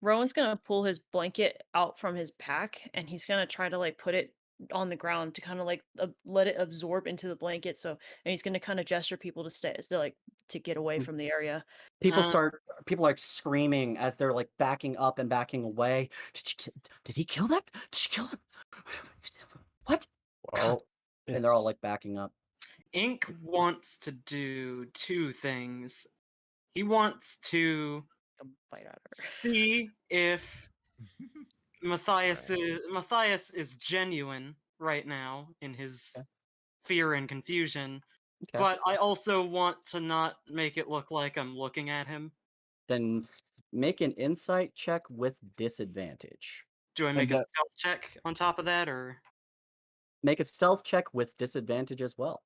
Rowan's gonna pull his blanket out from his pack, and he's gonna try to like put it on the ground to kind of like let it absorb into the blanket. So, and he's gonna kind of gesture people to stay, to like to get away from the area. People Uh, people like screaming as they're like backing up and backing away. Did he kill that? Did you kill him? What? God. Well, And they're all it's like backing up. Ink wants to do two things. He wants to Come bite at her. see if Matthias is genuine right now in his Okay. fear and confusion, Okay. but I also want to not make it look like I'm looking at him. Then make an insight check with disadvantage. Do I and make a that stealth check on top of that, or Make a stealth check with disadvantage as well.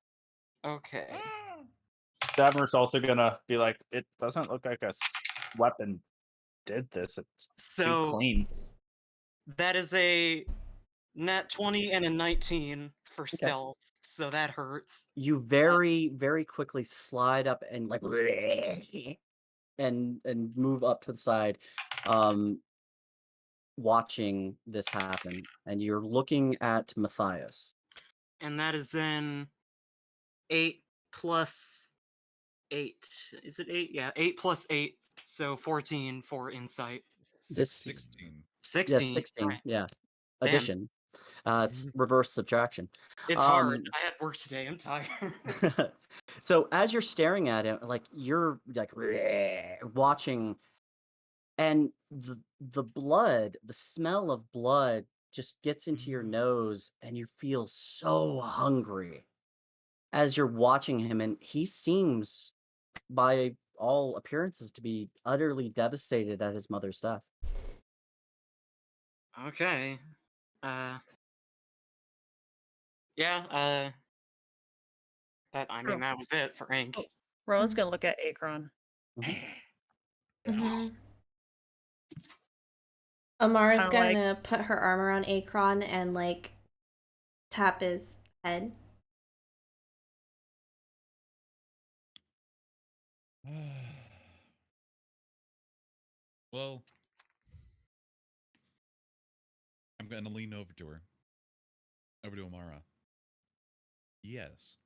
okay? Damer's also gonna be like, it doesn't look like a weapon did this. It's too So clean. that is a nat 20 and a 19 for Okay. stealth, so that hurts. You very, very quickly slide up and like and move up to the side, watching this happen, and you're looking at Matthias. And that is in 8 plus 8. Is it 8? Yeah, 8 plus 8, so 14 for insight. This 16. 16. 16, Right. yeah. Damn. Addition. It's reverse subtraction. It's hard. I had work today. I'm tired. So as you're staring at him, like you're like watching, and the blood, the smell of blood just gets into your nose, and you feel so hungry as you're watching him, and he seems by all appearances to be utterly devastated at his mother's death. Okay. Yeah, that was it for Ink. Oh, Rowan's gonna look at Akron. Mm-hmm. Amara's Kinda like- gonna put her arm around Akron and like tap his head. Well, I'm gonna lean over to her. Over to Amara. Yes.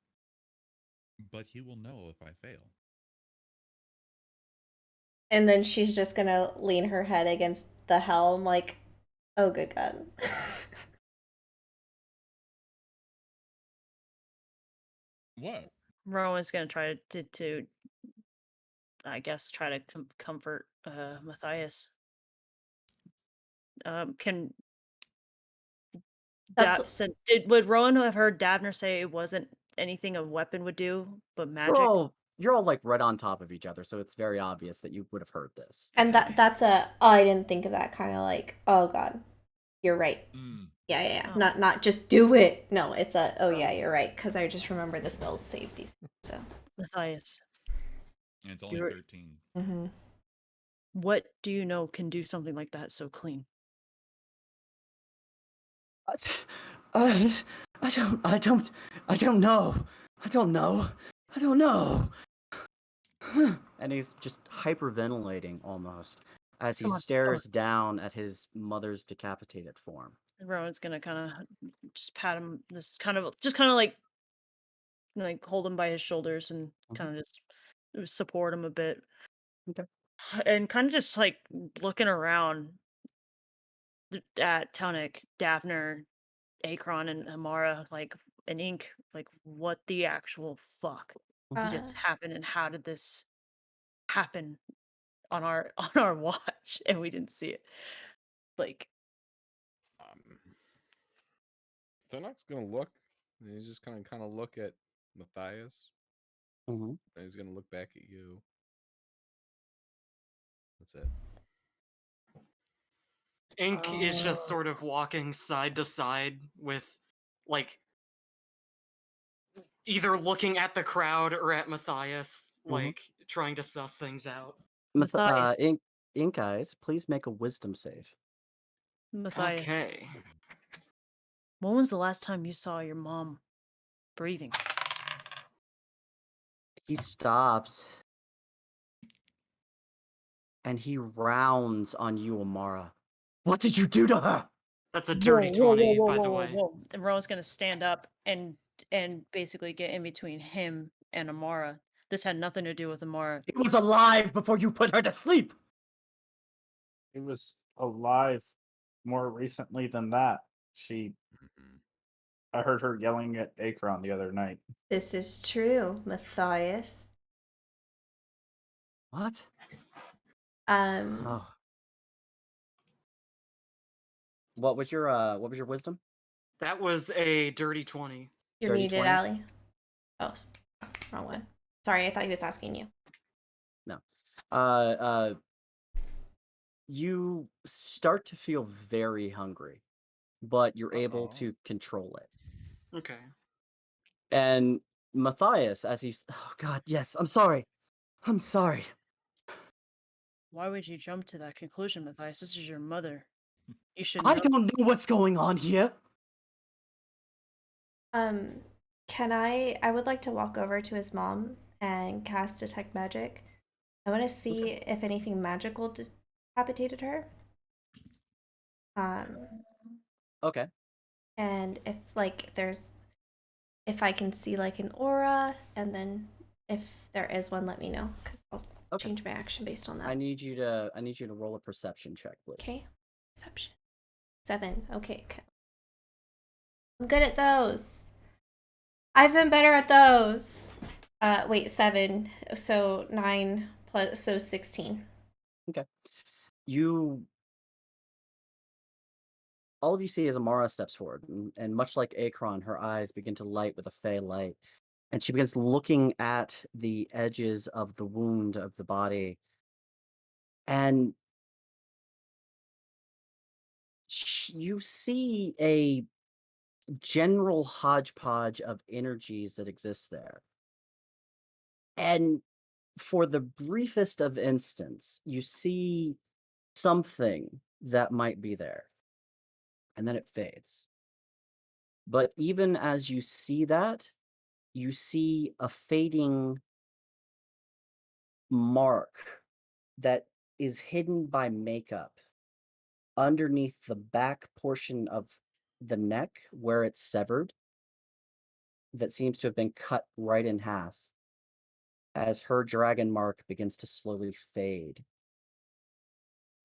But he will know if I fail. And then she's just gonna lean her head against the helm, like, oh, good God. What? Rowan's gonna try to I guess, try to comfort Matthias. Can That's would Rowan have heard Davner say it wasn't anything a weapon would do, but magic? You're all like right on top of each other, so it's very obvious that you would have heard this. and Okay. that's a oh, I didn't think of that kind of like, oh God, you're right. Mm. Yeah. Oh. Not just do it. No, it's a oh yeah, you're right, because I just remember the spell's safety. So Matthias, And it's only You're- 13. mm-hmm. what do you know can do something like that so clean? I don't know. I don't know. And he's just hyperventilating almost as he Come on, stares down at his mother's decapitated form. Rowan's gonna kind of just pat him, just kind of like hold him by his shoulders and kind of just support him a bit. Okay. And kind of just like looking around at Tunic, Daphner, Akron, and Amara, like an Ink, like what the actual fuck just happened, and how did this happen on our on our watch and we didn't see it? Like, Tunok's gonna look. And he's just gonna kind of look at Matthias. Mm-hmm. And he's gonna look back at you. That's it. Ink is just sort of walking side to side with, like, either looking at the crowd or at Matthias, like, trying to suss things out. Matthias. Ink Eyes, please make a wisdom save. Matthias, Okay. when was the last time you saw your mom breathing? He stops and he rounds on you, Amara. What did you do to her? That's a dirty 20, by the way. Whoa. And Rowan's gonna stand up and basically get in between him and Amara. This had nothing to do with Amara. He was alive before you put her to sleep. He was alive more recently than that. I heard her yelling at Akron the other night. This is true, Matthias. What? Oh. What was your wisdom? That was a dirty 20. You're Dirty muted, 20? Allie. Oh, wrong one. Sorry, I thought he was asking you. No. You start to feel very hungry, but you're able to control it. Okay. And Matthias, as he's, oh God, yes, I'm sorry. Why would you jump to that conclusion, Matthias? This is your mother. You should I know. don't know what's going on here. I would like to walk over to his mom and cast Detect Magic. I want to see if anything magical decapitated her. Okay. And if I can see like an aura, and then if there is one, let me know, because I'll change my action based on that. I need you to roll a perception check, please. Okay. Perception. 7. Okay. I'm good at those. I've been better at those. Wait, 7. So 9 plus, so 16. Okay. All of you see as Amara steps forward, and much like Akron, her eyes begin to light with a fey light. And she begins looking at the edges of the wound of the body. And you see a general hodgepodge of energies that exist there. And for the briefest of instants, you see something that might be there. And then it fades. But even as you see that, you see a fading mark that is hidden by makeup underneath the back portion of the neck where it's severed, that seems to have been cut right in half as her dragon mark begins to slowly fade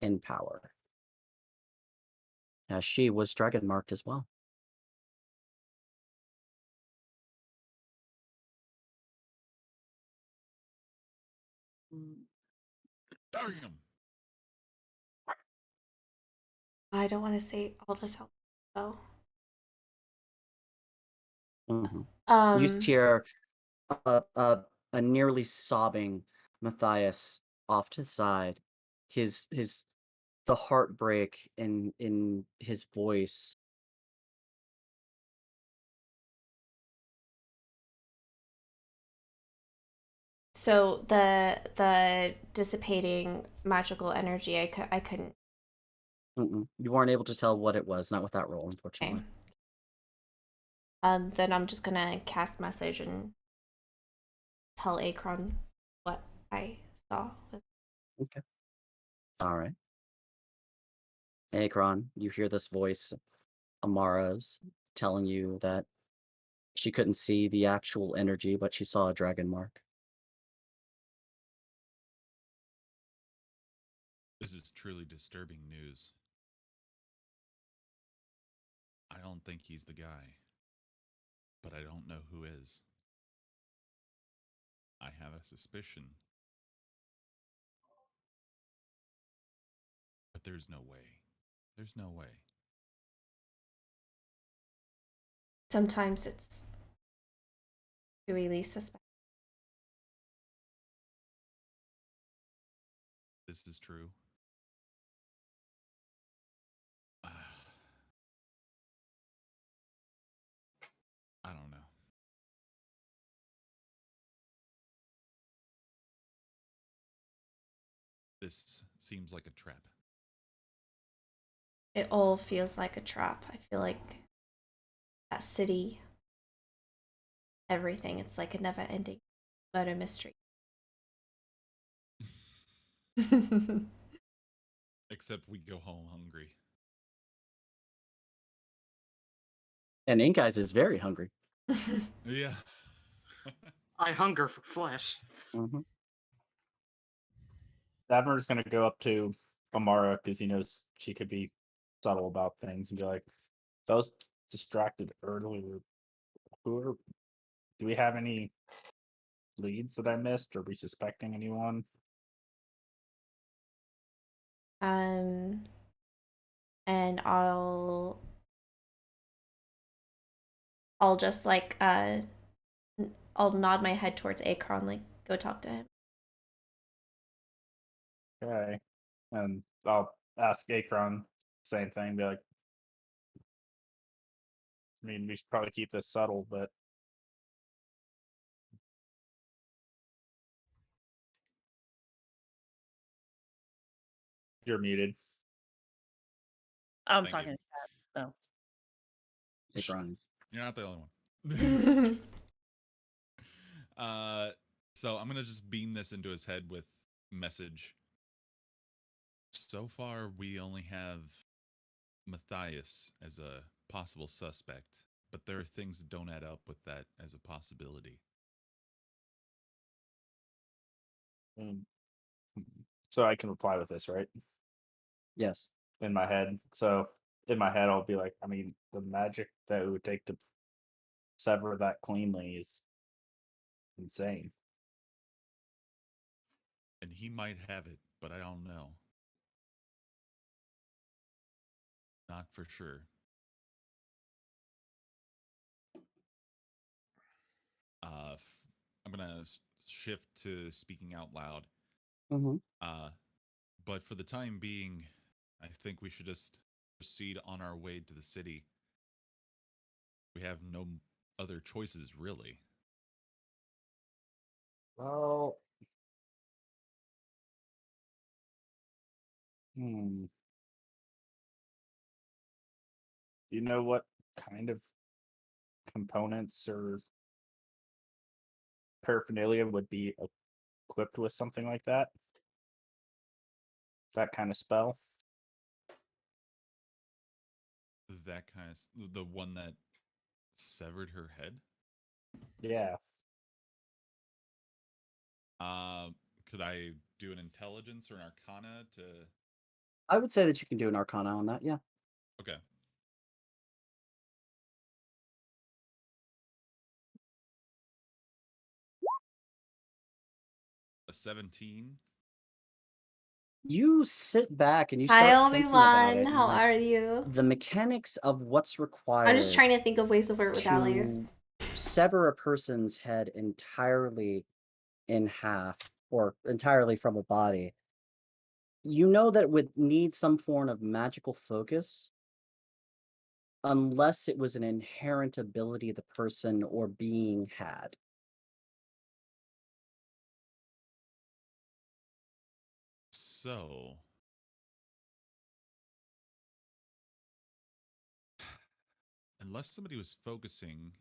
in power. As she was dragon marked as well. Damn. I don't want to say all this out though. You just hear a nearly sobbing Matthias off to the side. His the heartbreak in his voice. So the dissipating magical energy, I couldn't. You weren't able to tell what it was, not with that roll, unfortunately. Then I'm just gonna cast message and tell Akron what I saw. Okay. All right. Akron, you hear this voice, Amara's, telling you that she couldn't see the actual energy, but she saw a dragon mark. This is truly disturbing news. I don't think he's the guy, but I don't know who is. I have a suspicion, but there's no way. There's no way. Sometimes it's really suspect. This is true. I don't know. This seems like a trap. It all feels like a trap. I feel like that city, everything, it's like a never-ending murder mystery. Except we go home hungry. And Inkeyes is very hungry. Yeah. I hunger for flesh. Davenport's gonna go up to Amara because he knows she could be subtle about things and be like, "I was distracted earlier. Do we have any leads that I missed? Are we suspecting anyone?" And I'll just like I'll nod my head towards Akron, like go talk to him. Okay, and I'll ask Akron same thing. Be like, I mean, we should probably keep this subtle, but you're muted. I'm Thank talking you. to Chad. Oh. Akron's. You're not the only one. So I'm gonna just beam this into his head with message. So far, we only have Matthias as a possible suspect, but there are things that don't add up with that as a possibility. So I can reply with this, right? Yes. In my head. So in my head, I'll be like, I mean, the magic that it would take to sever that cleanly is insane. And he might have it, but I don't know. Not for sure. I'm gonna shift to speaking out loud. Mm-hmm. But for the time being, I think we should just proceed on our way to the city. We have no other choices, really. Well, hmm. Do you know what kind of components or paraphernalia would be equipped with something like that? That kind of spell? That kind of the one that severed her head. Yeah. Could I do an intelligence or an arcana to? I would say that you can do an arcana on that. Yeah. Okay. A 17. You sit back and you Hi, start thinking about Obi-Wan. it, and How like are you? the mechanics of what's I'm just required trying to think of ways to flirt with Alia. to sever a person's head entirely in half or entirely from a body. You know that it would need some form of magical focus, unless it was an inherent ability the person or being had. So, unless somebody was focusing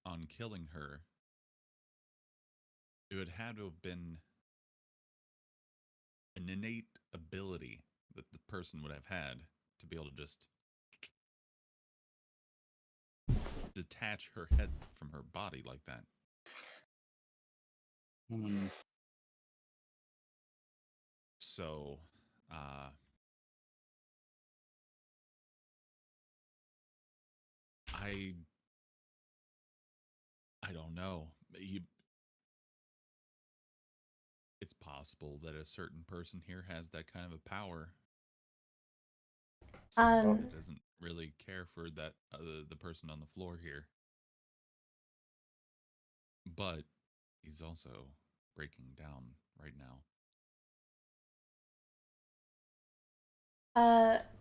on killing her, it would have to have been an innate ability that the person would have had to be able to just detach her head from her body like that. Hmm. So, I don't know. It's possible that a certain person here has that kind of a power. Somebody that doesn't really care for that the person on the floor here. But he's also breaking down right now.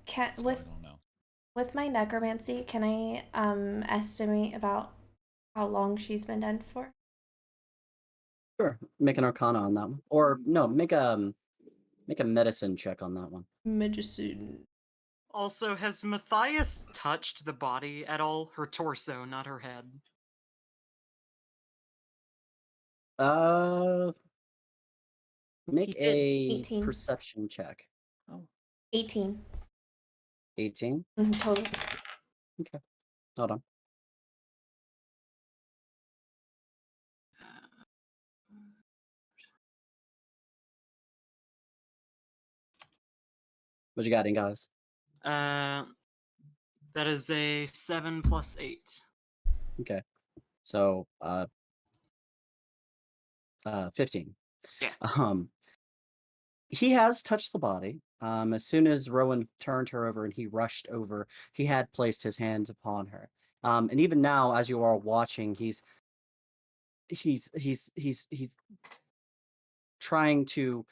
Can So I don't know. with my necromancy, can I estimate about how long she's been dead for? Sure, make an arcana on that one, or no, make a medicine check on that one. Medicine. Also, has Matthias touched the body at all? Her torso, not her head. Make He did. a 18. perception check. Oh. 18. 18. Total. Okay, hold on. What you got in, guys? That is a 7 plus 8. Okay, so 15. Yeah. He has touched the body. As soon as Rowan turned her over and he rushed over, he had placed his hands upon her. And even now, as you are watching, he's trying to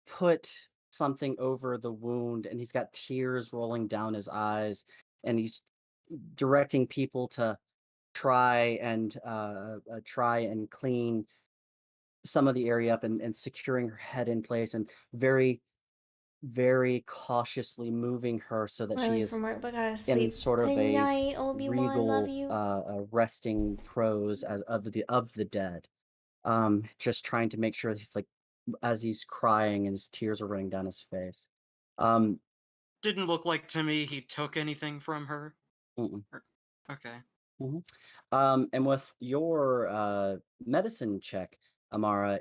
put something over the wound, and he's got tears rolling down his eyes, and he's directing people to try and clean some of the area up and securing her head in place, and very, very cautiously moving her so that she Early is from work, but gotta in sleep. sort of Good a night, Obi-Wan. Love regal you. resting pose as of the dead. Just trying to make sure he's like, as he's crying and his tears are running down his face. Didn't look like to me he took anything from her. Mm-mm. Okay. And with your medicine check, Amara,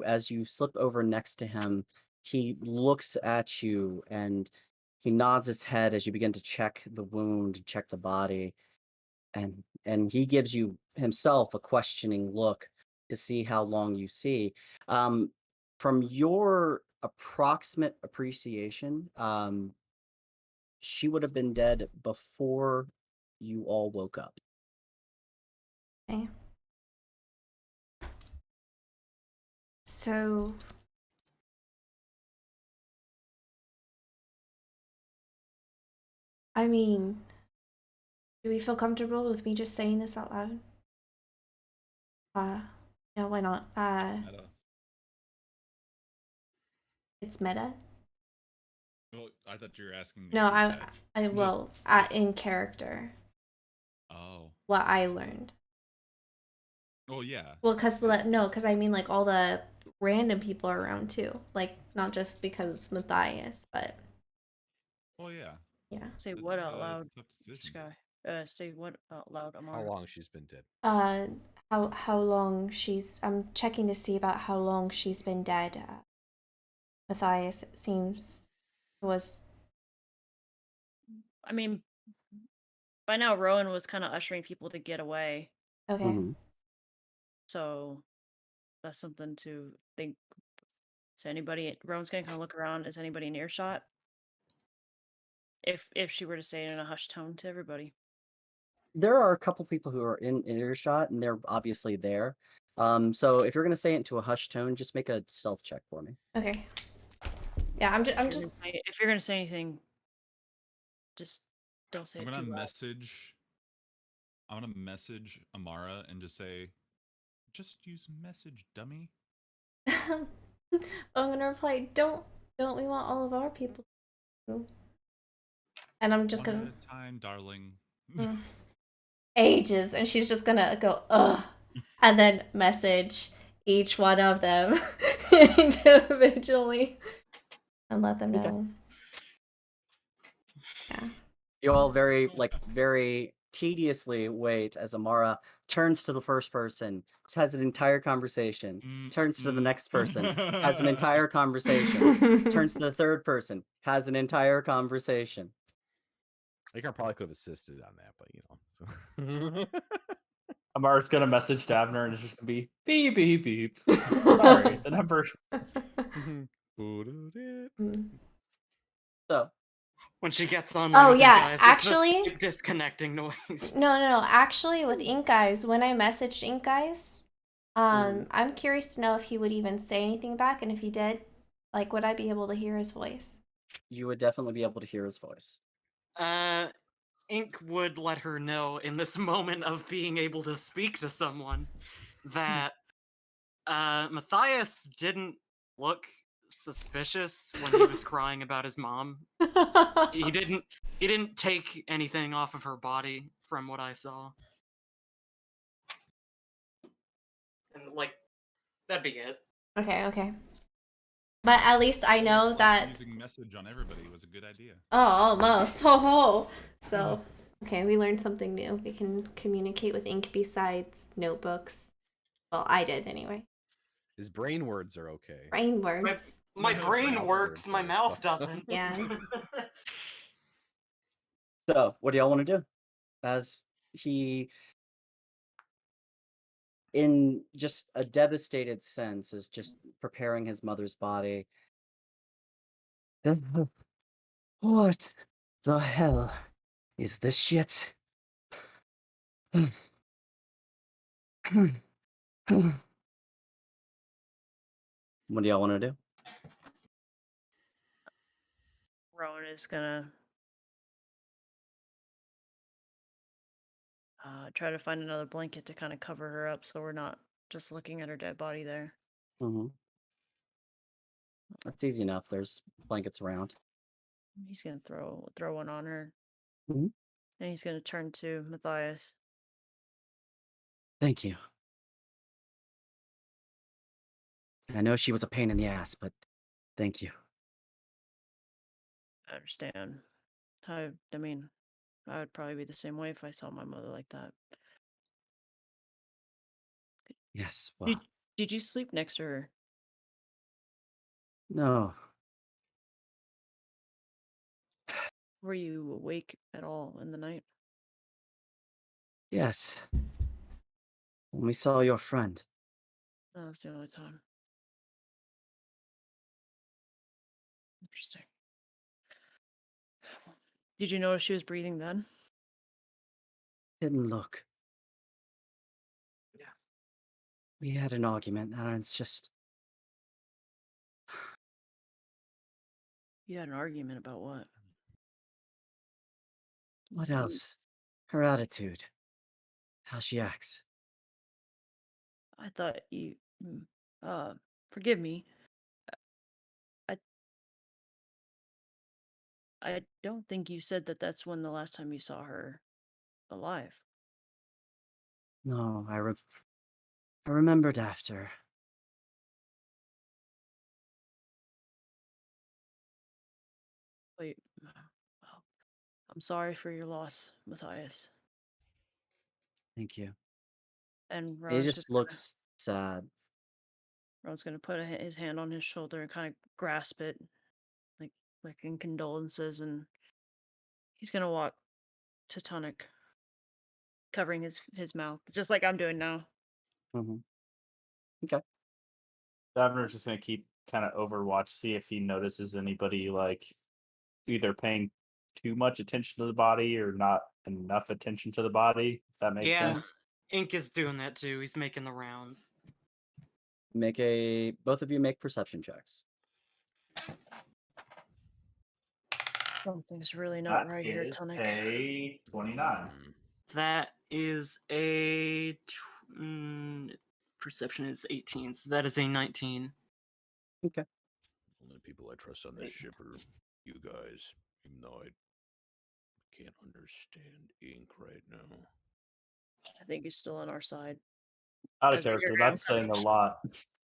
as you slip over next to him, he looks at you and he nods his head as you begin to check the wound, check the body, and he gives you himself a questioning look to see how long you see. From your approximate appreciation, she would have been dead before you all woke up. Okay. So I mean, do we feel comfortable with me just saying this out loud? No, why not? Meta. It's meta. Well, I thought you were asking me No, if you had. I Just- will just- in character. Oh. What I learned. Oh yeah. Well, cause I mean like all the random people are around too. Like not just because it's Matthias, but Oh yeah. yeah. Say It's what out loud, tough decision. Sky? Say what out loud, How Amar? long she's been dead? How long I'm checking to see about how long she's been dead. Matthias, it seems, was. I mean, by now Rowan was kind of ushering people to get away, Okay. Mhm. so that's something to think. Is anybody? Rowan's gonna kind of look around. Is anybody in earshot? If she were to say it in a hushed tone to everybody. There are a couple people who are in earshot, and they're obviously there. So if you're gonna say it into a hushed tone, just make a stealth check for me. Okay. Yeah, If you're gonna say anything, just don't say I'm it gonna too loud. message Amara and just say, just use message, dummy. I'm gonna reply, don't we want all of our people to? And I'm just One gonna at a time, darling. ages, and she's just gonna go ugh, and then message each one of them individually and let them Okay. know. Yeah. You all very tediously wait as Amara turns to the first person, has an entire conversation, turns to the next person, has an entire conversation, turns to the third person, has an entire conversation. I probably could have assisted on that, but So. Amara's gonna message Davner and it's just gonna be beep beep beep. Sorry, the number. So When she gets online Oh, with you yeah, guys, actually- it's the disconnecting noise. No. Actually, with Ink Eyes, when I messaged Ink Eyes, I'm curious to know if he would even say anything back, and if he did, like, would I be able to hear his voice? you would definitely be able to hear his voice. Ink would let her know in this moment of being able to speak to someone that Matthias didn't look suspicious when he was crying about his mom. He didn't take anything off of her body from what I saw. And like that'd be it. Okay. But at least I know Almost like that. using message on everybody was a good idea. Oh, almost. Ho. So, okay, we learned something new. We can communicate with ink besides notebooks. Well, I did anyway. His brain words are okay. Brain words. My Mouth brain works, words my are mouth tough. doesn't. Yeah. So what do y'all want to do? As he, in just a devastated sense, is just preparing his mother's body. What the hell is this shit? What do y'all want to do? Rowan is gonna try to find another blanket to kind of cover her up, so we're not just looking at her dead body there. Mm-hmm. That's easy enough. There's blankets around. He's gonna throw one on her, Mhm. and he's gonna turn to Matthias. Thank you. I know she was a pain in the ass, but thank you. I understand. I mean, I would probably be the same way if I saw my mother like that. Yes, well, Did you sleep next to her? no. Were you awake at all in the night? Yes. When we saw your friend. No, that's the only time. Interesting. Did you notice she was breathing then? Didn't look. Yeah. We had an argument, and it's just You had an argument about what? What else? Her attitude. How she acts. I thought you. Forgive me. I I don't think you said that that's when the last time you saw her alive. No, I remembered after. Wait. Well, I'm sorry for your loss, Matthias. Thank you. And He just looks sad. Ron's gonna put his hand on his shoulder and kind of grasp it, like in condolences, and he's gonna walk to Tonic, covering his mouth, just like I'm doing now. Mm-hmm. Okay. Davener's just gonna keep kind of overwatch, see if he notices anybody like either paying too much attention to the body or not enough attention to the body. If that makes Yeah, sense. Ink is doing that too. He's making the rounds. Both of you make perception checks. Something's really not right here, Tonic. A 29. That is a perception is 18, so that is a 19. Okay. Only people I trust on this ship are you guys, even though I can't understand ink right now. I think he's still on our side. Out of As the character, hologram that's kind saying of- a lot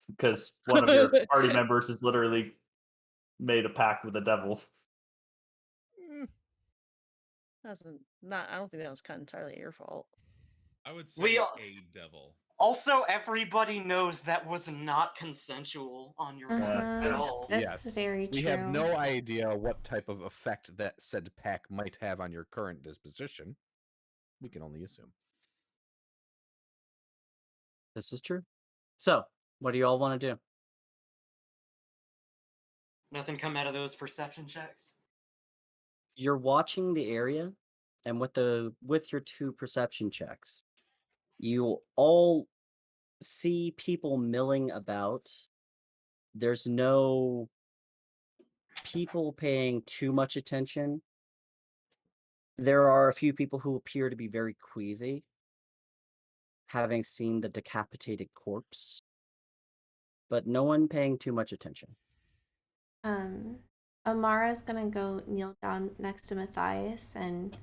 because one of your party members has literally made a pact with the devil. I don't think that was kind of entirely your fault. I would say a devil. Also, everybody knows that was not consensual on your part at all. That's Yes. very true. We have no idea what type of effect that said pack might have on your current disposition. We can only assume. This is true. So, what do you all want to do? Nothing come out of those perception checks. You're watching the area, and with your 2 perception checks, you all see people milling about. There's no people paying too much attention. There are a few people who appear to be very queasy, having seen the decapitated corpse, but no one paying too much attention. Amara's gonna go kneel down next to Matthias and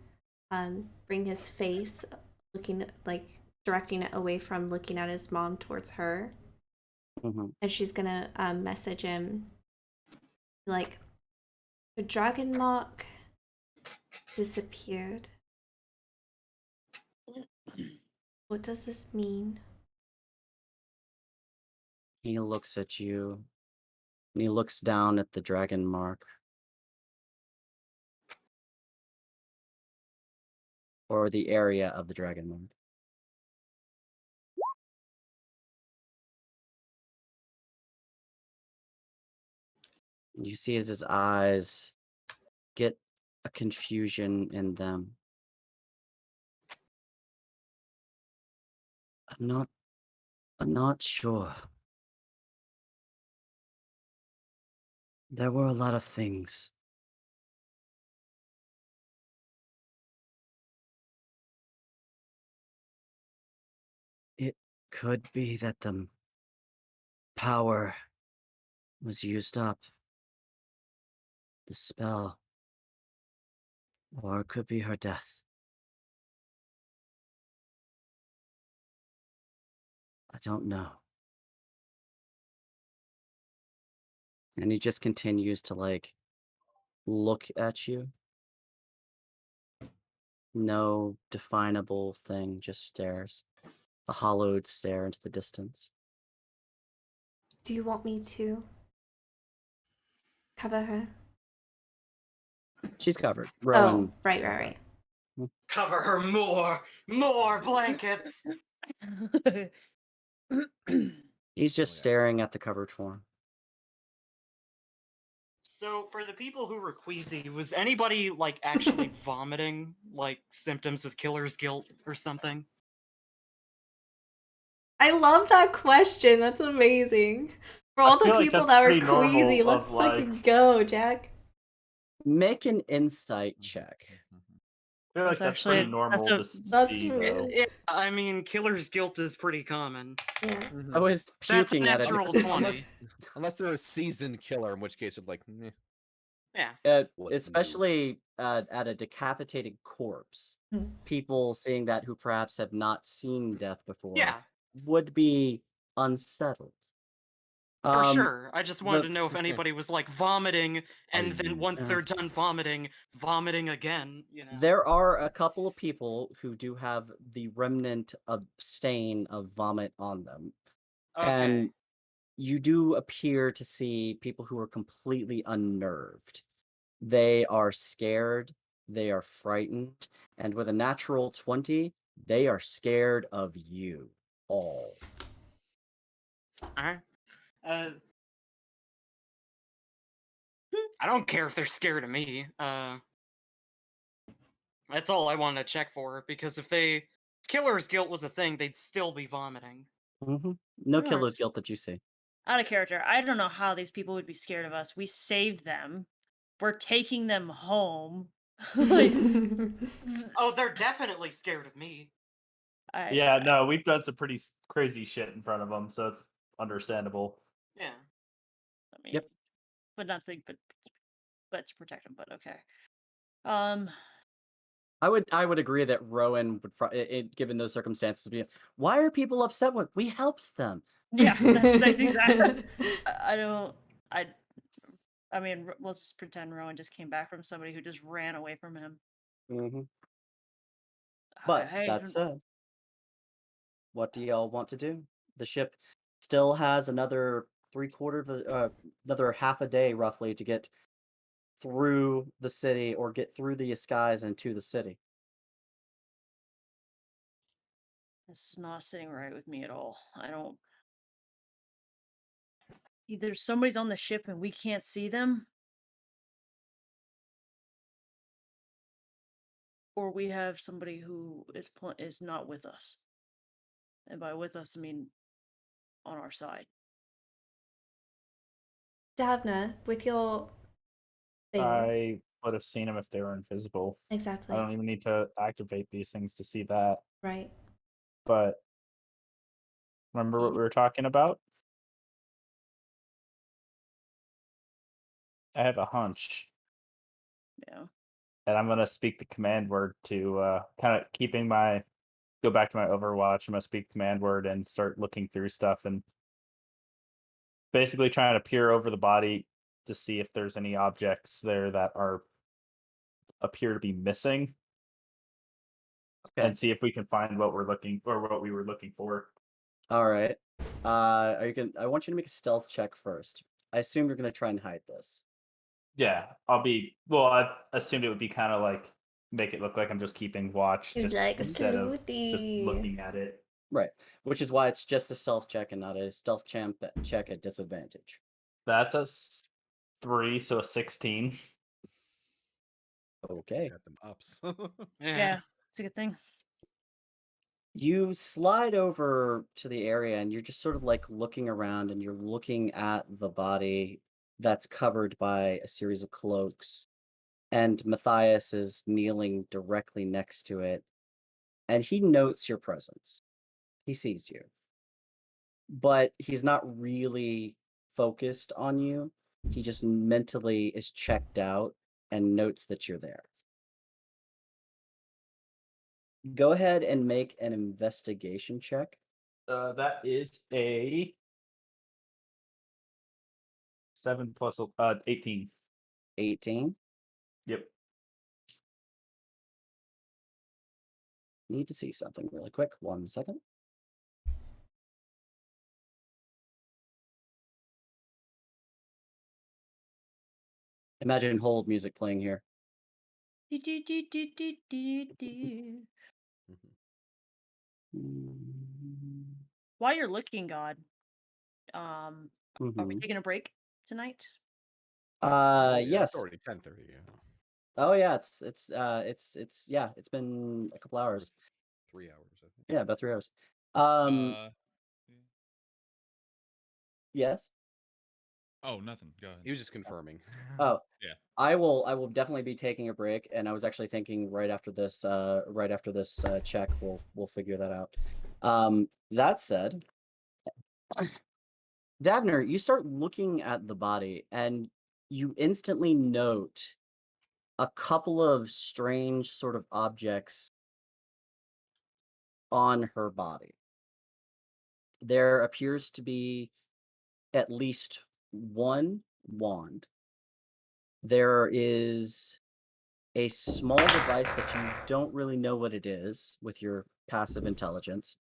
bring his face, looking like directing it away from looking at his mom towards her. Mm-hmm. And she's gonna message him like, the dragon mark disappeared. What does this mean? He looks at you, and he looks down at the dragon mark. Or the area of the dragon mark. And you see as his eyes get a confusion in them. I'm not sure. There were a lot of things. It could be that the power was used up. The spell. Or it could be her death. I don't know. And he just continues to, like, look at you. No definable thing, just stares. A hollowed stare into the distance. Do you want me to cover her? She's covered. Rowan. Oh, right. Cover her more blankets. He's just yeah. staring at the covered form. So, for the people who were queasy, was anybody like actually vomiting, like symptoms of killer's guilt or something? I love that question. That's amazing. For all the feel like people that's that were pretty normal queasy, let's of, like- fucking go, Jack. Make an insight check. I feel like That's that's pretty actually normal to That's see, really- though. Yeah, I mean, killer's guilt is pretty common. Yeah. I was That's a puking at natural it. 20. Unless they're a seasoned killer, in which case it's like, meh, Yeah. what's new? Especially at a decapitated corpse. Hmm. People seeing that who perhaps have not seen death before Yeah, would be unsettled. for sure. I just wanted the- to know if okay. anybody was like vomiting and I then mean- once Yeah. they're done vomiting again, you know. There are a couple of people who do have the remnant of stain of vomit on them. Okay. And you do appear to see people who are completely unnerved. They are scared, they are frightened, and with a natural 20, they are scared of you all. Alright. I don't care if they're scared of me. That's all I wanted to check for, because if killer's guilt was a thing, they'd still be vomiting. No Alright. killer's guilt that you see. Out of character. I don't know how these people would be scared of us. We saved them. We're taking them home. Like, Oh, they're definitely scared of me. Yeah, no, we've done some pretty crazy shit in front of them, so it's understandable. Yeah. I mean, Yep. but nothing but to protect them. But okay. I would agree that Rowan would, given those circumstances, be. Why are people upset when we helped them? Yeah, that's exactly. I don't. I mean, let's just pretend Rowan just came back from somebody who just ran away from him. But Hey, that said, what do y'all want to do? The ship still has another another half a day roughly to get through the city or get through the skies and to the city. this is not sitting right with me at all. I don't. Either somebody's on the ship and we can't see them, or we have somebody who is not with us. And by with us, I mean on our side. Davna, with your thing. I would have seen them if they were invisible. Exactly. I don't even need to activate these things to see that. Right. But remember what we were talking about? I have a hunch, Yeah. and I'm gonna speak the command word to kind of go back to my Overwatch. I'm gonna speak command word and start looking through stuff and basically trying to peer over the body to see if there's any objects there that appear to be missing, Okay. and see if we can find what we were looking for. All right. I want you to make a stealth check first. I assume you're going to try and hide this. Yeah, I assumed it would be kind of like make it look like I'm just keeping watch, He's just like, instead of just "Sleuthy." looking at it. Right. Which is why it's just a stealth check and not a stealth check at disadvantage. That's a 3, so a 16. Okay. Got them ups. Yeah, it's a good thing. You slide over to the area and you're just sort of like looking around and you're looking at the body that's covered by a series of cloaks. And Matthias is kneeling directly next to it. And he notes your presence. He sees you. But he's not really focused on you. He just mentally is checked out and notes that you're there. Go ahead and make an investigation check. That is a 7 plus 18. 18. Yep. Need to see something really quick. 1 second. Imagine hold music playing here. Do, do, do, do, do, do, do. While you're looking, God, are we taking a break tonight? Oh, yeah, Yes. It's already 10:30. Yeah. Oh yeah, it's been a couple hours. 3 hours, I think. Yeah, about 3 hours. Yeah. Yes. Oh, nothing. Go ahead. He was just confirming. Oh, Yeah. I will definitely be taking a break, and I was actually thinking right after this check, we'll figure that out. That said, Davner, you start looking at the body, and you instantly note a couple of strange sort of objects on her body. There appears to be at least one wand. There is a small device that you don't really know what it is with your passive intelligence.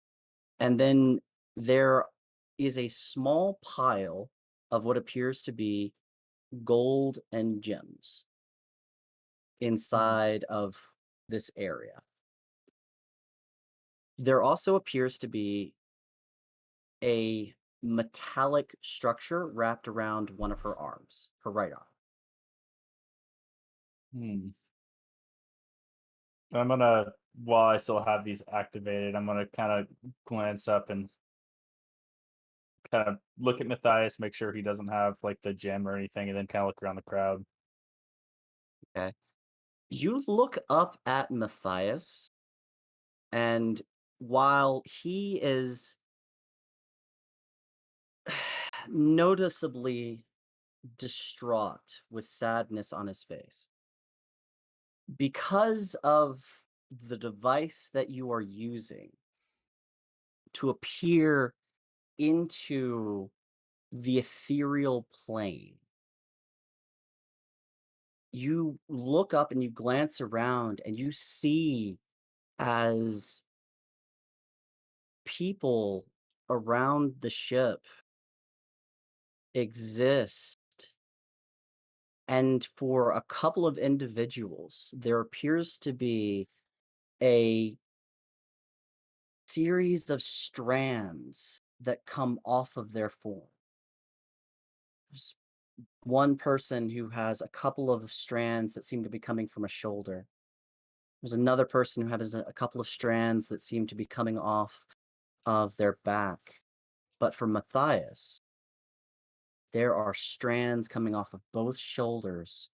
And then there is a small pile of what appears to be gold and gems inside of this area. There also appears to be a metallic structure wrapped around one of her arms, her right arm. Hmm. I'm gonna, while I still have these activated, I'm gonna kind of glance up and kind of look at Matthias, make sure he doesn't have like the gem or anything, and then kind of look around the crowd. Okay. You look up at Matthias, and while he is noticeably distraught with sadness on his face, because of the device that you are using to appear into the ethereal plane, you look up and you glance around and you see as people around the ship exist. And for a couple of individuals, there appears to be a series of strands that come off of their form. There's one person who has a couple of strands that seem to be coming from a shoulder. There's another person who has a couple of strands that seem to be coming off of their back. But for Matthias, there are strands coming off of both shoulders,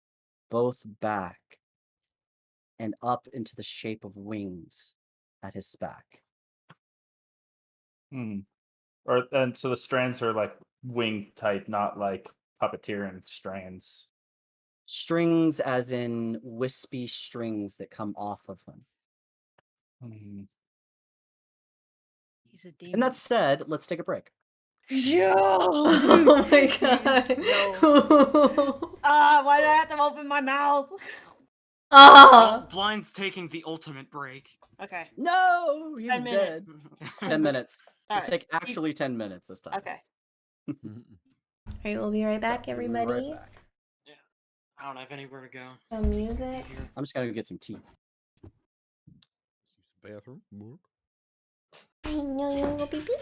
both back, and up into the shape of wings at his back. Hmm. And so the strands are like wing type, not like puppeteering strands. Strings as in wispy strings that come off of him. Hmm. He's a And demon. that said, let's take a break. Yo! Oh my god. No. Why did I have to open my mouth? Ah. Blind's taking the ultimate break. Okay. No, he's 10 minutes. dead. 10 minutes. Let's Alright. take actually 10 minutes this time. Okay. Alright, we'll be right back, So, we'll be everybody. right back. Yeah. I don't have anywhere to go. Some music. I'm just gonna go get some tea. Bathroom. Work. I know you wanna go pee pee.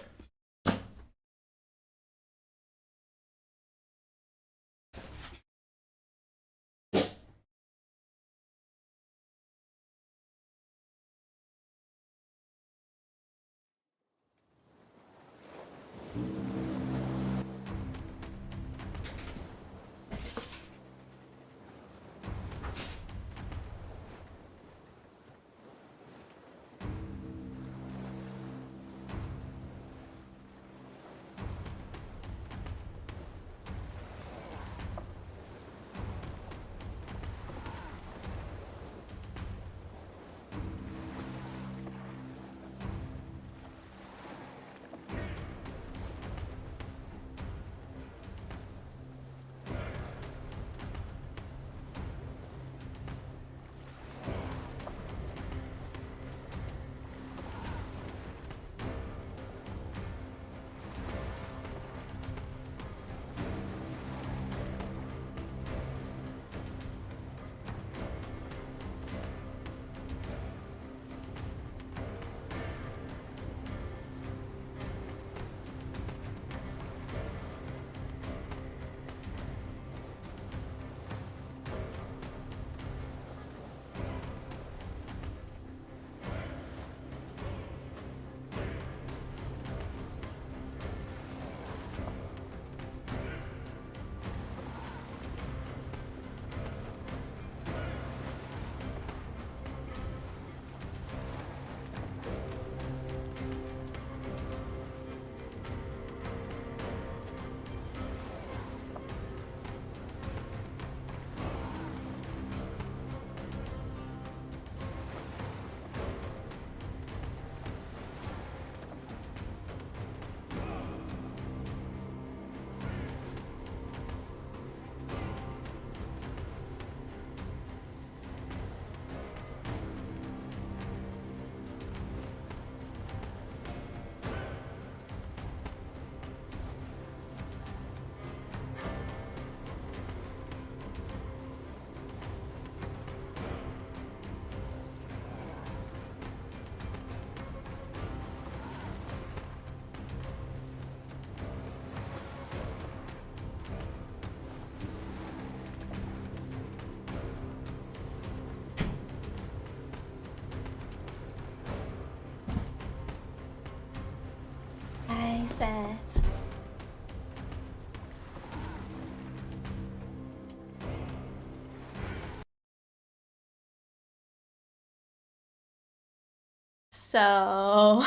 So.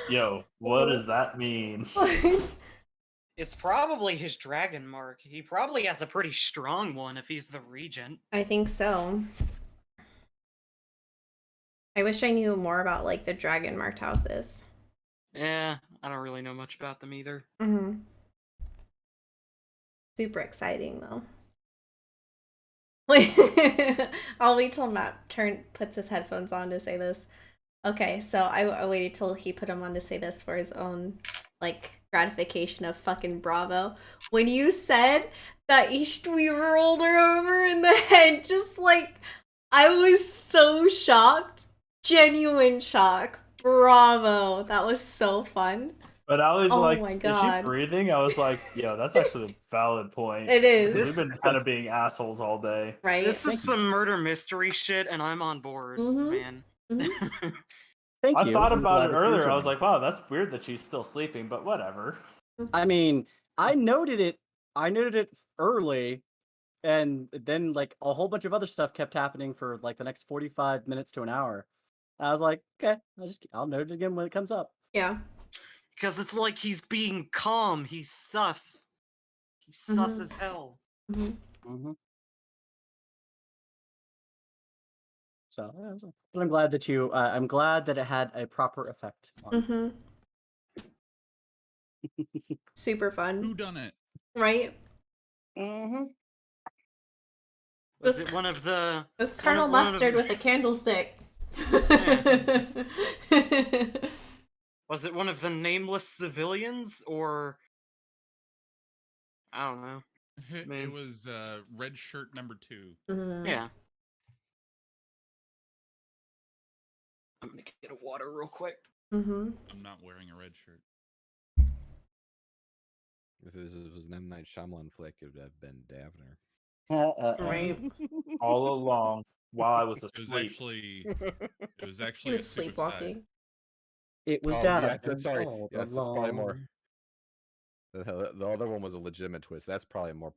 Yo, what does that mean? It's probably his dragon mark. He probably has a pretty strong one if he's the regent. I think so. I wish I knew more about like the dragon marked houses. Yeah, I don't really know much about them either. Mm-hmm. Super exciting though. I'll wait till Matt puts his headphones on to say this. Okay, so I waited till he put them on to say this for his own like gratification of fucking bravo. When you said that we rolled her over in the head, just like I was so shocked. Genuine shock. Bravo. That was so fun. But I was Oh like, my is she God. breathing? I was like, yo, that's actually a valid point. It is. We've been kind of being assholes all day. Right? This is some murder mystery shit, and I'm on board, man. Thank I you. thought I'm about glad it that you earlier. I was enjoyed like, wow, that's weird that she's still sleeping, but whatever. I mean, I noted it early, and then like a whole bunch of other stuff kept happening for like the next 45 minutes to an hour. I was like, okay, I'll note it again when it comes up. Yeah. Because it's like he's being calm. He's sus. He's sus as hell. Mm-hmm. So, yeah, but I'm glad that you. I'm glad that it had a proper effect on. Mm-hmm. Super fun. Who done it? Right? Mm-hmm. Was it one of the? It was Colonel Mustard with a candlestick. Was it one of the nameless civilians, or I don't know? It was red shirt number 2. Yeah. I'm gonna get a water real quick. Mm-hmm. I'm not wearing a red shirt. If it was an M. Night Shyamalan flick, it would have been Davner. Right. All along while I was It was asleep. actually He a was suicide. sleepwaping. It was Oh, Davner. yeah, sorry. all Yes, that's probably more. along. The other one was a legitimate twist. That's probably more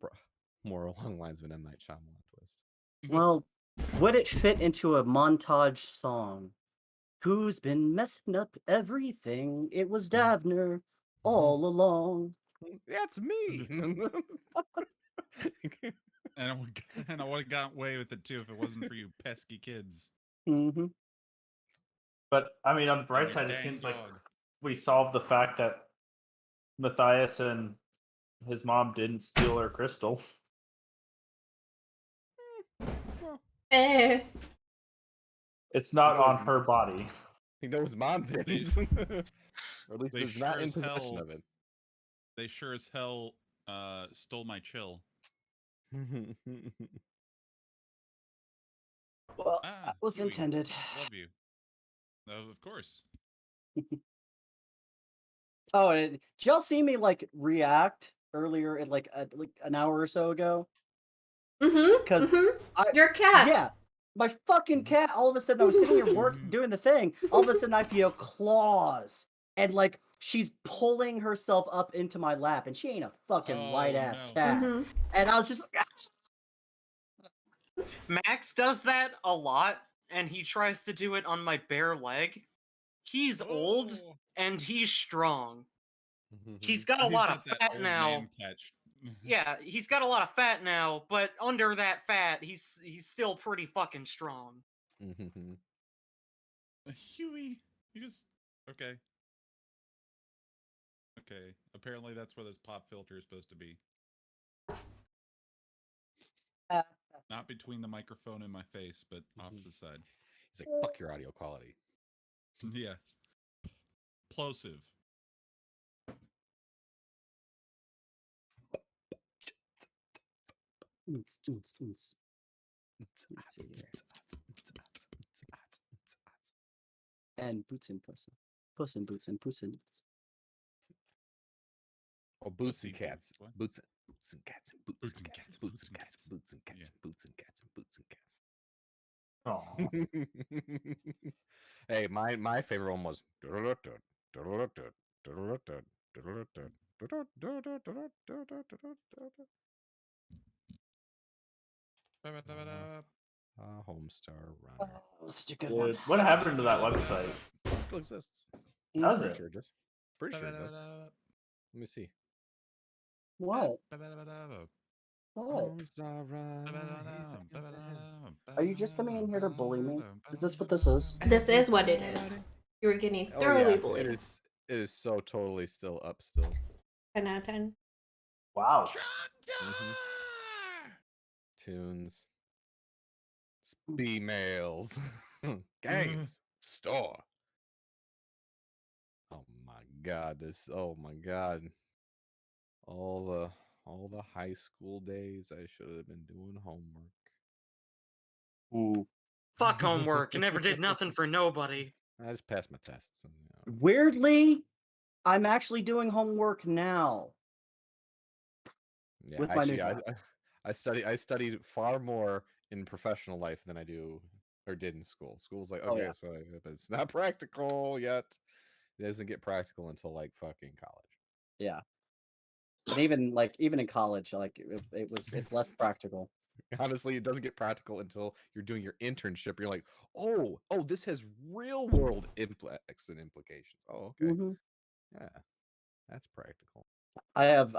along the lines of an M. Night Shyamalan twist. Well, would it fit into a montage song? Who's been messing up everything? It was Davner all along. That's me. And I would have gotten away with it too if it wasn't for you pesky kids. Mm-hmm. But I mean, on the bright your side, it dang seems like dog. we solved the fact that Matthias and his mom didn't steal her crystal. Eh. It's not on her body. He knows mom didn't. Or at least They is not sure in as possession hell- of it. They sure as hell stole my chill. Well, that was Huey, intended. Love you. Of course. Oh, and did y'all see me like react earlier at like an hour or so ago? Mm-hmm. Because Your cat. Yeah, my fucking cat. All of a sudden, I was sitting here doing the thing. All of a sudden, I feel claws, and like she's pulling herself up into my lap, and she ain't a fucking light ass cat. And I was just like, Max does that a lot, and he tries to do it on my bare leg. He's old and he's strong. He's got a lot of that fat old now. man catch. Yeah, he's got a lot of fat now, but under that fat, he's still pretty fucking strong. Huey, you just okay. Okay, apparently that's where this pop filter is supposed to be. Not between the microphone and my face, but off to the side. He's like, fuck your audio quality. Yeah. Plosive. Let's see here. And boots and puss and boots and puss and boots. Oh, boots and cats. Boots and cats and boots and cats. Boots and cats. Boots and cats. Boots and cats and boots and cats. Hey, my favorite one was. Homestar Runner. Oh, such a good one. Dude, what happened to that website? It still exists. Does Pretty it? sure it does. Pretty sure it does. Let me see. What? What? Homestar Runner. Are you just coming in here to bully me? Is this what this is? This is what it is. You were getting Oh thoroughly yeah, bullied. it is so totally still up still. 10 out of 10. Wow. Tunes. Females. Games. Store. Oh my god, oh my god. All the high school days I should have been doing homework. Ooh. Fuck homework. I never did nothing for nobody. I just passed my tests. And, Weirdly, I'm actually doing homework now. yeah, With my new actually, job. I studied far more in professional life than I did in school. School's like, Oh, okay, yeah. so if it's not practical yet, it doesn't get practical until like fucking college. Yeah. And even in college, like it's less practical. Honestly, it doesn't get practical until you're doing your internship. You're like, oh, this has real world impacts and implications. Oh, okay. Mm-hmm. Yeah, that's practical. I have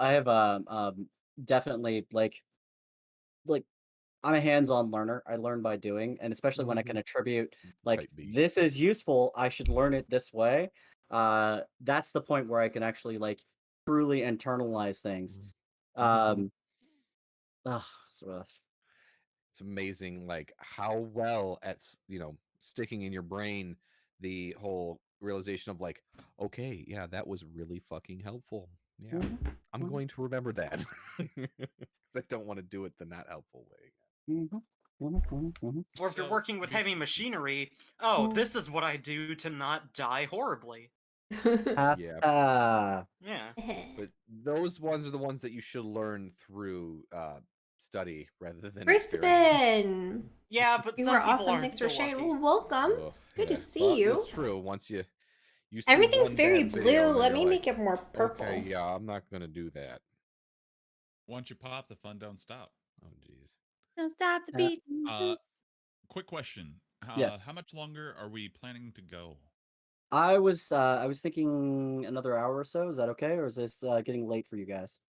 definitely like I'm a hands-on learner. I learn by doing, and especially when I can attribute like Type B. this is useful, I should learn it this way. That's the point where I can actually like truly internalize things. So, It's amazing, like how well at sticking in your brain the whole realization of like, okay, yeah, that was really fucking helpful. Yeah, I'm going to remember that because I don't want to do it the not helpful way. Or if you're working with heavy machinery, this is what I do to not die horribly. Yeah. Yeah. But those ones are the ones that you should learn through study rather than experience. Crispin! Yeah, but You some were people awesome. aren't Thanks so for sharing. lucky. Well, welcome. Ugh, Good to yeah. see But you. it's true. Once you see Everything's one very bad video, blue. and then Let you're me like, make it more purple. Okay, yeah, I'm not gonna do that. Once you pop, the fun don't stop. Oh, jeez. Don't stop the beat. Quick question. Yes. How much longer are we planning to go? I was thinking another hour or so. Is that okay, or is this getting late for you guys?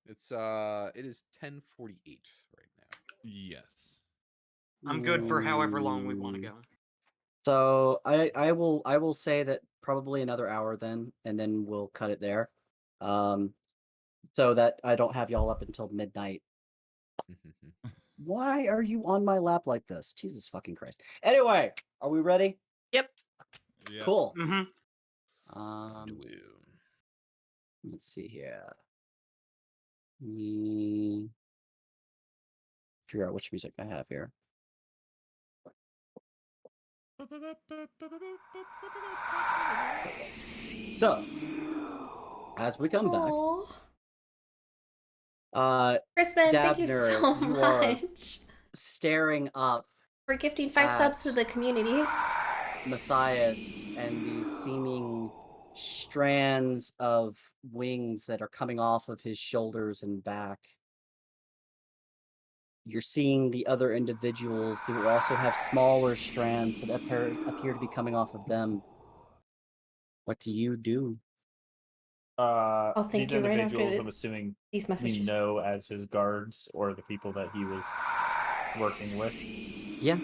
It is 10:48 right now. Yes. I'm good for however long we want to go. So I will say that probably another hour then, and then we'll cut it there. So that I don't have y'all up until midnight. Why are you on my lap like this? Jesus fucking Christ. Anyway, are we ready? Yep. Yeah. Cool. Mm-hmm. Let's see here. Me figure out which music I have here. So, as we come back, Crispin, thank you Dabner, so you are much staring up for gifting 5 subs to the community. Matthias and these seeming strands of wings that are coming off of his shoulders and back. You're seeing the other individuals who also have smaller strands that appear to be coming off of them. What do you do? Thank These you. Right individuals, after I'm assuming these you messages. know as his guards or the people that he was working with. Yeah,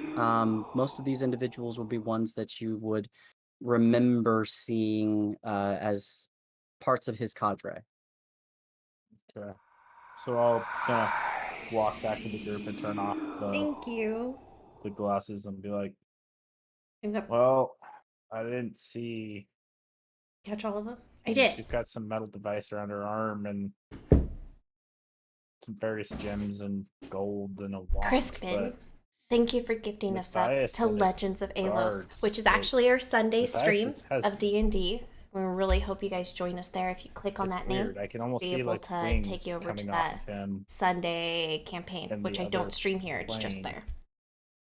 most of these individuals would be ones that you would remember seeing as parts of his cadre. Okay. So I'll kind of walk back to the group and turn off Thank you. the glasses and be like, Yep. well, I didn't see. Catch all of them? I And did. She's got some metal device around her arm and some various gems and gold and a wand. Crispin, But thank you for gifting us up Matthias to and his Legends of Alos, guards, which is like, actually our Sunday Matthias stream has- of D&D. We really hope you guys join us there. If you click on it's that weird. name, I can almost be see able like to wings take you over coming to off that of him. Sunday campaign, and which the I don't other stream here. It's just plane. there.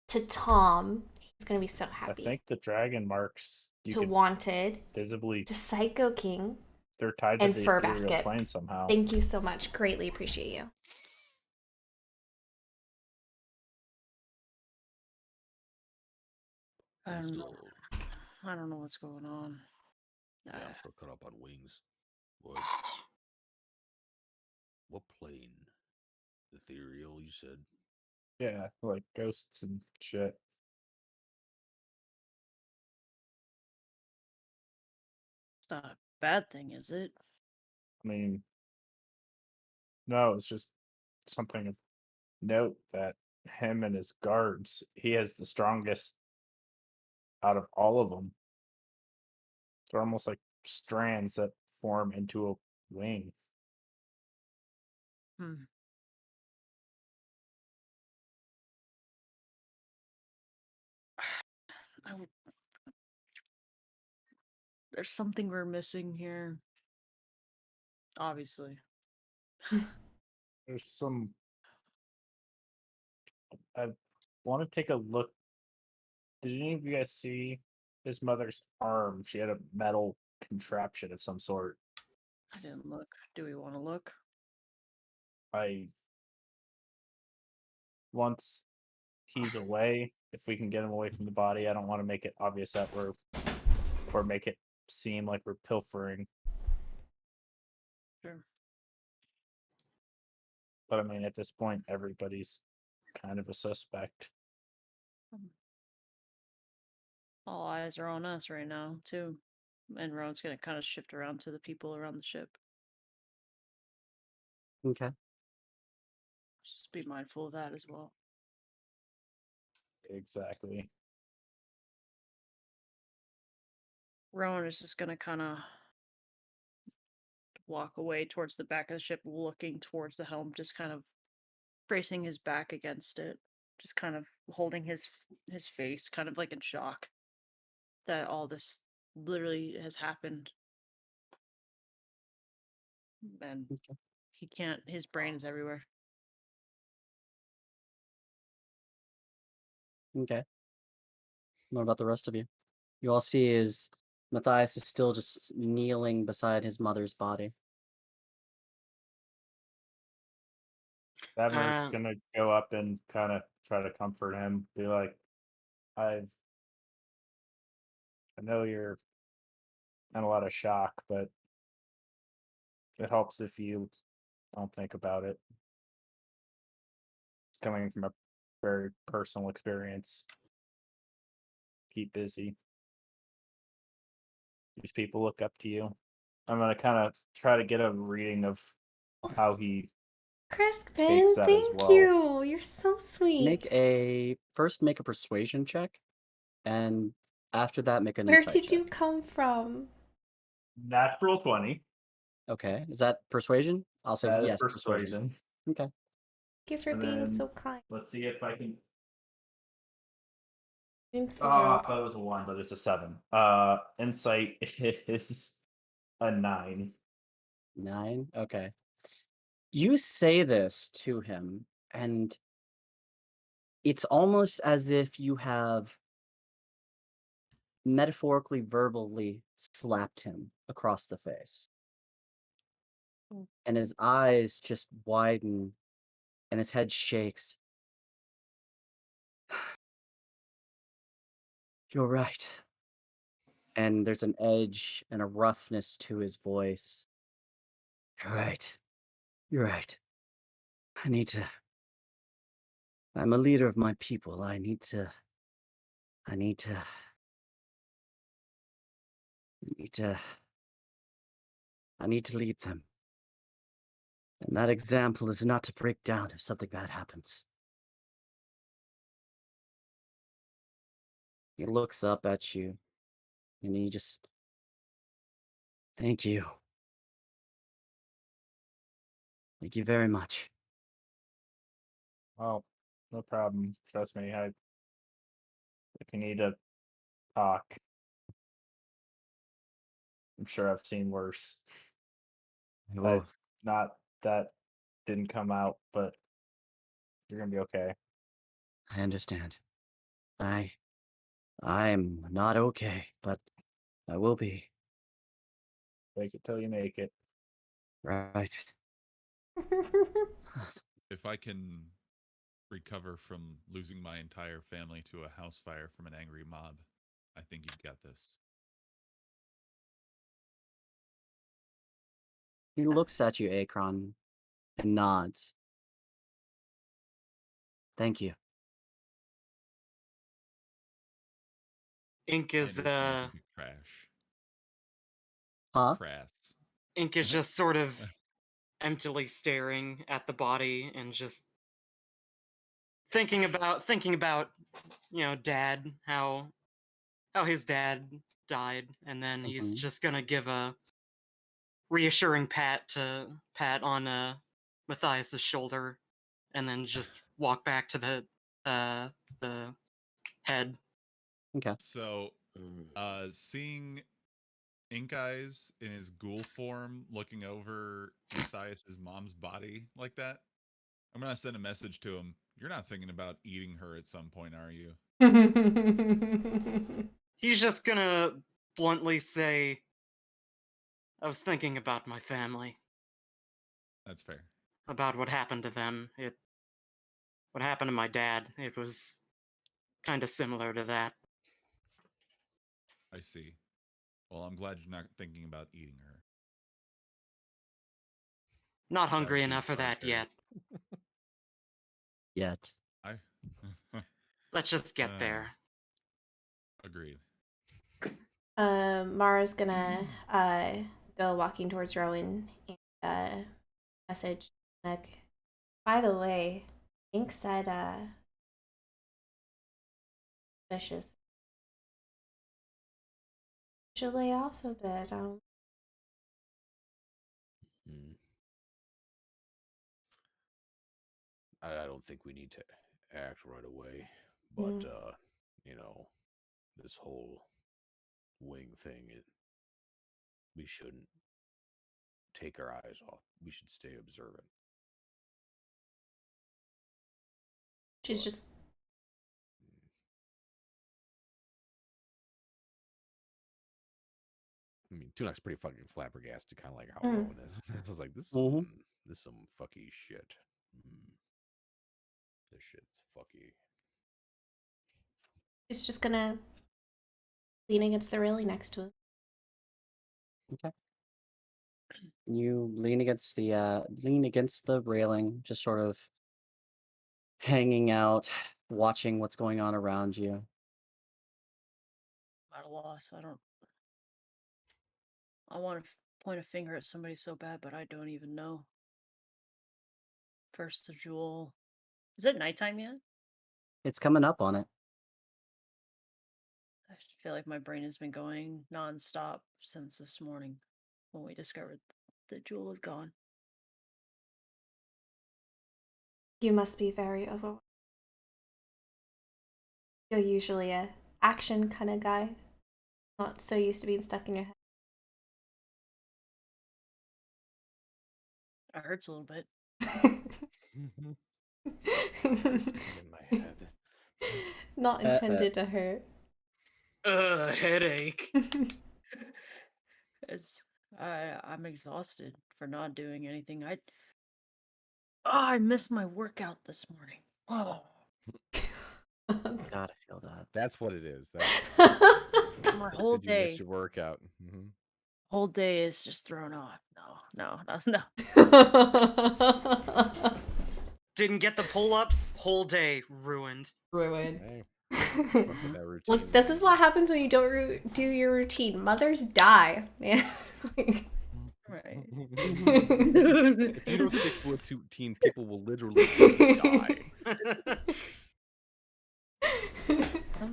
To Tom, he's gonna be so I happy. think the dragon marks you To can Wanted, visibly. to Psycho King, They're tied to and the Fur ethereal Basket. plane somehow. Thank you so much. Greatly appreciate you. I I'm don't know. still, I don't know what's going on. yeah, I'm still caught up on wings. What plane? Ethereal, you said? Yeah, like ghosts and shit. It's not a bad thing, is it? I mean, no, it's just something of note that him and his guards, he has the strongest out of all of them. They're almost like strands that form into a wing. Hmm. I would, there's something we're missing here. Obviously. There's some. I want to take a look. Did any of you guys see his mother's arm? She had a metal contraption of some sort. I didn't look. Do we want to look? I Once he's away, if we can get him away from the body, I don't want to make it obvious that we're or make it seem like we're pilfering. Sure. But I mean, at this point, everybody's kind of a suspect. All eyes are on us right now, too. And Rowan's gonna kind of shift around to the people around the ship. Okay. Just be mindful of that as well. Exactly. Rowan is just gonna kind of walk away towards the back of the ship, looking towards the helm, just kind of bracing his back against it, just kind of holding his face, kind of like in shock that all this literally has happened, and Okay. he can't. His brain is everywhere. Okay. What about the rest of you? You all see is Matthias is still just kneeling beside his mother's body. Daventer's Um, gonna go up and kind of try to comfort him, be like, I know you're in a lot of shock, but it helps if you don't think about it. It's coming from a very personal experience. Keep busy. These people look up to you. I'm gonna kind of try to get a reading of how he takes Crispin, that as thank well. you. You're so sweet. Make a persuasion check, and after that, make an Where insight did check. you come from? Natural 20. Okay, is that persuasion? I'll say That is yes, persuasion. persuasion. Okay. Thank you for And being then so kind. let's see if I can. Means the I world. thought it was a 1, but it's a 7. Insight is a 9. 9. Okay. You say this to him, and it's almost as if you have metaphorically, verbally slapped him across the face. Mm. And his eyes just widen and his head shakes. You're right. And there's an edge and a roughness to his voice. You're right. You're right. I need to. I'm a leader of my people. I need to. I need to. I need to. I need to lead them. And that example is not to break down if something bad happens. He looks up at you and he just. Thank you. Thank you very much. Oh, no problem. Trust me. If you need to talk, I'm sure I've seen worse. I I will. not that didn't come out, but you're gonna be okay. I understand. I. I'm not okay, but I will be. Fake it till you make it. Right. If I can recover from losing my entire family to a house fire from an angry mob, I think you've got this. He looks at you, Akron, and nods. Thank you. Ink I is understand to be crash. Huh? Crass. Ink is just sort of emptily staring at the body and just thinking about dad, how his dad died, and then he's Mhm. just gonna give a reassuring pat on Matthias's shoulder, and then just walk back to the head. Okay. So, seeing Ink Eyes in his ghoul form looking over Matthias's mom's body like that, I'm gonna send a message to him. You're not thinking about eating her at some point, are you? He's just gonna bluntly say, I was thinking about my family, That's fair. about what happened to them. What happened to my dad. It was kind of similar to that. I see. Well, I'm glad you're not thinking about eating her. Not That would hungry be enough for that arbitrary. yet. Yet. I Let's just get there. Agreed. Mara's gonna go walking towards Rowan and message Nick. By the way, Ink said vicious. Should lay off a bit. Hmm. I don't think we need to act right away, but you know, this whole wing thing, we shouldn't take our eyes off. We should stay observant. She's But, just I mean, Tunak's pretty fucking flabbergasted, kind of like how Mm. Rowan is. This is like this. Mhm. This is some fucky shit. This shit's fucky. she's just gonna lean against the railing next to him. Okay. You lean against the railing, just sort of hanging out, watching what's going on around you. At a loss. I want to point a finger at somebody so bad, but I don't even know. First the jewel. Is it nighttime yet? It's coming up on it. I feel like my brain has been going nonstop since this morning when we discovered the jewel was gone. You must be very overwhelmed. You're usually a action kind of guy, not so used to being stuck in your head. It hurts a little bit. Stuck in my head. Not intended to hurt. Headache. I'm exhausted for not doing anything. I missed my workout this morning. Oh, God, I feel that. That's what it is. That's my it's whole 'cause you missed day, your workout. whole day is just thrown off. No, no. Didn't get the pull-ups. Whole day ruined. Ruined. Hey, fuck with that routine, Look, this man. is what happens when you don't do your routine. Mothers die, man. Right. If you don't stick to a routine, people will literally die.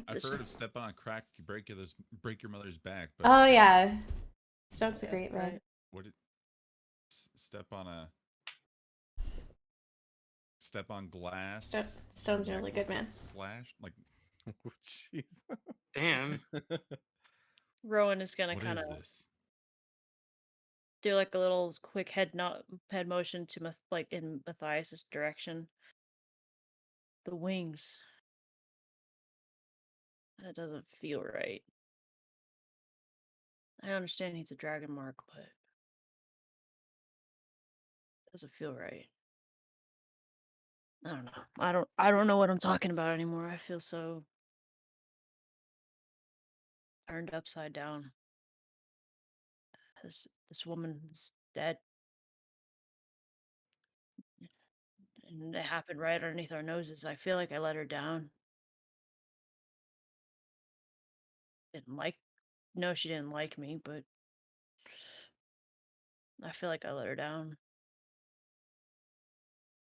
I've heard of step on a crack, you break your mother's back. But Oh yeah, Stone's a great man. Right. what did step on glass? Stone's a back really good man. Slash like Oh, jeez. Damn. Rowan is gonna what kind of is this? do like a little quick head motion to like in Matthias's direction. The wings. That doesn't feel right. I understand he's a dragon mark, but it doesn't feel right. I don't know. I don't know what I'm talking about anymore. I feel so turned upside down. This woman's dead, and it happened right underneath our noses. I feel like I let her down. Didn't like No, she didn't like me, but I feel like I let her down.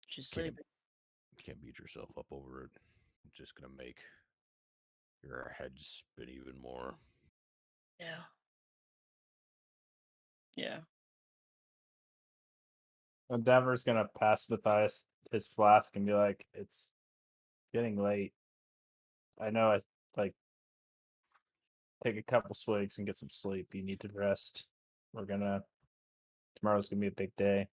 She's Can't sleeping. can't beat yourself up over it. It's just gonna make your head spin even more. Yeah. Yeah. And Denver's gonna pass Matthias his flask and be like, "It's getting late. I know. I like take a couple swigs and get some sleep. You need to rest. Tomorrow's gonna be a big day."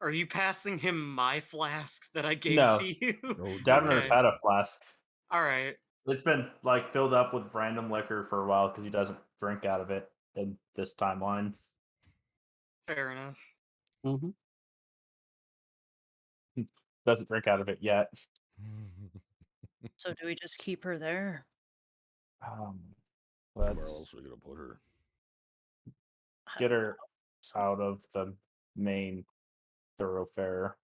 Are you passing him my flask that I gave No, to you? No, Denver's Okay. had a flask. All right. It's been like filled up with random liquor for a while because he doesn't drink out of it in this timeline. Fair enough. Hmm. Doesn't drink out of it yet. So do we just keep her there? Where Let's else are we gonna put her? I get don't her know. out of the main thoroughfare.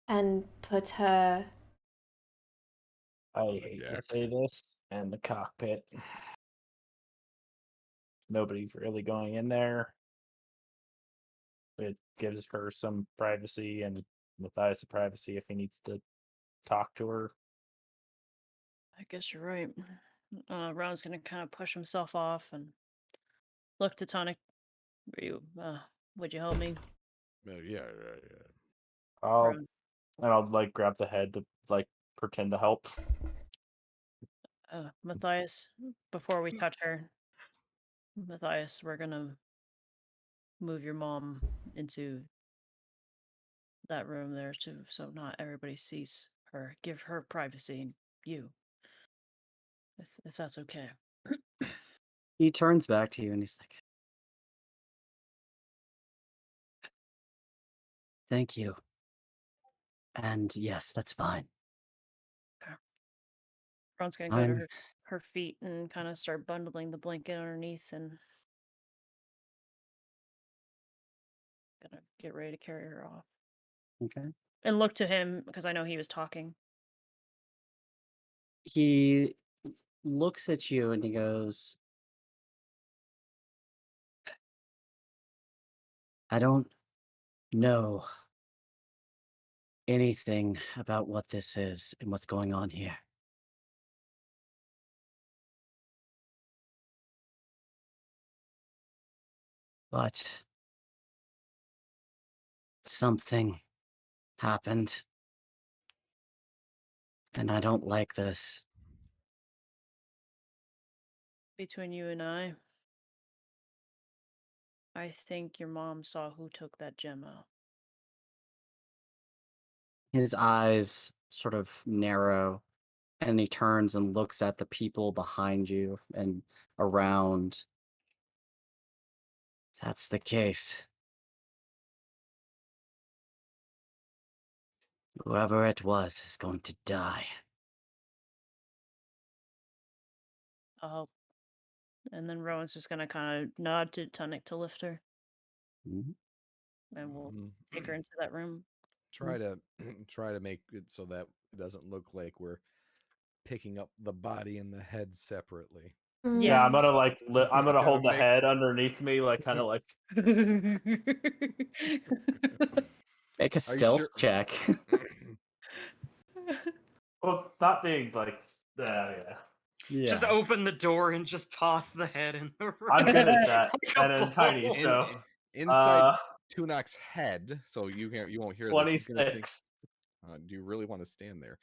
And put her. I On the hate to deck. say this, and the cockpit. Nobody's really going in there. It gives her some privacy and Matthias some privacy if he needs to talk to her. I guess you're right. Ron's gonna kind of push himself off and look to Tonic. Would you help me, Yeah. I'll Ron? like grab the head to like pretend to help. Matthias, before we touch her, Matthias, we're gonna move your mom into that room there too, so not everybody sees her. Give her privacy, and you, if that's okay. He turns back to you and he's like, "Thank you. And yes, that's fine. Ron's gonna go to I'm her feet and kind of start bundling the blanket underneath and gonna get ready to carry her off. okay." And look to him because I know he was talking. He looks at you and he goes, "I don't know anything about what this is and what's going on here. But something happened, and I don't like this." Between you and I think your mom saw who took that gem out. His eyes sort of narrow, and he turns and looks at the people behind you and around. "That's the case. Whoever it was is going to die." I'll And then Rowan's just gonna kind of nod to Tunic to lift her, Mhm. and we'll Mhm. take her into that room. Try to try to make it so that it doesn't look like we're picking up the body and the head separately. Mm. Yeah, Yeah. I'm gonna I'm gonna Gotta hold the make head underneath me, like kind of like. Make a Are you sure? stealth check. Well, not being like. Yeah. Just Yeah. open the door and just toss the head in the I'm room good at that, like and a then tiny. ball. In So, inside uh, Tunak's head, so you won't hear this. He's gonna think, 26. "Do you really want to stand there?"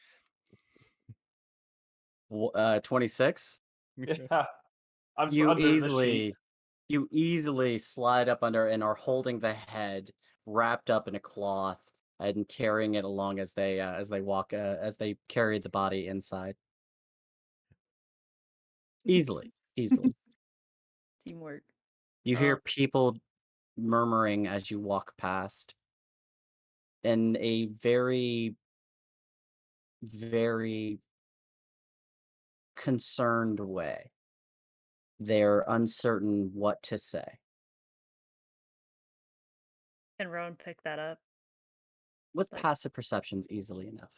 26. Yeah, I'm You under the sheet. easily you easily slide up under and are holding the head wrapped up in a cloth and carrying it along as they walk as they carry the body inside. Easily. Teamwork. You hear Um, people murmuring as you walk past in a very, very concerned way. they're uncertain what to say. Can Rowan pick that up? With Like, passive perceptions, easily enough.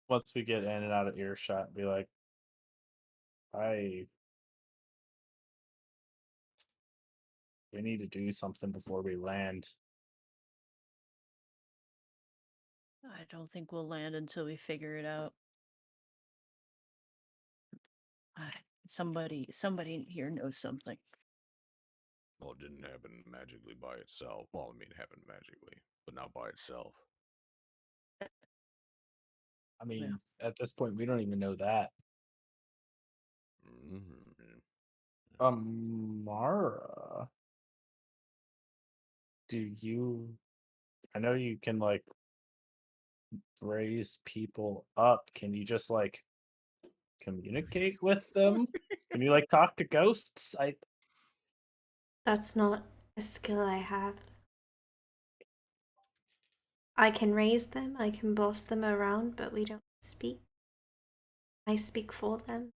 Once we get in and out of earshot, be like, we need to do something before we land. I don't think we'll land until we figure it out. Somebody here knows something. Well, it didn't happen magically by itself. Well, I mean, it happened magically, but not by itself. I mean, at this point, we don't even know that. Mara, I know you can like raise people up. Can you just like communicate with them? Can you like talk to ghosts? That's not a skill I have. I can raise them, I can boss them around, but we don't speak. I speak for them.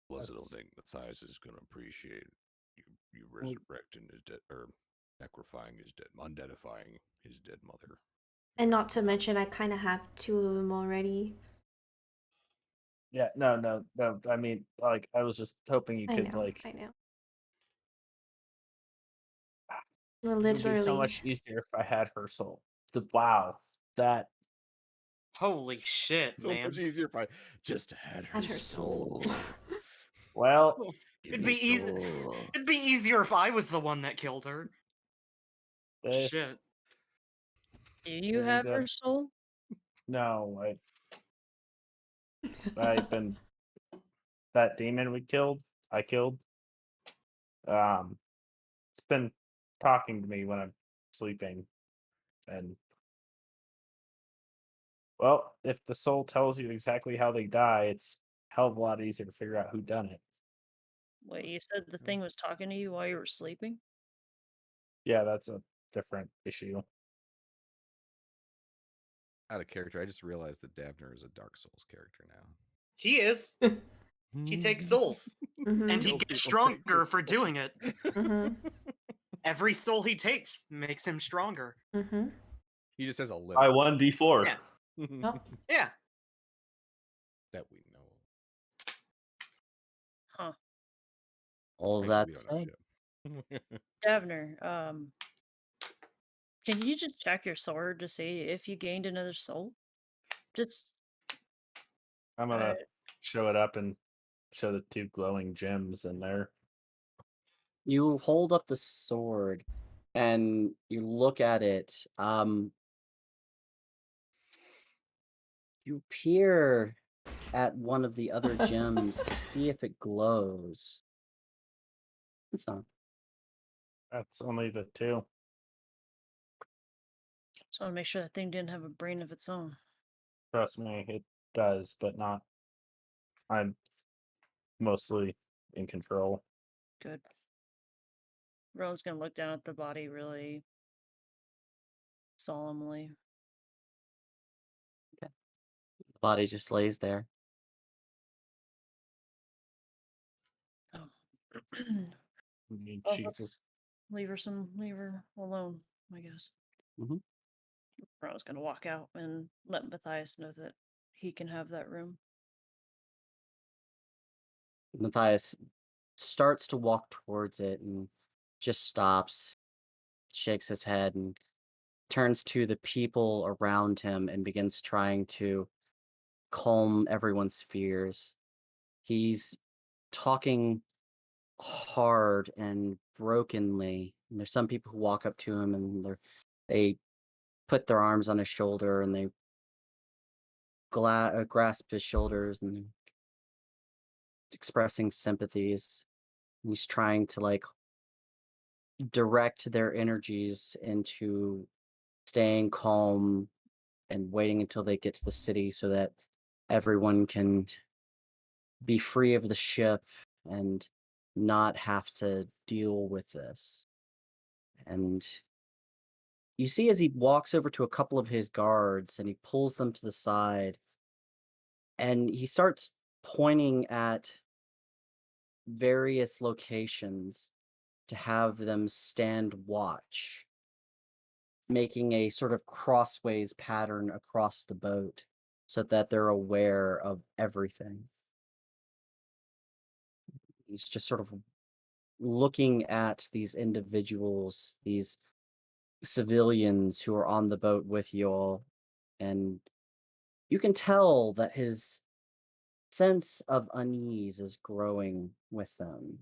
Plus, I don't think Matthias is going to appreciate you resurrecting his dead, or necrophying his dead, undeadifying his dead mother. And not to mention, I kind of have 2 of them already. Yeah, no. I mean, like, I was just hoping you could like. I know. It would be so Literally. much easier if I had her soul. Wow, that. Holy shit, So man. much easier if I just had her soul. Well, it'd be easy. It'd be easier if I was the one that killed her. Shit. Do you have her soul? No, I've been that demon I killed. It's been talking to me when I'm sleeping, and well, if the soul tells you exactly how they die, it's a hell of a lot easier to figure out who done it. Wait, you said the thing was talking to you while you were sleeping? Yeah, that's a different issue. Out of character, I just realized that Davner is a Dark Souls character now. He is. He takes souls. And he gets stronger for doing it. Every soul he takes makes him stronger. He just has a limit. By 1d4. Yeah. Yeah. That we know. Huh. All Actually, that we don't know said, shit. Davner, can you just check your sword to see if you gained another soul? Just I'm gonna show it up and show the 2 glowing gems in there. you hold up the sword and you look at it. You peer at one of the other gems to see if it glows. It's not. That's only the 2. just want to make sure that thing didn't have a brain of its own. Trust me, it does, but not. I'm mostly in control. Good. Rowan's gonna look down at the body really solemnly. The body just lays there. Oh. Need Oh, Jesus. let's leave her alone, I guess. Rowan's gonna walk out and let Matthias know that he can have that room. Matthias starts to walk towards it and just stops, shakes his head, and turns to the people around him and begins trying to calm everyone's fears. He's talking hard and brokenly. And there's some people who walk up to him and they put their arms on his shoulder and they grasp his shoulders and expressing sympathies. And he's trying to like direct their energies into staying calm and waiting until they get to the city so that everyone can be free of the ship and not have to deal with this. And you see as he walks over to a couple of his guards and he pulls them to the side and he starts pointing at various locations to have them stand watch, making a sort of crossways pattern across the boat so that they're aware of everything. He's just sort of looking at these individuals, these civilians who are on the boat with you all, and you can tell that his sense of unease is growing with them.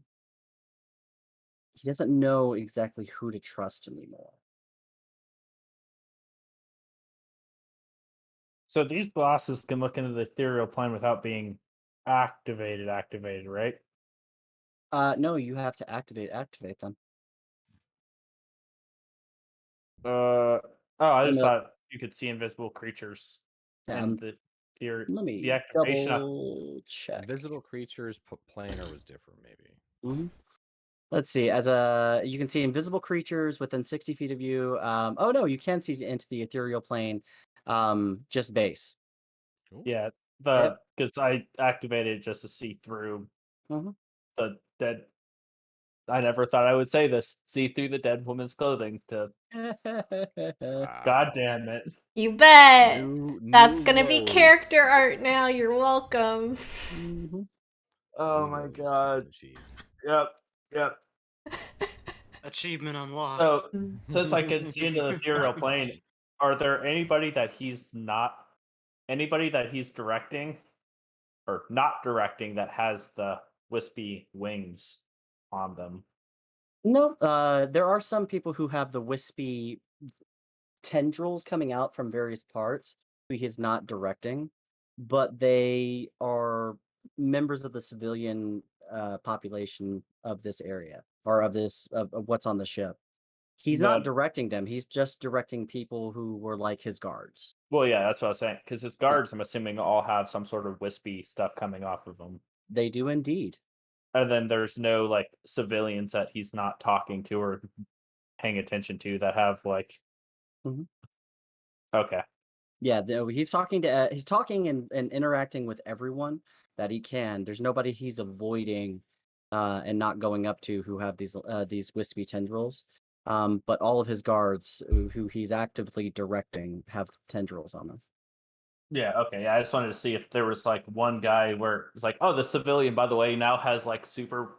He doesn't know exactly who to trust anymore. So these glasses can look into the ethereal plane without being activated, right? No, you have to activate them. Oh, I I'm just gonna, thought you could see invisible creatures and um, the let the me activation of double check. Invisible creatures planar was different, maybe. Mhm. Let's see. You can see invisible creatures within 60 feet of you. Oh no, you can see into the ethereal plane. Just base. Cool. yeah, Yep. because I activated it just to see through Mhm. the dead. I never thought I would say this. See through the dead woman's clothing. To God Wow. damn it! You bet. New That's gonna be lows. character art now. You're welcome. Mhm. Oh New my lows have god! been achieved. Yep. Achievement unlocked. So since I can see into the ethereal plane, are there anybody that he's directing or not directing that has the wispy wings on them? No, there are some people who have the wispy tendrils coming out from various parts who he's not directing, but they are members of the civilian population of this area or of what's on the ship. He's not The directing them. He's just directing people who were like his guards. Well, yeah, that's what I was saying. Because his Yeah, guards, I'm assuming, all have some sort of wispy stuff coming off of them. they do indeed. And then there's no like civilians that he's not talking to or paying attention to that have like. Mhm. Okay. Yeah, he's talking and interacting with everyone that he can. There's nobody he's avoiding and not going up to who have these wispy tendrils. But all of his guards who he's actively directing have tendrils on them. Yeah. Okay. Yeah. I just wanted to see if there was like one guy where it's like, oh, the civilian, by the way, now has like super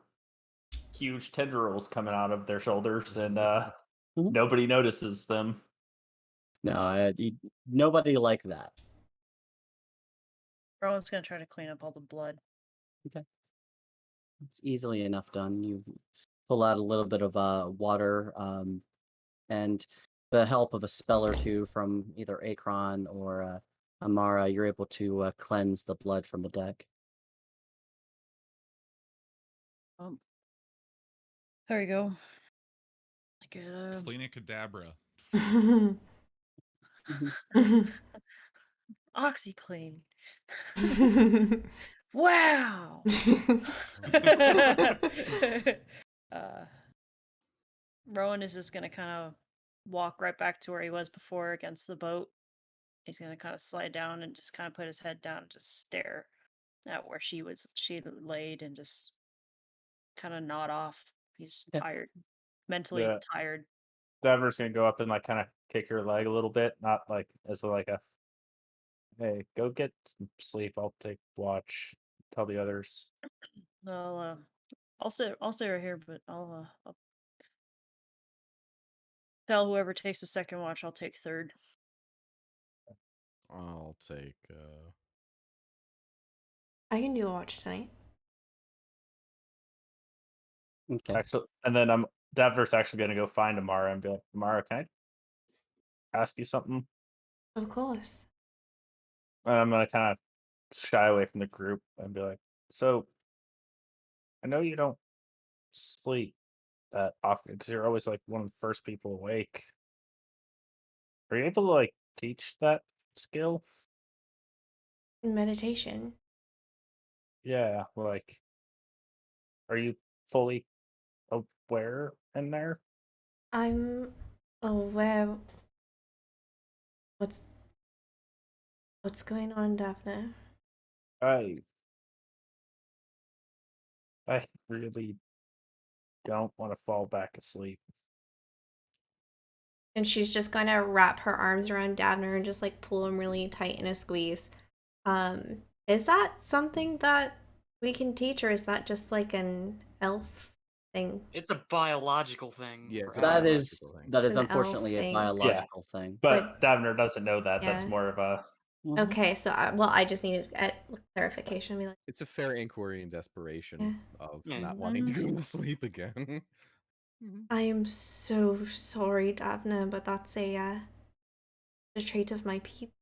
huge tendrils coming out of their shoulders, and Mhm. nobody notices them. No, nobody like that. Rowan's gonna try to clean up all the blood. Okay, it's easily enough done. You pull out a little bit of water, and the help of a spell or two from either Akron or Amara, you're able to cleanse the blood from the deck. There you go. Get Clean and cadabra. OxyClean. Wow. uh, Rowan is just gonna kind of walk right back to where he was before against the boat. He's gonna kind of slide down and just kind of put his head down and just stare at where she laid and just kind of nod off. He's Yeah. tired, mentally Yeah. tired. Dever's gonna go up and like kind of kick her leg a little bit, not like as like a hey, go get some sleep. I'll take watch. Tell the others. I'll stay right here, but I'll tell whoever takes the second watch. I'll take third. I'll take I can do a watch tonight. Okay. Actually, and then Dever's actually gonna go find Amara and be like, Amara, can I ask you something? Of course. And I'm gonna kind of shy away from the group and be like, so I know you don't sleep that often because you're always like one of the first people awake. Are you able to like teach that skill? Meditation. Yeah, like, are you fully aware in there? I'm aware. What's going on, Daphne? I I really don't want to fall back asleep. And she's just gonna wrap her arms around Davner and just like pull him really tight in a squeeze. Is that something that we can teach, or is that just like an elf thing? It's a biological thing. Yeah, for it's a That elves. is biological thing. that It's is an elf unfortunately a thing. Yeah, biological thing. but Davner doesn't know that. Yeah. That's more of a Mhm. Okay, so I just needed clarification. Be like, It's a fair inquiry and desperation yeah. of Yeah. not wanting to go to sleep again. Mhm. I am so sorry, Davna, but that's a trait of my people.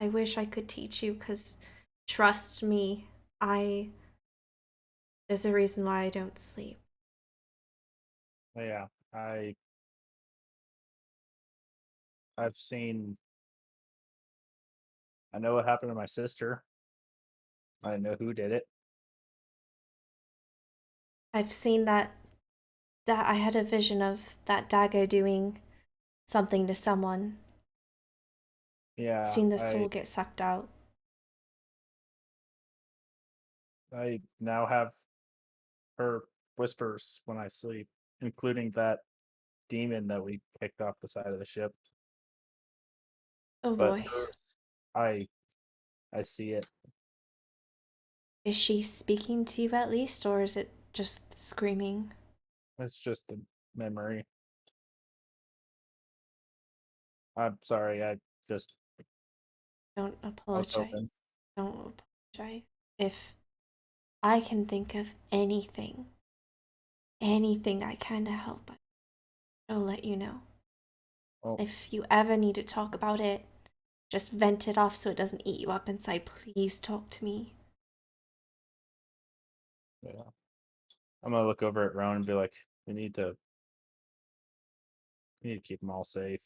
I wish I could teach you, because trust me, there's a reason why I don't sleep. yeah. I've seen. I know what happened to my sister. I know who did it. I've seen that I had a vision of that dagger doing something to someone. Yeah, Seen the soul get sucked out. I now have her whispers when I sleep, including that demon that we kicked off the side of the ship. Oh But boy. hers, I see it. Is she speaking to you at least, or is it just screaming? It's just a memory. I'm sorry. I just Don't I was apologize. hoping. Don't apologize. If I can think of anything I can to help, I'll let you know. Oh, If you ever need to talk about it, just vent it off so it doesn't eat you up inside. Please talk to me. yeah. I'm gonna look over at Rowan and be like, we need to keep them all safe.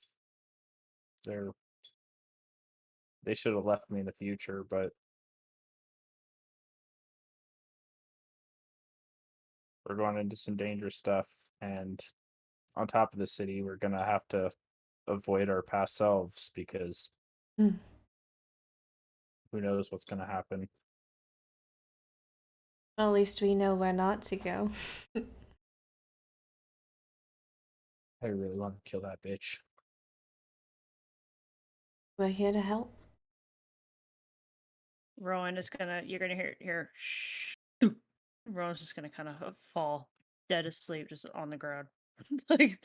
They should have left me in the future, but we're going into some dangerous stuff, and on top of the city, we're gonna have to avoid our past selves because Hmm. who knows what's gonna happen. Well, at least we know where not to go. I really want to kill that bitch. We're here to help. Rowan is gonna. You're gonna hear. Shh. Rowan's just gonna kind of fall dead asleep, just on the ground. Like,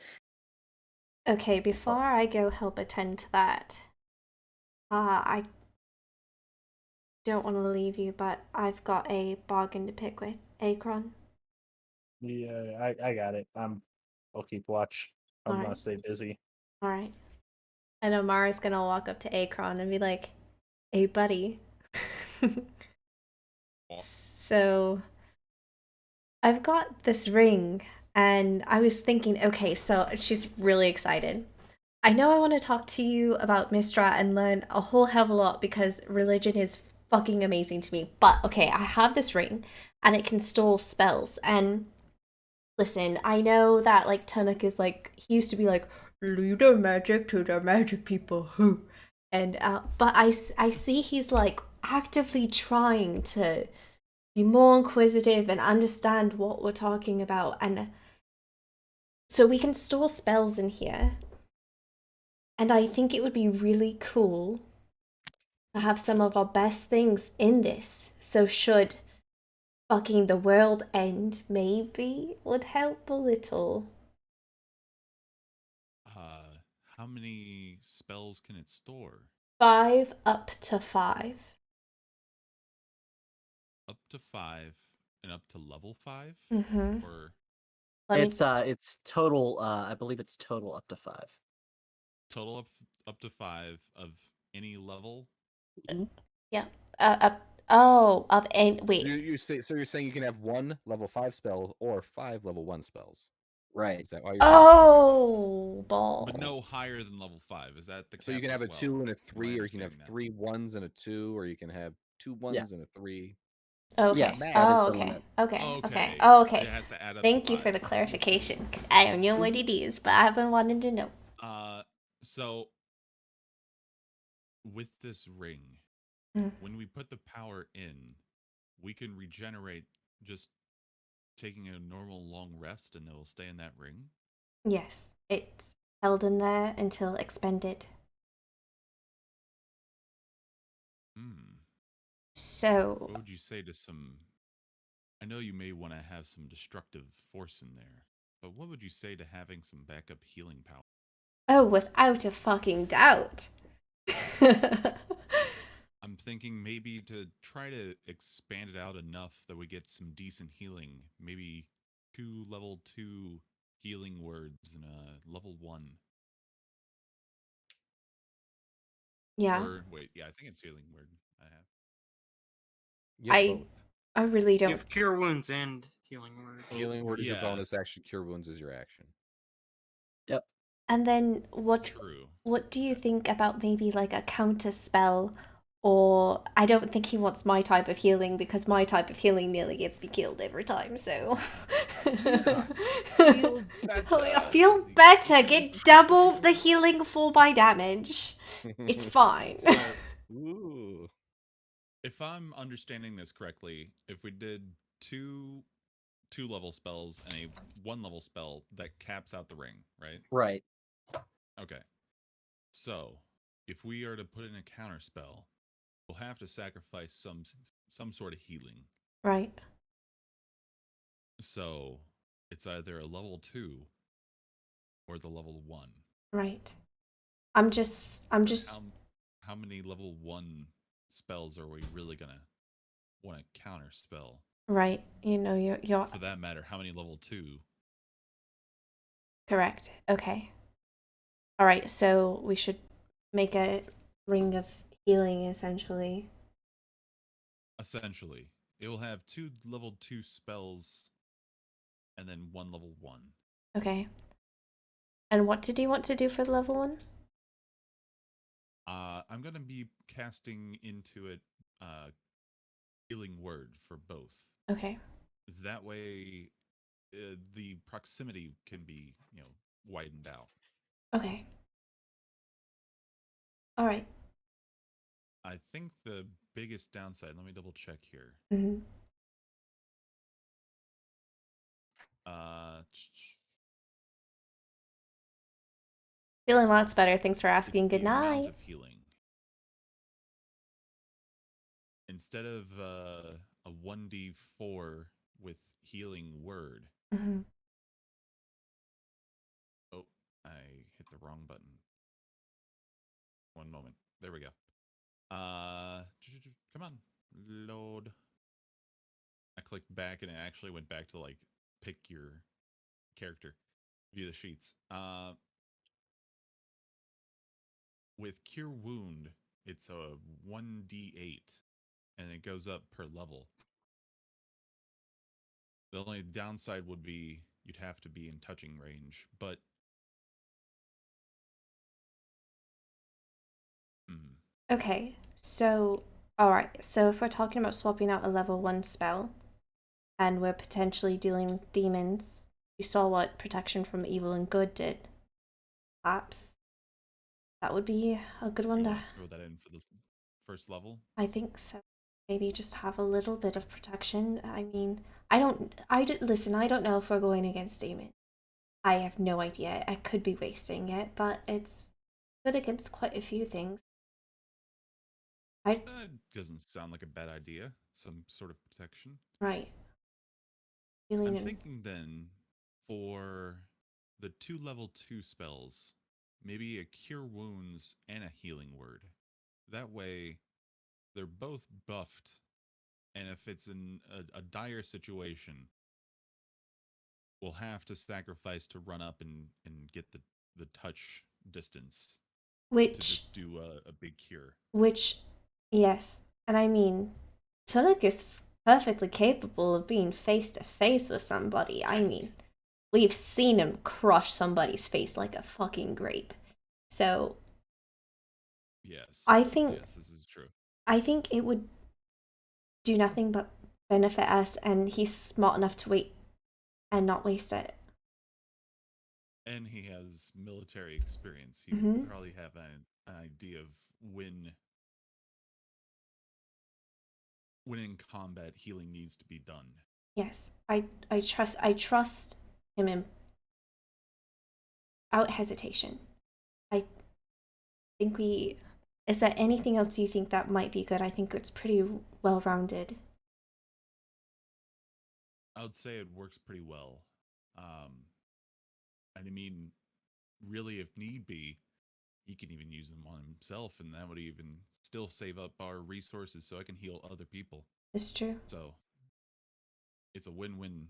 Okay, before I go help attend to that, I don't want to leave you, but I've got a bargain to pick with Akron. Yeah, I got it. I'll keep watch. I'm gonna Alright. stay busy. Alright. And Amara's gonna walk up to Akron and be like, hey, buddy. So, I've got this ring, and I was thinking, okay, so she's really excited. I know I want to talk to you about Mistra and learn a whole hell of a lot because religion is fucking amazing to me. But okay, I have this ring and it can store spells. And listen, I know that like Tunuk is like, he used to be like, leave the magic to the magic people. And but I see he's like actively trying to be more inquisitive and understand what we're talking about. And so we can store spells in here. And I think it would be really cool to have some of our best things in this. So should fucking the world end, maybe would help a little. How many spells can it store? 5 up to 5. Up to 5 and up to level 5? Mm-hmm. Or It's total. I believe it's total up to 5. total up to 5 of any level? Yeah. Oh, of any, So wait. you're saying you can have 1 level 5 spell or 5 level 1 spells. Right. Is that why you're Oh, balls. But no higher than level 5. Is that the So you cap can have as a well? 2 and a Am I 3, or you can have understanding that? 3 1s and a 2, or you can have 2 Yeah. 1s and a 3. Okay. Yes, Max. that is Oh, the okay. limit. Okay. Oh, Okay. okay. Oh, okay. It has to add up Thank to you for 5. the clarification, because I don't know what it is, but I've been wanting to know. So with this ring, Mm. when we put the power in, we can regenerate just taking a normal long rest and they'll stay in that ring? Yes, it's held in there until expended. Hmm. So, What would you say to some? I know you may want to have some destructive force in there, but what would you say to having some backup healing power? oh, without a fucking doubt. I'm thinking maybe to try to expand it out enough that we get some decent healing. Maybe 2 level 2 healing words and a level 1. Yeah, Or wait, yeah, I think it's healing word I have. You have I both. I really You don't. have Cure Wounds and Healing Word. Healing word is your Yeah, bonus action. Cure wounds is your action. Yep. And then true. what do you think about maybe like a counter spell? Or I don't think he wants my type of healing because my type of healing nearly gets me killed every time, so Feel I better. feel better. Get double the healing for my damage. It's fine. So, Ooh. if I'm understanding this correctly, if we did two 2 level spells and a 1 level spell, that caps out the ring, right? Right. Okay. So, if we are to put in a counter spell, we'll have to sacrifice some sort of healing. Right, So, it's either a level 2 or the level 1. right. I'm just But how many level 1 spells are we really going to want to counter spell? right. You know, you're For that matter, how many level 2? correct. Okay. All right, so we should make a ring of healing essentially. Essentially, it will have 2 level 2 spells and then 1 level 1. Okay. And what did you want to do for the level 1? I'm going to be casting into it healing word for both. Okay. That way, the proximity can be, widened out. Okay. All right. I think the biggest downside, let me double check here. Mm-hmm. Uh, Feeling lots better. Thanks for it's asking. Good the amount night. of healing. Instead of a 1d4 with healing word. Mm-hmm. Oh, I hit the wrong button. One moment. There we go. Come on, load. I clicked back and it actually went back to like pick your character, view the sheets. With Cure Wound, it's a 1d8 and it goes up per level. The only downside would be you'd have to be in touching range, but Okay. So, all right. So if we're talking about swapping out a level 1 spell and we're potentially dealing with demons, you saw what protection from evil and good did. Perhaps that would be a good one you to. want to throw that in for the first level. I think so. Maybe just have a little bit of protection. I mean, listen, I don't know if we're going against demons. I have no idea. I could be wasting it, but it's good against quite a few things. Doesn't sound like a bad idea. Some sort of protection. Right. I'm thinking then for the 2 level 2 spells, maybe a Cure Wounds and a Healing Word. That way, they're both buffed, and if it's in a dire situation, we'll have to sacrifice to run up and get the touch distance to Which, just do a big cure. yes. And I mean, Tuluk is perfectly capable of being face to face with somebody. I mean, we've seen him crush somebody's face like a fucking grape. So, Yes. Yes, this is true. I think it would do nothing but benefit us, and he's smart enough to wait and not waste it. And he has military experience. He Mhm. would probably have an idea of when in combat healing needs to be done. Yes, I trust him without hesitation. I think we. Is there anything else you think that might be good? I think it's pretty well rounded. I would say it works pretty well. And I mean, really, if need be, he can even use them on himself, and that would even still save up our resources so I can heal other people. It's true. So it's a win-win.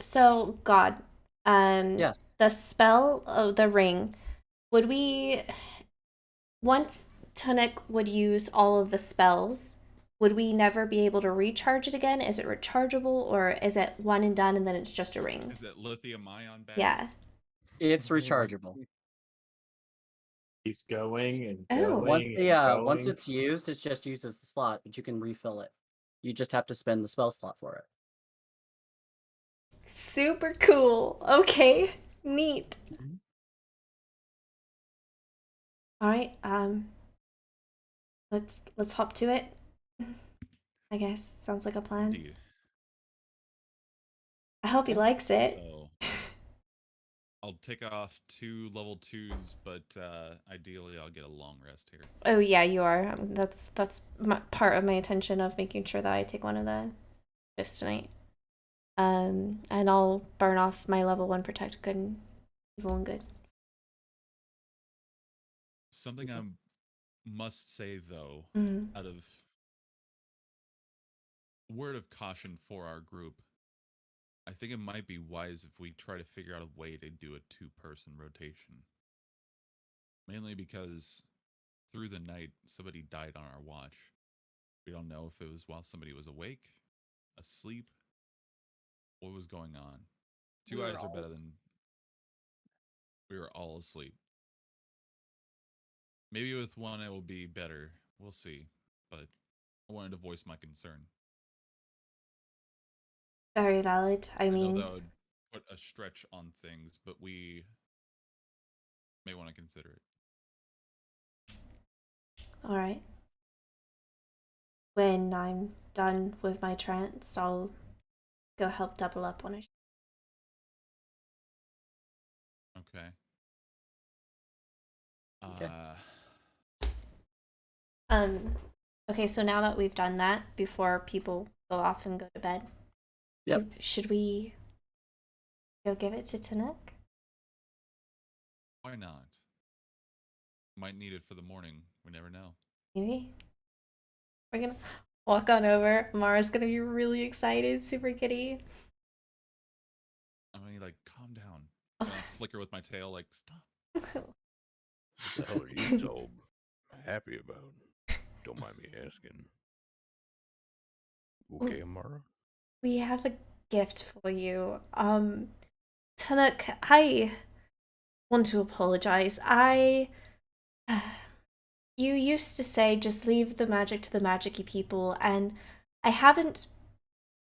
So God, Yes. the spell of the ring, would we once Tunic would use all of the spells, would we never be able to recharge it again? Is it rechargeable or is it one and done and then it's just a ring? Is that lithium ion battery? Yeah. It's rechargeable. Keeps going and Oh. Once going the and once going. it's used, it's just used as the slot, but you can refill it. You just have to spend the spell slot for it. Super cool. Okay. Neat. All right. Let's hop to it. I guess sounds like a plan. Indeed. I hope he likes it. So I'll take off 2 level 2s, but ideally I'll get a long rest here. Oh yeah, you are. That's part of my intention of making sure that I take one of the shifts tonight. And I'll burn off my level 1 protect good and evil and good. Something I must say though, Mm. out of word of caution for our group, I think it might be wise if we try to figure out a way to do a 2-person rotation. Mainly because through the night, somebody died on our watch. We don't know if it was while somebody was awake, asleep, what was going on. 2 eyes are better than we were all asleep. Maybe with one it will be better. We'll see. But I wanted to voice my concern. Very valid. I I know mean, that would put a stretch on things, but we may want to consider it. all right. When I'm done with my trance, I'll go help double up on it. Okay. Okay. Okay, so now that we've done that, before people go off and go to bed, Yep. should we go give it to Tanuk? Why not? Might need it for the morning. We never know. Maybe. We're gonna walk on over. Mara's gonna be really excited, super kitty. I'm gonna like, calm down. I'm gonna flicker with my tail, like, stop. What the hell are you so happy about? Don't mind me asking. Okay, Amara? We have a gift for you. Tanuk, I want to apologize. You used to say just leave the magic to the magic-y people, and I haven't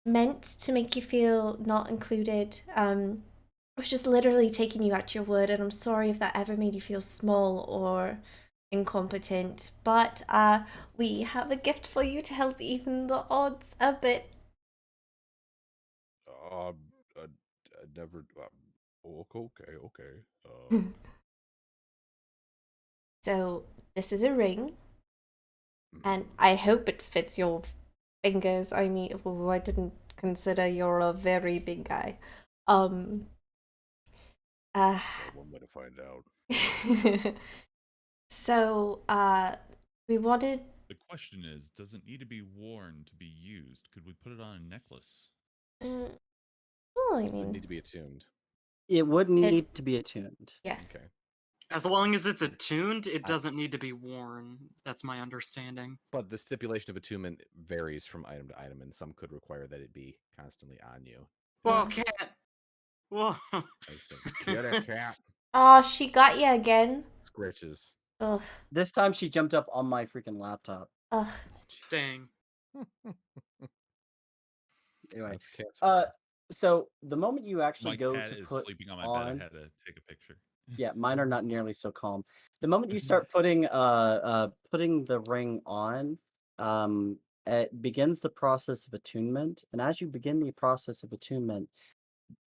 meant to make you feel not included. I was just literally taking you at your word, and I'm sorry if that ever made you feel small or incompetent. But we have a gift for you to help even the odds a bit. I never. Okay. So this is a ring, and I hope it fits your fingers. I mean, well, I didn't consider you're a very big guy. One way to find out. So, we wanted. The question is, does it need to be worn to be used? Could we put it on a necklace? Well, I Does it mean, need to be attuned? It would need to be attuned. yes. Okay. As long as it's attuned, it doesn't need to be worn. That's my understanding. But the stipulation of attunement varies from item to item, and some could require that it be constantly on you. Whoa, Right. cat! Whoa! I said, get a cat. Oh, she got you again. Scritches. Ugh. This time she jumped up on my freaking laptop. Ugh. Dang. Anyway, That's cat's fault. so the moment you actually My go cat to is put sleeping on my on, bed. I had to take a picture. yeah, mine are not nearly so calm. The moment you start putting the ring on, it begins the process of attunement, and as you begin the process of attunement,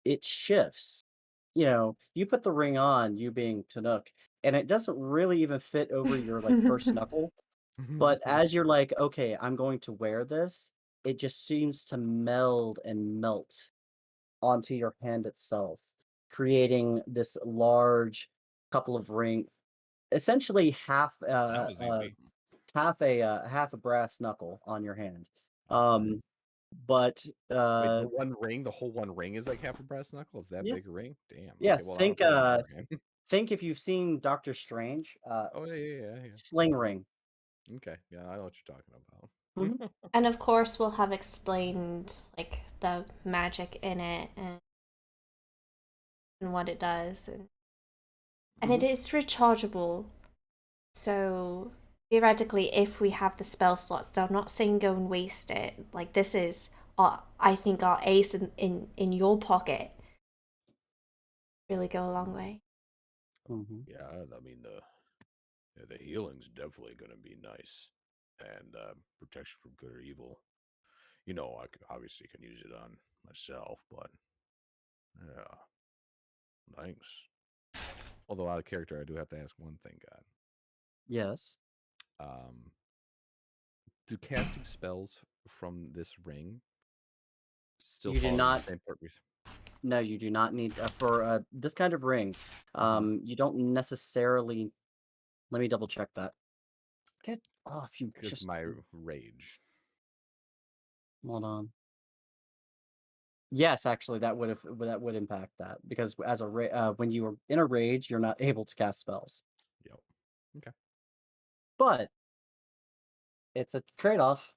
it shifts. You know, you put the ring on, you being Tanook, and it doesn't really even fit over your like first knuckle. But as you're like, okay, I'm going to wear this, it just seems to meld and melt onto your hand itself, creating this large couple of ring, essentially That was easy. half a brass knuckle on your hand. Alright. But Wait, the one ring, the whole one ring is like half a brass knuckle? Is that yeah, big a ring? Damn. yeah. Okay, well, I'll put it on the other hand. Think if you've seen Doctor Strange, Oh, yeah. sling ring. Okay, yeah, I know what you're talking Mhm. about. And of course, we'll have explained like the magic in it and what it does, and it is rechargeable. So theoretically, if we have the spell slots, though I'm not saying go and waste it. Like this is, I think our ace in your pocket really go a long way. Mhm. Yeah, I mean the healing's definitely going to be nice, and protection from good or evil. You know, obviously can use it on myself, but yeah, thanks. Although out of character, I do have to ask one thing, God. Yes. Do casting spells from this ring still You do fall under the not. same purpose? No, you do not need for this kind of ring. You don't necessarily. Let me double check that. Get off, you Because just my rage. hold on. Yes, actually, that would impact that because as when you are in a rage, you're not able to cast spells. Yep. Okay. But it's a trade-off.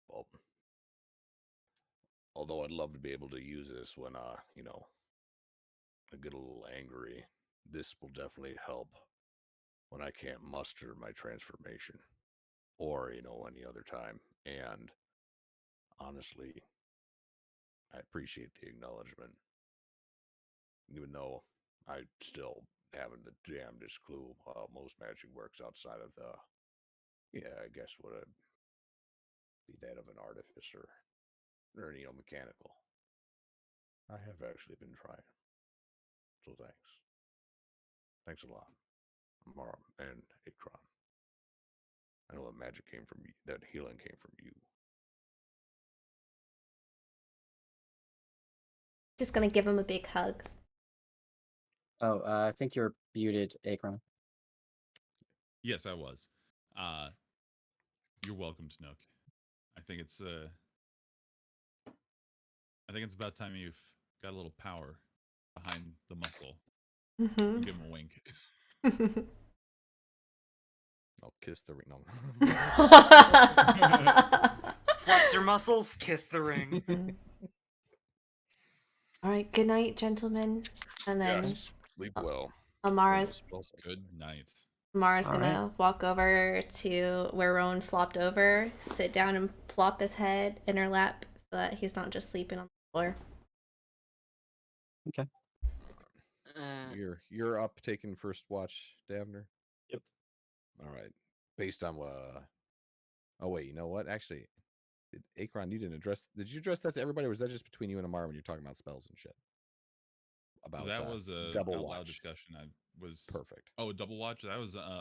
Well, although I'd love to be able to use this when I get a little angry. This will definitely help when I can't muster my transformation, or any other time. And honestly, I appreciate the acknowledgement, even though I still haven't the damnedest clue how most magic works outside of I guess what I'd be that of an artificer or mechanical. I have actually been trying, so thanks a lot, Mara and Akron. I know that magic came from you, that healing came from you. Just gonna give him a big hug. Oh, I think you're muted, Akron. Yes, I was. You're welcome, Nook. I think it's about time you've got a little power behind the muscle. Mm-hmm. Give him a wink. I'll kiss the ring. No. Flex your muscles, kiss the ring. All right, good night, gentlemen. And then Yes, sleep well. Amara's Good night. All right. gonna walk over to where Rowan flopped over, sit down and plop his head in her lap so that he's not just sleeping on the floor. Okay. You're up taking first watch, Davner. Yep. All right. Based on what? Oh wait, you know what? Actually, Akron, you didn't address. Did you address that to everybody, or was that just between you and Amar when you're talking about spells and shit? About That was a double out loud watch. discussion. I was Perfect. Oh, double watch. That was a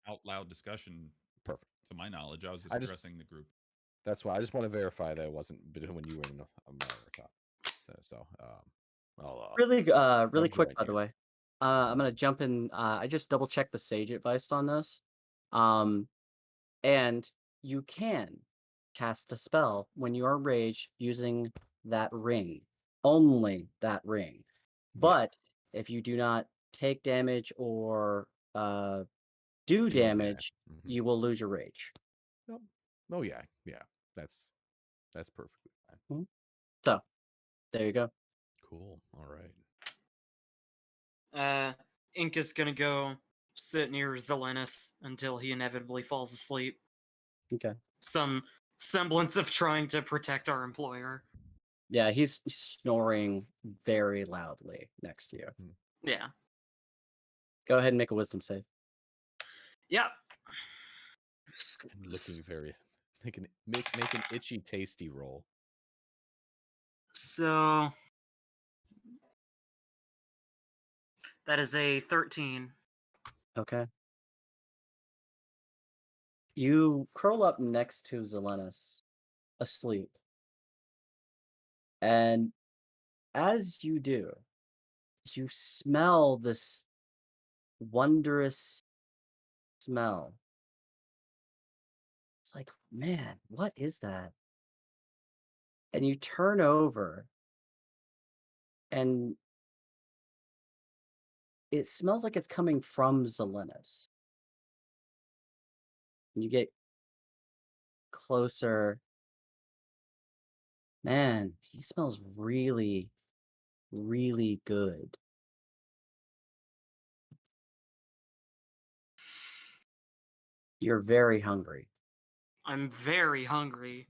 out loud discussion. Perfect. To my knowledge, I was just addressing the group. That's why I just want to verify that it wasn't between when you were in America. Really I'll quick, join by the you. way. I'm gonna jump in. I just double checked the sage advice on this. And you can cast a spell when you are raged using that ring. Only that ring. But if you do not take damage or do damage, you will lose your rage. Yep. Oh yeah, that's perfectly fine. Mhm. So there you go. Cool. All right. Ink is gonna go sit near Zelenus until he inevitably falls asleep. Okay. Some semblance of trying to protect our employer. Yeah, he's snoring very loudly next to you. Yeah. Go ahead and make a wisdom save. Yep. And looking very make an itchy tasty roll. So that is a 13. Okay. You curl up next to Zelenis, asleep. And as you do, you smell this wondrous smell. It's like, man, what is that? And you turn over and it smells like it's coming from Zelenis. You get closer. Man, he smells really, really good. You're very hungry. I'm very hungry.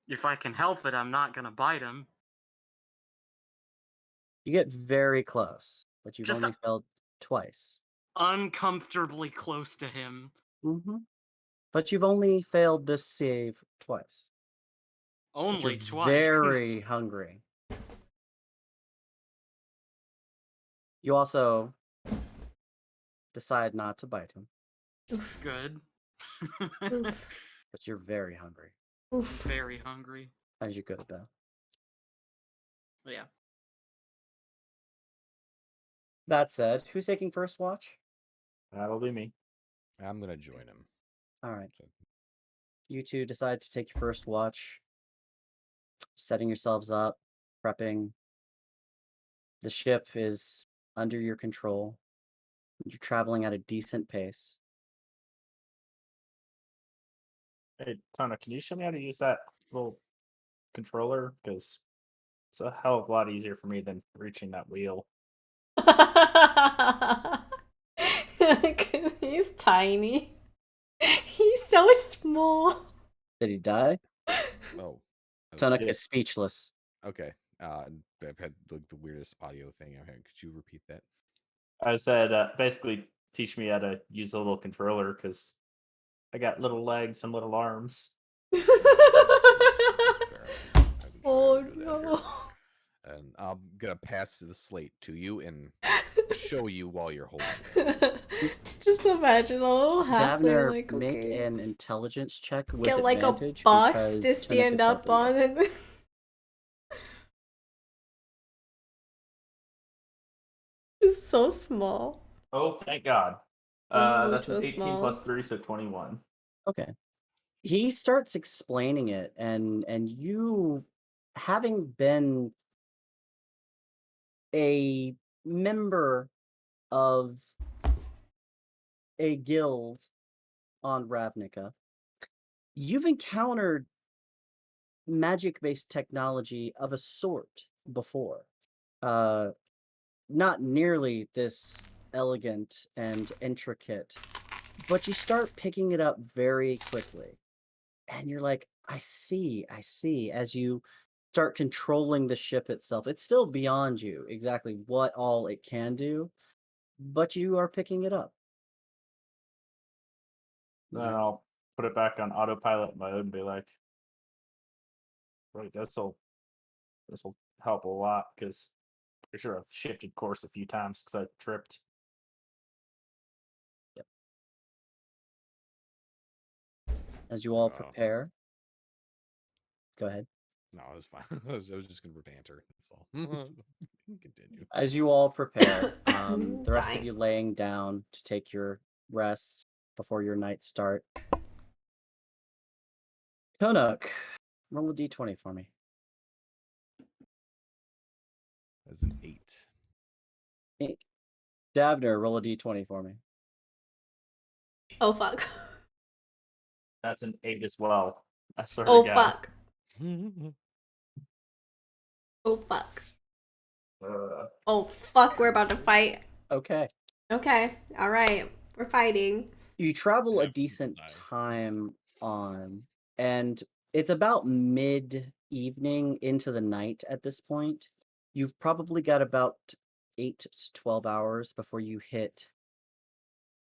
If I can help it, I'm not gonna bite him. You get very close, but you've Just only failed twice. uncomfortably close to him. Mm-hmm. But you've only failed this save twice. But Only you're twice. very hungry. You also decide not to bite him, Oof. Good. Oof. but you're very hungry, Oof. Very hungry. as you could have been. Yeah. That said, who's taking first watch? That'll be me. I'm gonna join him. All right. So, You two decide to take your first watch, setting yourselves up, prepping. The ship is under your control. You're traveling at a decent pace. Hey, Tana, can you show me how to use that little controller? Because it's a hell of a lot easier for me than reaching that wheel. He's tiny. He's so small. Did he die? oh, Tunik Yeah. is speechless. okay. I've had like the weirdest audio thing I've had. Could you repeat that? I said, basically, teach me how to use a little controller because I got little legs and little arms. That's fair. I can show Oh you how to do that no. here. And I'm gonna pass the slate to you and show you while you're holding it. Just imagine a little halfling, Davner, like, make okay. an intelligence check with Get like a advantage box because to Tunik stand is up helping you. on and it's so small. Oh, thank God. That's an Mucho 18 small. plus 3, so 21. Okay. He starts explaining it, and you, having been a member of a guild on Ravnica, you've encountered magic-based technology of a sort before. Not nearly this elegant and intricate, but you start picking it up very quickly. And you're like, I see, as you start controlling the ship itself. It's still beyond you exactly what all it can do, but you are picking it up. Then I'll put it back on autopilot mode and be like, right, this'll help a lot because for sure I've shifted course a few times because I tripped. Yep. As you all prepare, go ahead. No, it was fine. I was just gonna banter. That's all. Continue. As you all prepare, the rest of Dying. you laying down to take your rests before your night start. Konuk, roll a d20 for me. That's an 8. Davner, roll a d20 for me. Oh fuck. That's an 8 as well. I swear Oh to God. fuck. Oh fuck. Oh fuck, we're about to fight. Okay. Okay. Alright. We're fighting. You travel a Have some decent time. time on, and it's about mid-evening into the night at this point. You've probably got about 8 to 12 hours before you hit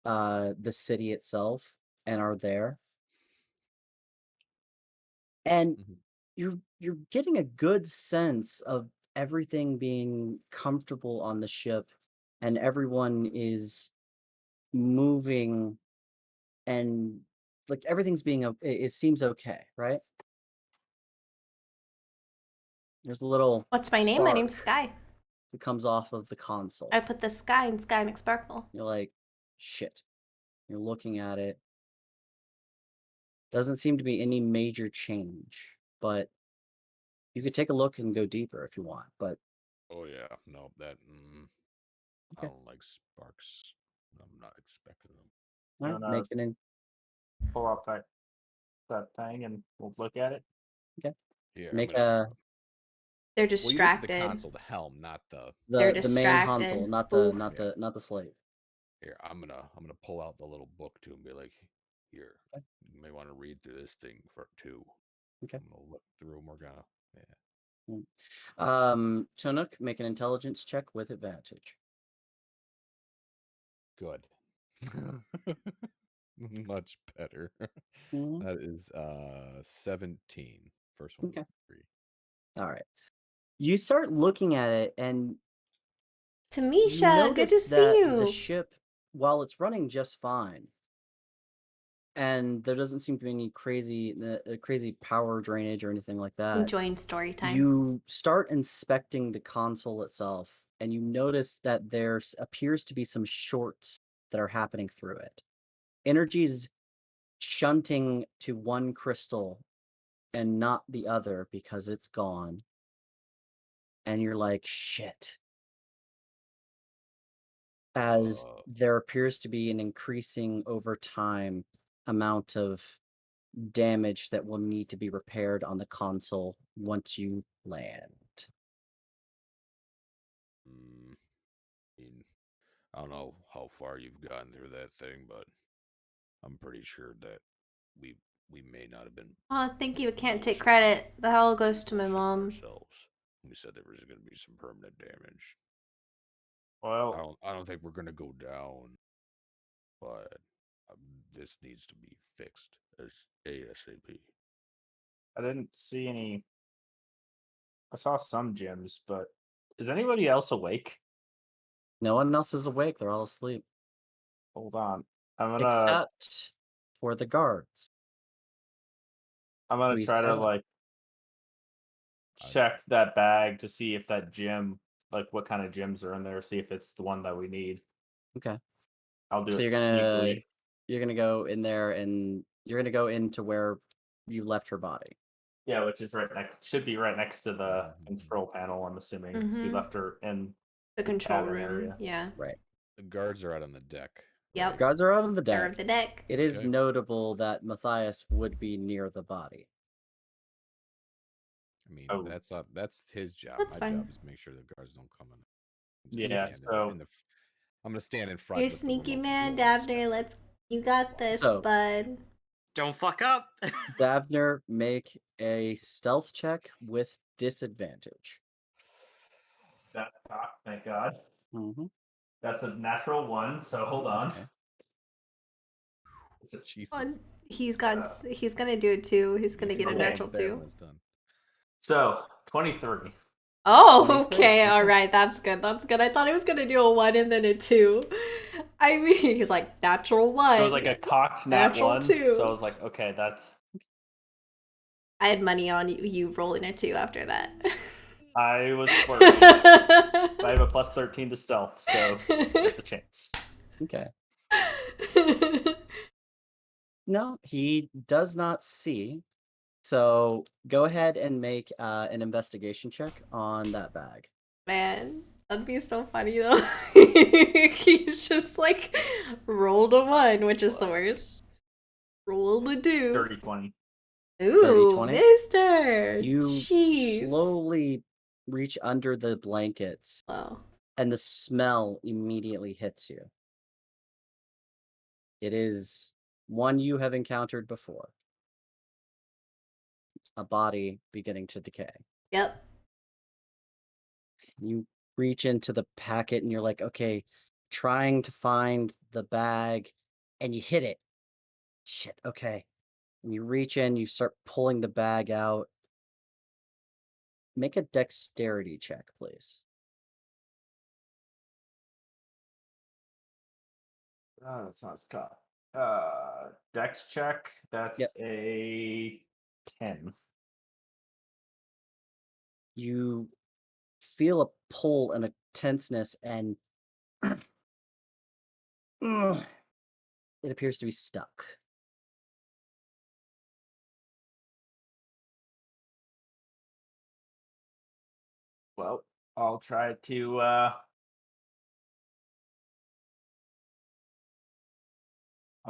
the city itself and are there. And Mhm. you're getting a good sense of everything being comfortable on the ship, and everyone is moving, and like everything's being it seems okay, right? There's a little What's my name? My spark name's Sky. that comes off of the console. I put the sky in Sky McSparkle. You're like, shit. You're looking at it. Doesn't seem to be any major change, but you could take a look and go deeper if you want. But Oh yeah, no, that I okay, don't like sparks. I'm not expecting them. all You right, wanna make it in. pull up that thing and we'll look at it? Okay, Here, I'm make gonna. They're Well, you listed the distracted. console, the helm, not the. They're the main console, distracted. not Ooh. the slave. Here, I'm gonna pull out the little book too and be like, here, Okay. you may want to read through this thing for too. Okay. I'm gonna look through and we're gonna. Yeah. Tunuk, make an intelligence check with advantage. Good. Much better. Mhm. That is 17. First one was Okay. 3. All right. You start looking at it, and you Tamisha, good to notice see that the you. ship, while it's running just fine, and there doesn't seem to be any crazy power drainage or anything like that. Enjoying story time. You start inspecting the console itself, and you notice that there appears to be some shorts that are happening through it. Energy's shunting to one crystal and not the other because it's gone. And you're like, shit. As there appears to be an increasing over time amount of damage that will need to be repaired on the console once you land. I mean, I don't know how far you've gotten through that thing, but I'm pretty sure that we we may not have been. Oh, thank you. I can't take bullshitting- credit. The all goes to my bullshitting mom. Ourselves. We said there was going to be some permanent damage. Well, I don't think we're going to go down, but this needs to be fixed as ASAP. I didn't see any. I saw some gyms, but is anybody else awake? No one else is awake. They're all asleep. Hold on. I'm gonna Except for the guards. We try to set up. like check that bag to see if that gym, like what kind of gyms are in there, see if it's the one that we need. Okay. I'll do So it you're sneakily. gonna go in there, and you're gonna go into where you left her body. Yeah, which is should be right next to the control panel, I'm assuming. 'Cause we Mhm. left her in The control cabin room. area. Yeah. Right. The guards are out on the deck. Yep. right? Guards are out on the Center deck. of the deck. It is Okay. notable that Matthias would be near the body. I mean, Oh. that's his job. That's My fine. job is to make sure the guards don't come in. Just Yeah, stand so in the. I'm gonna stand in front. You're with the sneaky remote man, control and just Dabner. kinda- You got this, So- bud. Don't fuck up. Davner, make a stealth check with disadvantage. that's cocked, thank God. Mm-hmm. That's a natural one, so hold on. Okay. It's a Jesus. He's gonna do it too. He's gonna get a Okay. natural There, too. when it's done. So 23. Oh, 23, okay, all okay. right, that's good. That's good. I thought he was gonna do a 1 and then a 2. I mean, he's like natural 1. It was like a cocked nat Natural 1. two. So I was like, okay, that's. I had money on you rolling a 2 after that. I was flirting. I have a plus 13 to stealth, so there's a chance. Okay. No, he does not see. So go ahead and make an investigation check on that bag. Man, that'd be so funny though. He's just like rolled a 1, which is the worst. Roll a 2. Dirty 20. Ooh, 30-20? mister. You Jeez. slowly reach under the blankets, Wow. and the smell immediately hits you. It is one you have encountered before. A body beginning to decay. Yep. You reach into the packet and you're like, okay, trying to find the bag, and you hit it. Shit, okay. And you reach in, you start pulling the bag out. Make a dexterity check, please. That's not Scott. Dex check. That's Yep. a 10. You feel a pull and a tenseness, and it appears to be stuck. Well, I'll try to I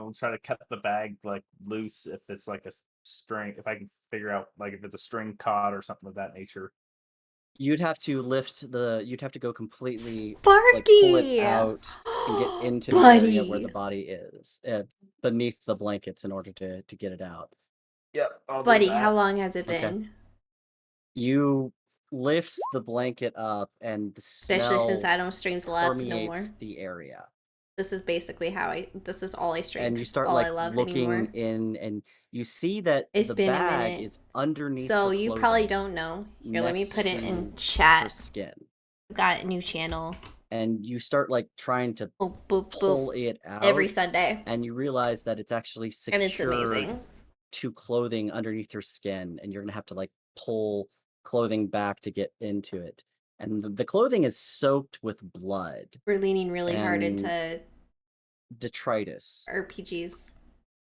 will try to cut the bag like loose if it's like a string. If I can figure out like if it's a string caught or something of that nature. You'd have to you'd have to go completely, like, pull it Sparky! out and get into the area where the Buddy! body is, beneath the blankets in order to get it out. Yep, I'll do Buddy, how that. long has it Okay. been? You lift the blanket up, and the Especially since smell I don't stream lots no more. permeates the area. This is basically this is all I stream. And you 'cause it's start all like I love looking anymore. in, and you see that It's the been a bag minute. is underneath So her you probably clothing, don't know. Here, let me next put it in to her chat. skin. We got a new channel. And you start like trying to Boop, boop, pull boop. it out Every Sunday. and you realize that it's actually And it's secured amazing. to clothing underneath her skin, and you're gonna have to like pull clothing back to get into it. And the clothing is soaked with blood, We're leaning really hard and into detritus RPGs.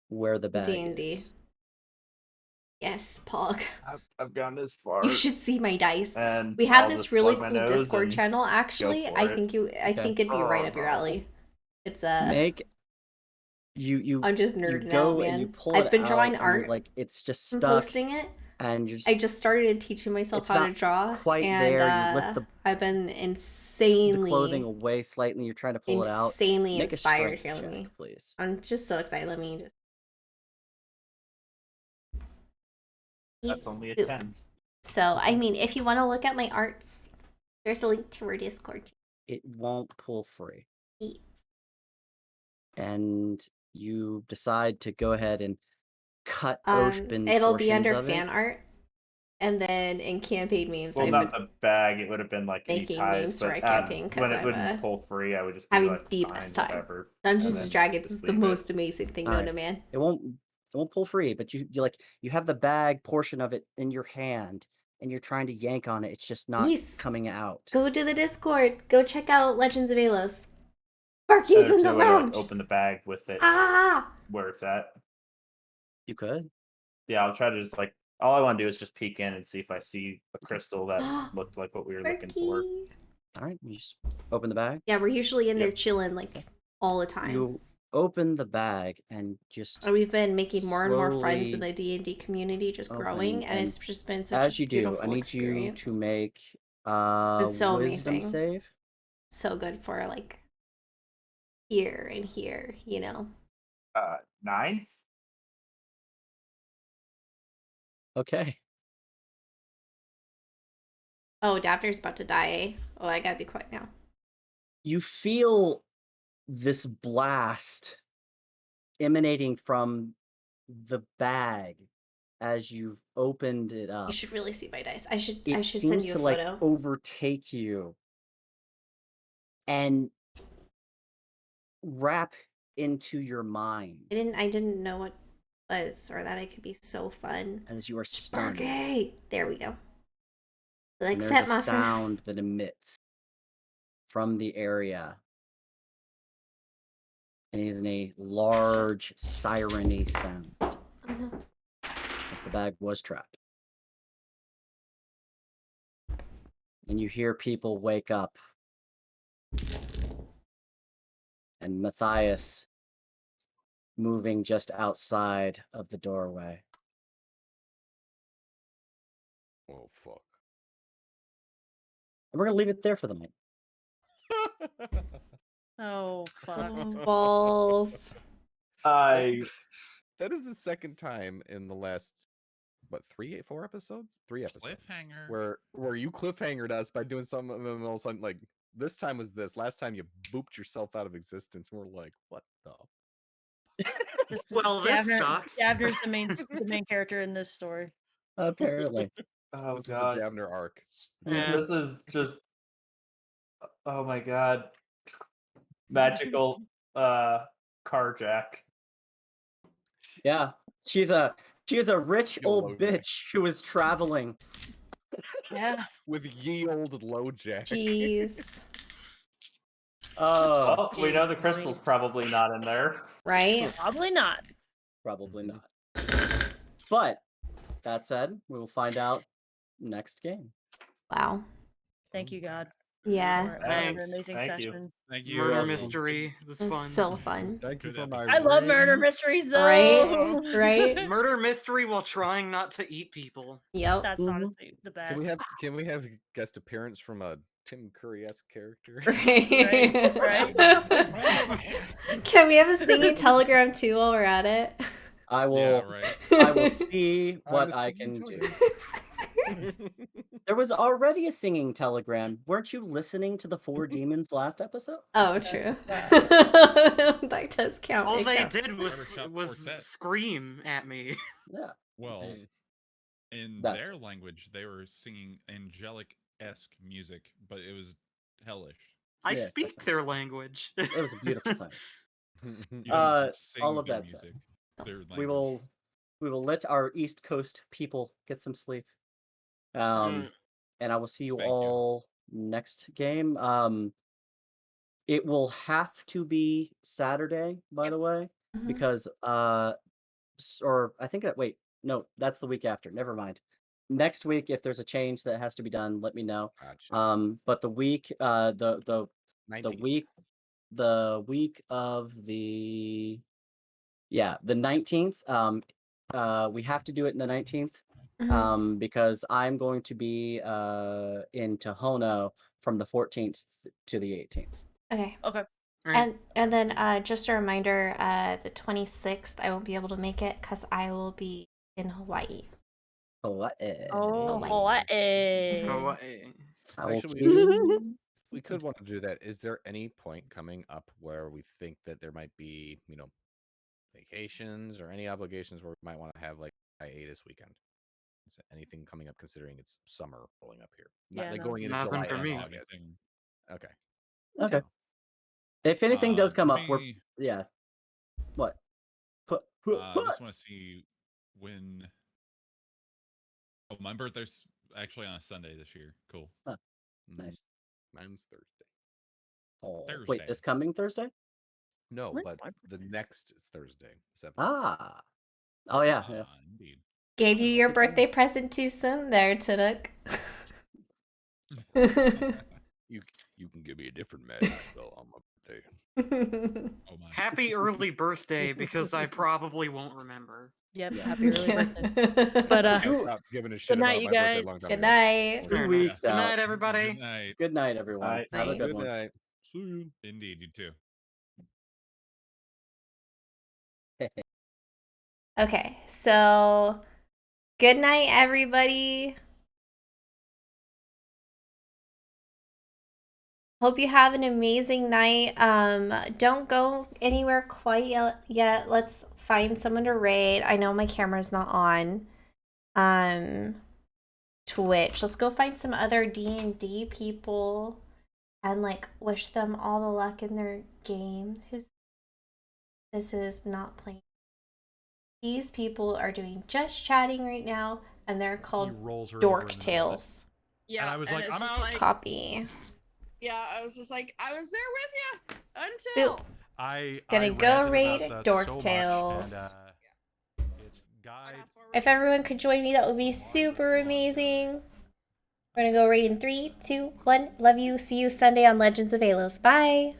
where the bag D&D. is. Yes, Pog. I've gone this far. You should see my dice. And We have I'll this just really plug my cool nose Discord and channel. Actually, for I it. think it'd be right up your alley. It's Make you I'm just you nerding go out, and you man. pull I've it been out, drawing and you're art like, it's just and stuck, posting it. and you're I just started teaching myself it's how to not draw, quite and there. You lift I've been the clothing insanely, away slightly, you're trying to pull it out. insanely Make a inspired. strength Here, let check, me. please. I'm just so excited. Let me just. That's only a Boop. 10. So, I mean, if you want to look at my arts, there's a link to our Discord. It won't pull free. Eat. And you decide to go ahead and cut open It'll be portions under of fan it. art, and then in campaign memes, Well, I've not been the bag. It would have been like any making ties, memes for but my campaign because when it I'm wouldn't pull free, I would just be having like, the fine, best time. whatever. Dungeons and and then Dragons just is the leave it. most amazing thing known Alright. to man. It won't pull free, but you have the bag portion of it in your hand, and you're trying to yank on it. It's just not Yes. coming out. Go to the Discord. Go check out Legends of Alos. Sparky's Other in the two would, like, lounge. open the bag with it Ah! where it's at. You could. Yeah, I'll try to just like all I want to do is just peek in and see if I see a crystal that looked like what we were looking for. Sparky. Alright, you just open the bag. Yeah, we're usually in there Yep. chilling like all the time. You open the bag and just And we've been making more and more friends in slowly the D&D community, just open, growing, and and it's just been such as a you do, beautiful I need experience. you to make It's so wisdom amazing. save. So good for like here and here, you know. 9? Okay. Oh, Daphne's about to die. Eh? Oh, I gotta be quiet now. You feel this blast emanating from the bag as you've opened it up. You should really see my dice. I should It send seems you a to like photo. overtake you and wrap into your mind I didn't know what it was, or that it could be so fun. as you are stunned. Sparky! There we go. Like And set there's my a sound that emits from the area. And it is a large siren-y sound Oh, no. as the bag was trapped. And you hear people wake up. And Matthias moving just outside of the doorway. Oh, fuck. And we're going to leave it there for the night. Oh, fuck. Balls. I That is the second time in the last, what, 4 episodes? 3 episodes. Cliffhanger. Where you cliffhangered us by doing something, and then all of a sudden, like, This time was this. Last time you booped yourself out of existence, and we're like, what the? Well, this sucks. Davner's the main character in this story. Apparently. Oh This god. is the Davner arc. Yeah. This is just oh my god. Magical carjack. Yeah. She's a rich YOLO old Jack. bitch who is traveling. Yeah. With ye old low jack. Jeez. Oh, Well, we know the crystal's probably not in there. Right? Probably not. probably not. But that said, we will find out next game. Wow. Thank you, God. Yeah. For another Thanks. amazing Thank you. session. Thank you. Murder welcome. mystery. It was It was fun. so fun. Thank you Good for my episode. I love murder brain. mysteries though. Right? Right? Murder mystery while trying not to eat people. Yep. That's Mhm. honestly the best. Can we have guest appearance from a Tim Curry-esque character? Right. Right? Can we have a singing telegram too while we're at it? I will Yeah, right. I will see what was I singing can do. telegram. There was already a singing telegram. Weren't you listening to the Four Demons last episode? Oh, true. That does count. All It they counts. did was Barbershop was quartet. scream at me. Yeah. Well, in That's- their language, they were singing angelic-esque music, but it was hellish. I Yeah, speak their language. It was a beautiful thing. You don't sing all of their that said, music. Their language. we will let our East Coast people get some sleep. Mm. And I will see you Spank you. all next game. It will have to be Saturday, by the way, Mhm. because or I think that wait, no, that's the week after. Never mind. Next week, if there's a change that has to be done, let me know. Gotcha. But the week, the 19th. week of the 19th. We have to do it in the 19th. Mhm. Because I'm going to be in Tohono from the 14th to the 18th. Okay. Okay. Right. And then just a reminder, the 26th I won't be able to make it because I will be in Hawaii. Hawaii. Oh, Hawaii. Hawaii. Hawaii. I will Actually, be- we could want to do that. Is there any point coming up where we think that there might be, vacations or any obligations where we might want to have like hiatus weekend? Is there anything coming up considering it's summer rolling up here? Not Yeah, like no. going into Nothing July for and me. August. Anything. Okay. Okay. If anything does come For up, we're me, yeah. What? I just want to see when. Oh, my birthday's actually on a Sunday this year. Cool. Nice. Mine's Thursday. Oh, wait, Thursday. this coming Thursday? No, When's but my the next Thursday, 7th. Ah. Oh yeah. Yeah. Indeed. Gave you Oh, your good for you. birthday present too soon there, Tuduk. You can give me a different magic spell on my birthday. Oh my. Happy early birthday because I probably won't remember. Yep. Yeah. Happy early Yeah. birthday. But I stopped giving a shit night, about you my birthday a guys. long time Good ago. night. 2 Fair enough. weeks Good out. night, everybody. Good night. Good night, everyone. Night. Have a Night. good Good one. night. See you. Indeed, you too. Okay, so good night, everybody. Hope you have an amazing night. Don't go anywhere quite yet. Let's find someone to raid. I know my camera's not on. Twitch. Let's go find some other D&D people and like wish them all the luck in their games. This is not playing. These people are doing just chatting right now, and they're called rolls her over Dork in the Tales. Yeah, I was like, it's I'm just out. like- Copy. yeah, I was just like, I was there with you until. Boop. I Gonna go ranted about raid that Dork so much, Tales. it's guy. If everyone could join me, that would be super amazing. We're gonna go raid in 3, 2, 1. Love you. See you Sunday on Legends of Halos. Bye.